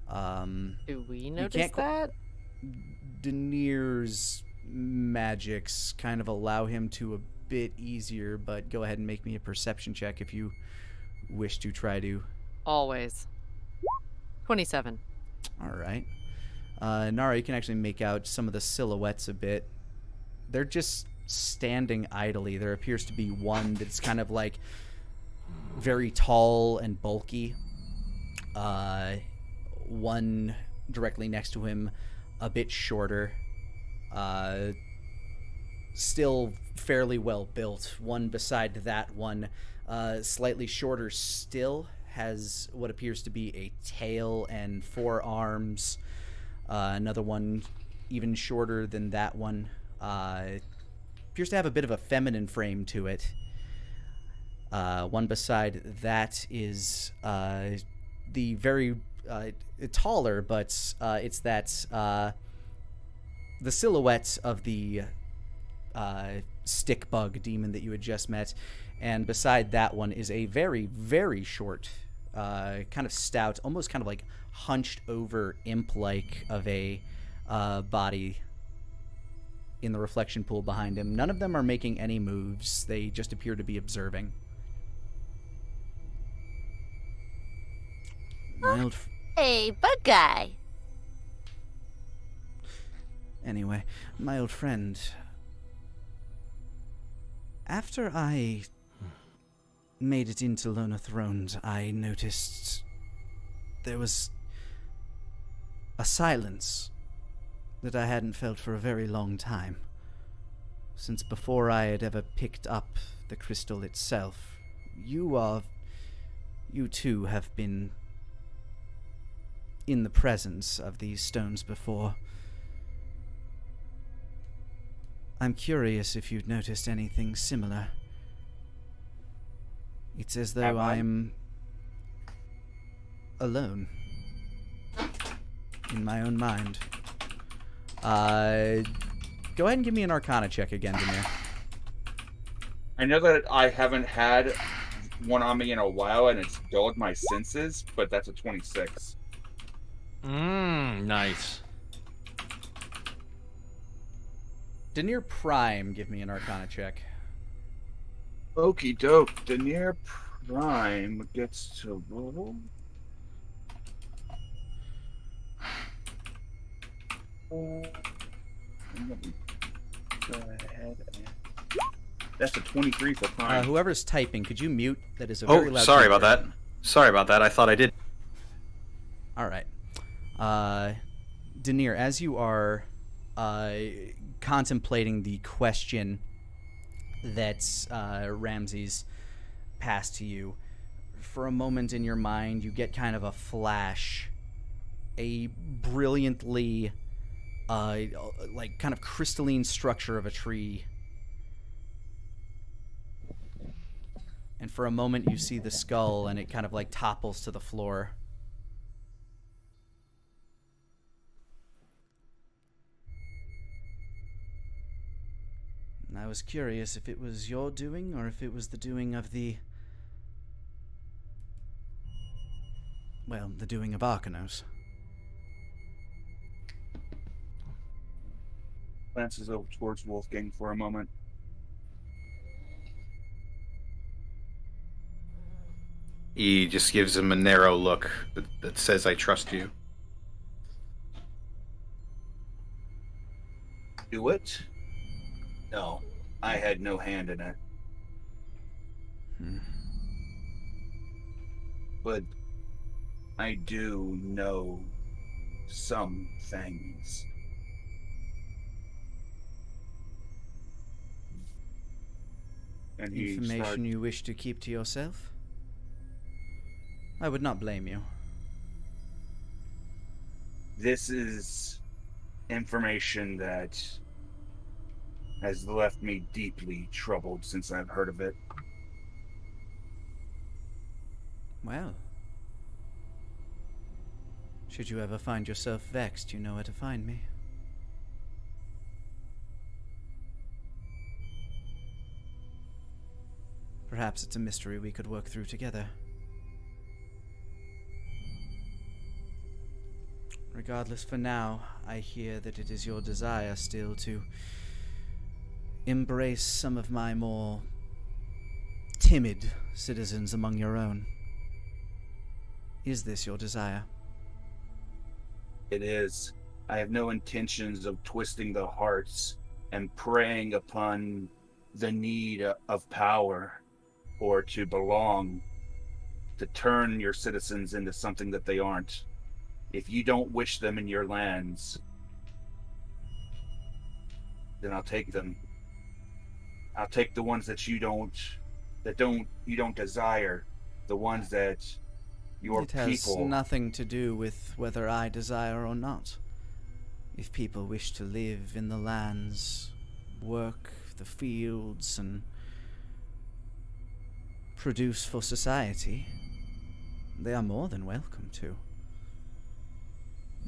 Do we notice that? Denier's magics kind of allow him to a bit easier, but go ahead and make me a perception check if you wish to try to. Always. 27. All right. Nara, you can actually make out some of the silhouettes a bit. They're just standing idly. There appears to be one that's kind of like very tall and bulky. One directly next to him, a bit shorter. Still fairly well built. One beside that one, slightly shorter still, has what appears to be a tail and 4 arms. Another one even shorter than that one. Appears to have a bit of a feminine frame to it. One beside that is the very taller, but it's that the silhouette of the stick bug demon that you had just met, and beside that one is a very, very short, kind of stout, almost kind of like hunched over imp-like of a body in the reflection pool behind him. None of them are making any moves. They just appear to be observing. Hey, bug guy. Anyway, my old friend, after I made it into Lona Thrones, I noticed there was a silence that I hadn't felt for a very long time, since before I had ever picked up the crystal itself. You too have been in the presence of these stones before. I'm curious if you've noticed anything similar. It's as though I'm alone in my own mind. Go ahead and give me an Arcana check again, Demir. I know that I haven't had one on me in a while, and it's dulled my senses, but that's a 26. Nice. Denier Prime, give me an Arcana check. Okie doke. Denier Prime gets to roll. Let me go ahead and... That's a 23 for Prime. Whoever's typing, could you mute? That is a very loud... sorry about that. Sorry about that. I thought I did. All right. Denier, as you are contemplating the question that Ramses passed to you, for a moment in your mind, you get kind of a flash, a brilliantly, like, kind of crystalline structure of a tree. And for a moment, you see the skull, and it kind of, like, topples to the floor. I was curious if it was your doing or if it was the doing of the... well, the doing of Arcanos. Glances over towards Wolfgang for a moment. He just gives him a narrow look that says, "I trust you." Do it? No, I had no hand in it. But I do know some things. And Information you wish to keep to yourself? I would not blame you. This is information that has left me deeply troubled since I've heard of it. Well, should you ever find yourself vexed, you know where to find me. Perhaps it's a mystery we could work through together. Regardless, for now, I hear that it is your desire still to embrace some of my more timid citizens among your own. Is this your desire? It is. I have no intentions of twisting the hearts and preying upon the need of power or to belong, to turn your citizens into something that they aren't. If you don't wish them in your lands, then I'll take them. I'll take the ones that you don't desire, the ones that your people... It has nothing to do with whether I desire or not. If people wish to live in the lands, work the fields, and produce for society, they are more than welcome to.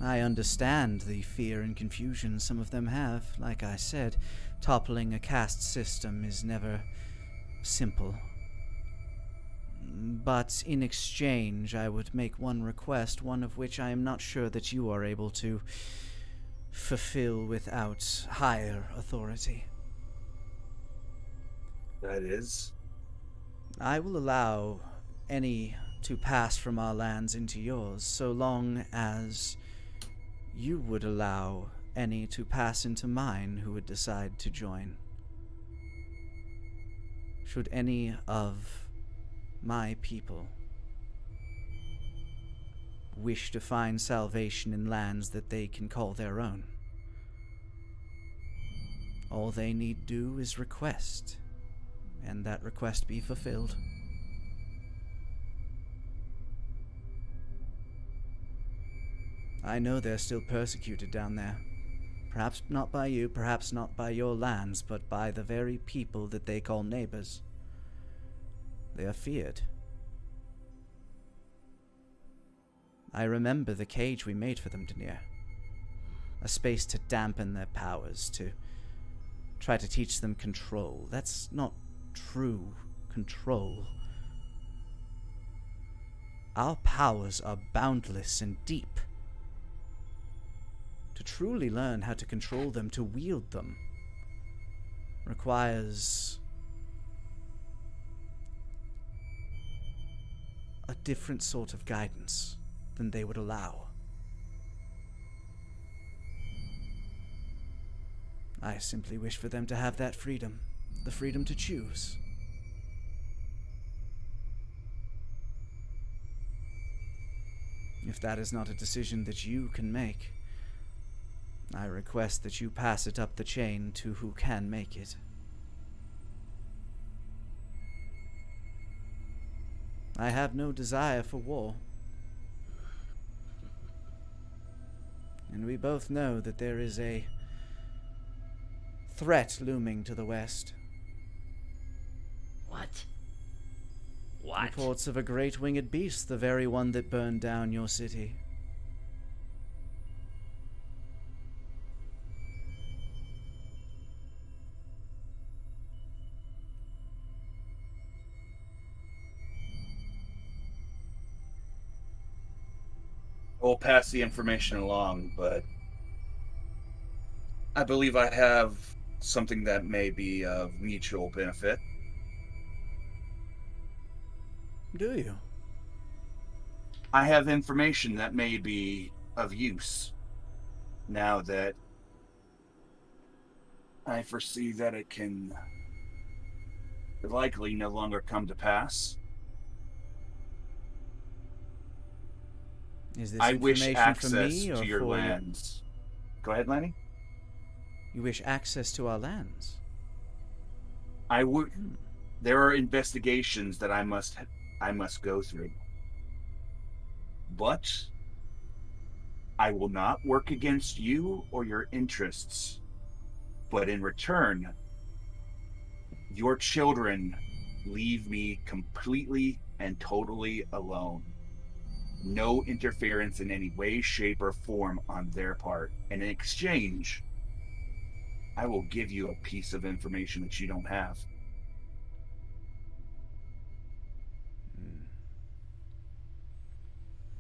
I understand the fear and confusion some of them have. Like I said, toppling a caste system is never simple. But in exchange, I would make one request, one of which I am not sure that you are able to fulfill without higher authority. That is? I will allow any to pass from our lands into yours, so long as you would allow any to pass into mine who would decide to join. Should any of my people wish to find salvation in lands that they can call their own, all they need do is request, and that request be fulfilled. I know they're still persecuted down there. Perhaps not by you, perhaps not by your lands, but by the very people that they call neighbors. They are feared. I remember the cage we made for them, Denier. A space to dampen their powers, to try to teach them control. That's not true control. Our powers are boundless and deep. To truly learn how to control them, to wield them, requires a different sort of guidance than they would allow. I simply wish for them to have that freedom, the freedom to choose. If that is not a decision that you can make, I request that you pass it up the chain to who can make it. I have no desire for war. And we both know that there is a threat looming to the west. What? What? Reports of a great winged beast, the very one that burned down your city. will pass the information along, but I believe I have something that may be of mutual benefit. Do you? I have information that may be of use now that I foresee that it can likely no longer come to pass. Is this I wish information access for me or to your for lands. Go ahead, Lani. You wish access to our lands? I would. There are investigations that I must go through, but I will not work against you or your interests. But in return, your children leave me completely and totally alone. No interference in any way, shape, or form on their part. And in exchange, I will give you a piece of information that you don't have.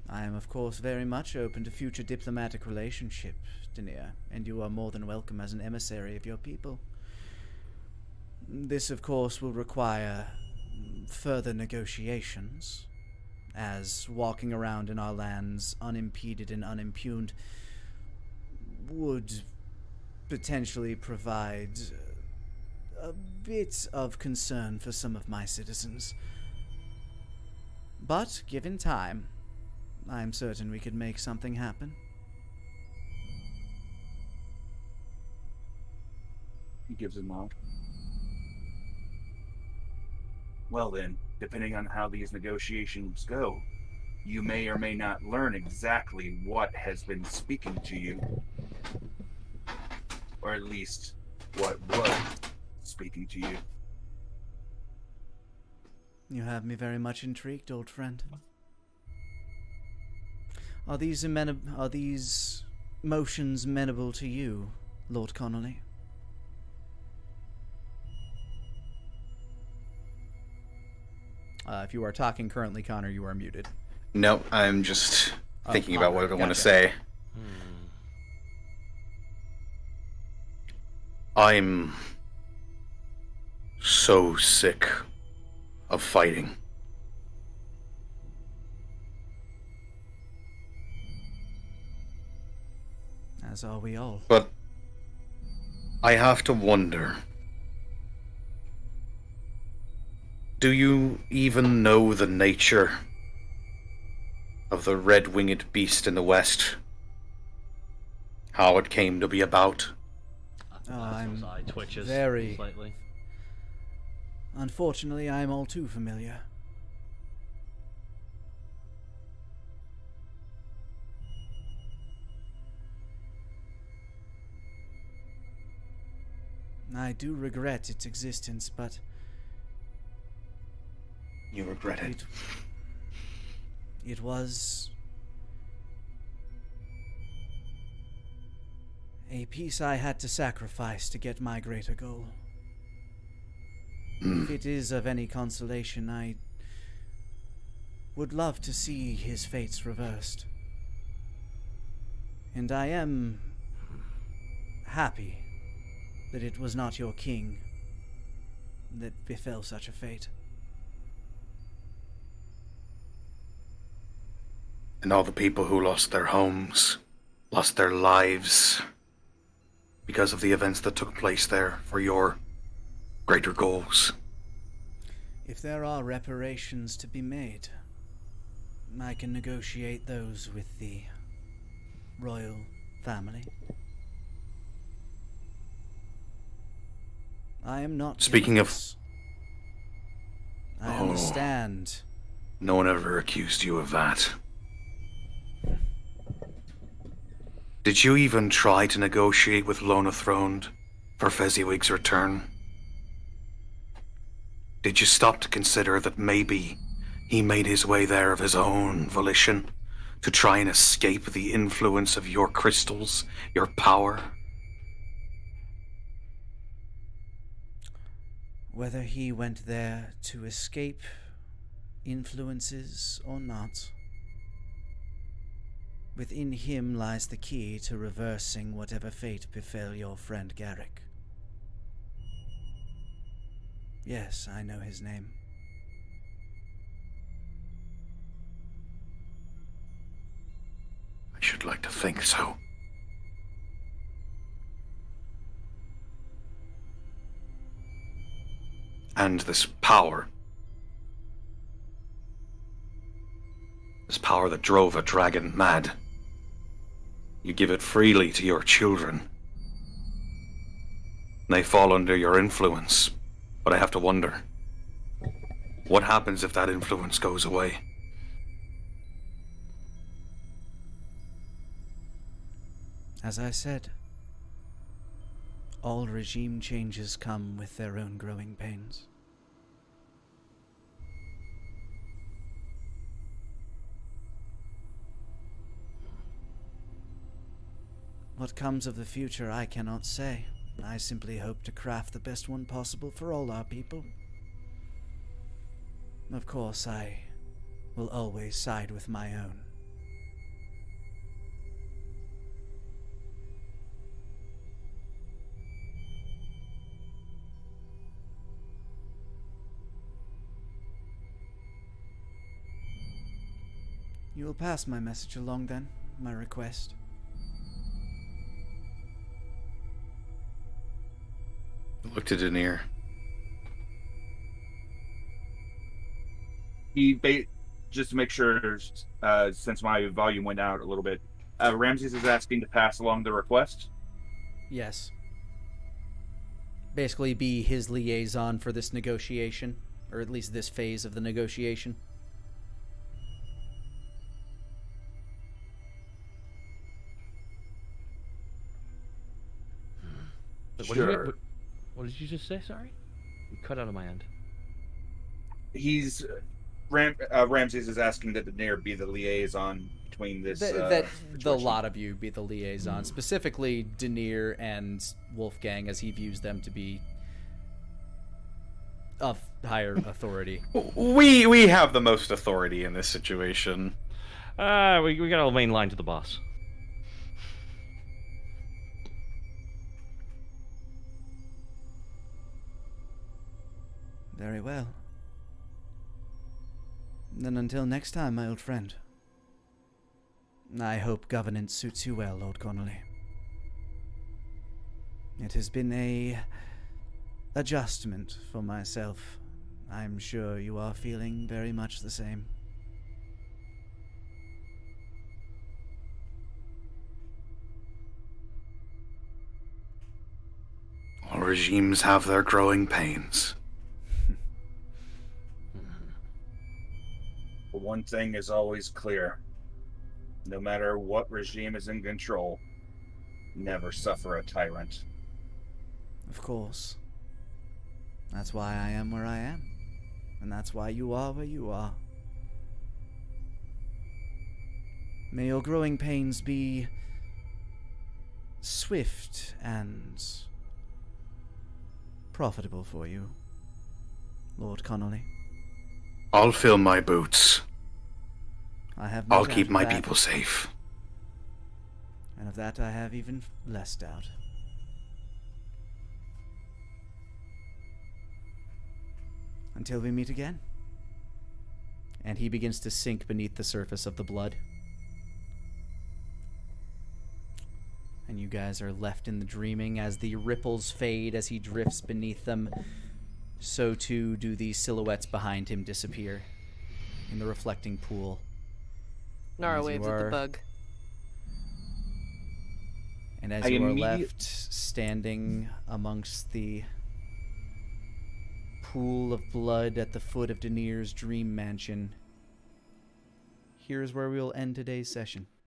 I am, of course, very much open to future diplomatic relationship, Denier, and you are more than welcome as an emissary of your people. This, of course, will require further negotiations, as walking around in our lands unimpeded and unimpugned would potentially provide a bit of concern for some of my citizens. But, given time, I'm certain we could make something happen. He gives a nod. Well then, depending on how these negotiations go, you may or may not learn exactly what has been speaking to you. Or at least, what was speaking to you. You have me very much intrigued, old friend. Are these motions amenable to you, Lord Connolly? If you are talking currently, Connor, you are muted. No, I'm just thinking about what I want to gotcha. say. I'm so sick of fighting. As are we all. But I have to wonder, do you even know the nature of the red-winged beast in the west? How it came to be about? I'm eye twitches very... slightly. Unfortunately, I'm all too familiar. I do regret its existence, but... You regret it? It was... a piece I had to sacrifice to get my greater goal. If it is of any consolation, I would love to see his fates reversed. And I am happy that it was not your king that befell such a fate. And all the people who lost their homes, lost their lives, because of the events that took place there for your greater goals. If there are reparations to be made, I can negotiate those with the royal family. I am not Speaking guiltless. of... I understand. No one ever accused you of that. Did you even try to negotiate with Lona Throned for Fezziwig's return? Did you stop to consider that maybe he made his way there of his own volition to try and escape the influence of your crystals, your power? Whether he went there to escape influences or not, Within him lies the key to reversing whatever fate befell your friend Garrick. Yes, I know his name. I should like to think so. And this power that drove a dragon mad, you give it freely to your children. They fall under your influence, but I have to wonder, what happens if that influence goes away? As I said, all regime changes come with their own growing pains. What comes of the future, I cannot say. I simply hope to craft the best one possible for all our people. Of course, I will always side with my own. You will pass my message along then, my request. Look to Denier. Just to make sure, since my volume went out a little bit, Ramses is asking to pass along the request. Yes. Basically be his liaison for this negotiation, or at least this phase of the negotiation. Sure. What did you just say? Sorry, you cut out on my end. He's Ramses is asking that Denier be the liaison between this. That the situation. lot of you be the liaison, specifically Denier and Wolfgang, as he views them to be of higher authority. We have the most authority in this situation. We got a main line to the boss. Very well. Then until next time, my old friend. I hope governance suits you well, Lord Connolly. It has been a adjustment for myself. I'm sure you are feeling very much the same. All regimes have their growing pains. But one thing is always clear. No matter what regime is in control, never suffer a tyrant. Of course. That's why I am where I am. And that's why you are where you are. May your growing pains be swift and profitable for you, Lord Connolly. I'll fill my boots. I'll keep my people safe. And of that I have even less doubt. Until we meet again. And he begins to sink beneath the surface of the blood. And you guys are left in the dreaming as the ripples fade as he drifts beneath them. So too do the silhouettes behind him disappear in the reflecting pool. Nara waves at the bug. And as you are left standing amongst the pool of blood at the foot of Denier's dream mansion, here's where we'll end today's session.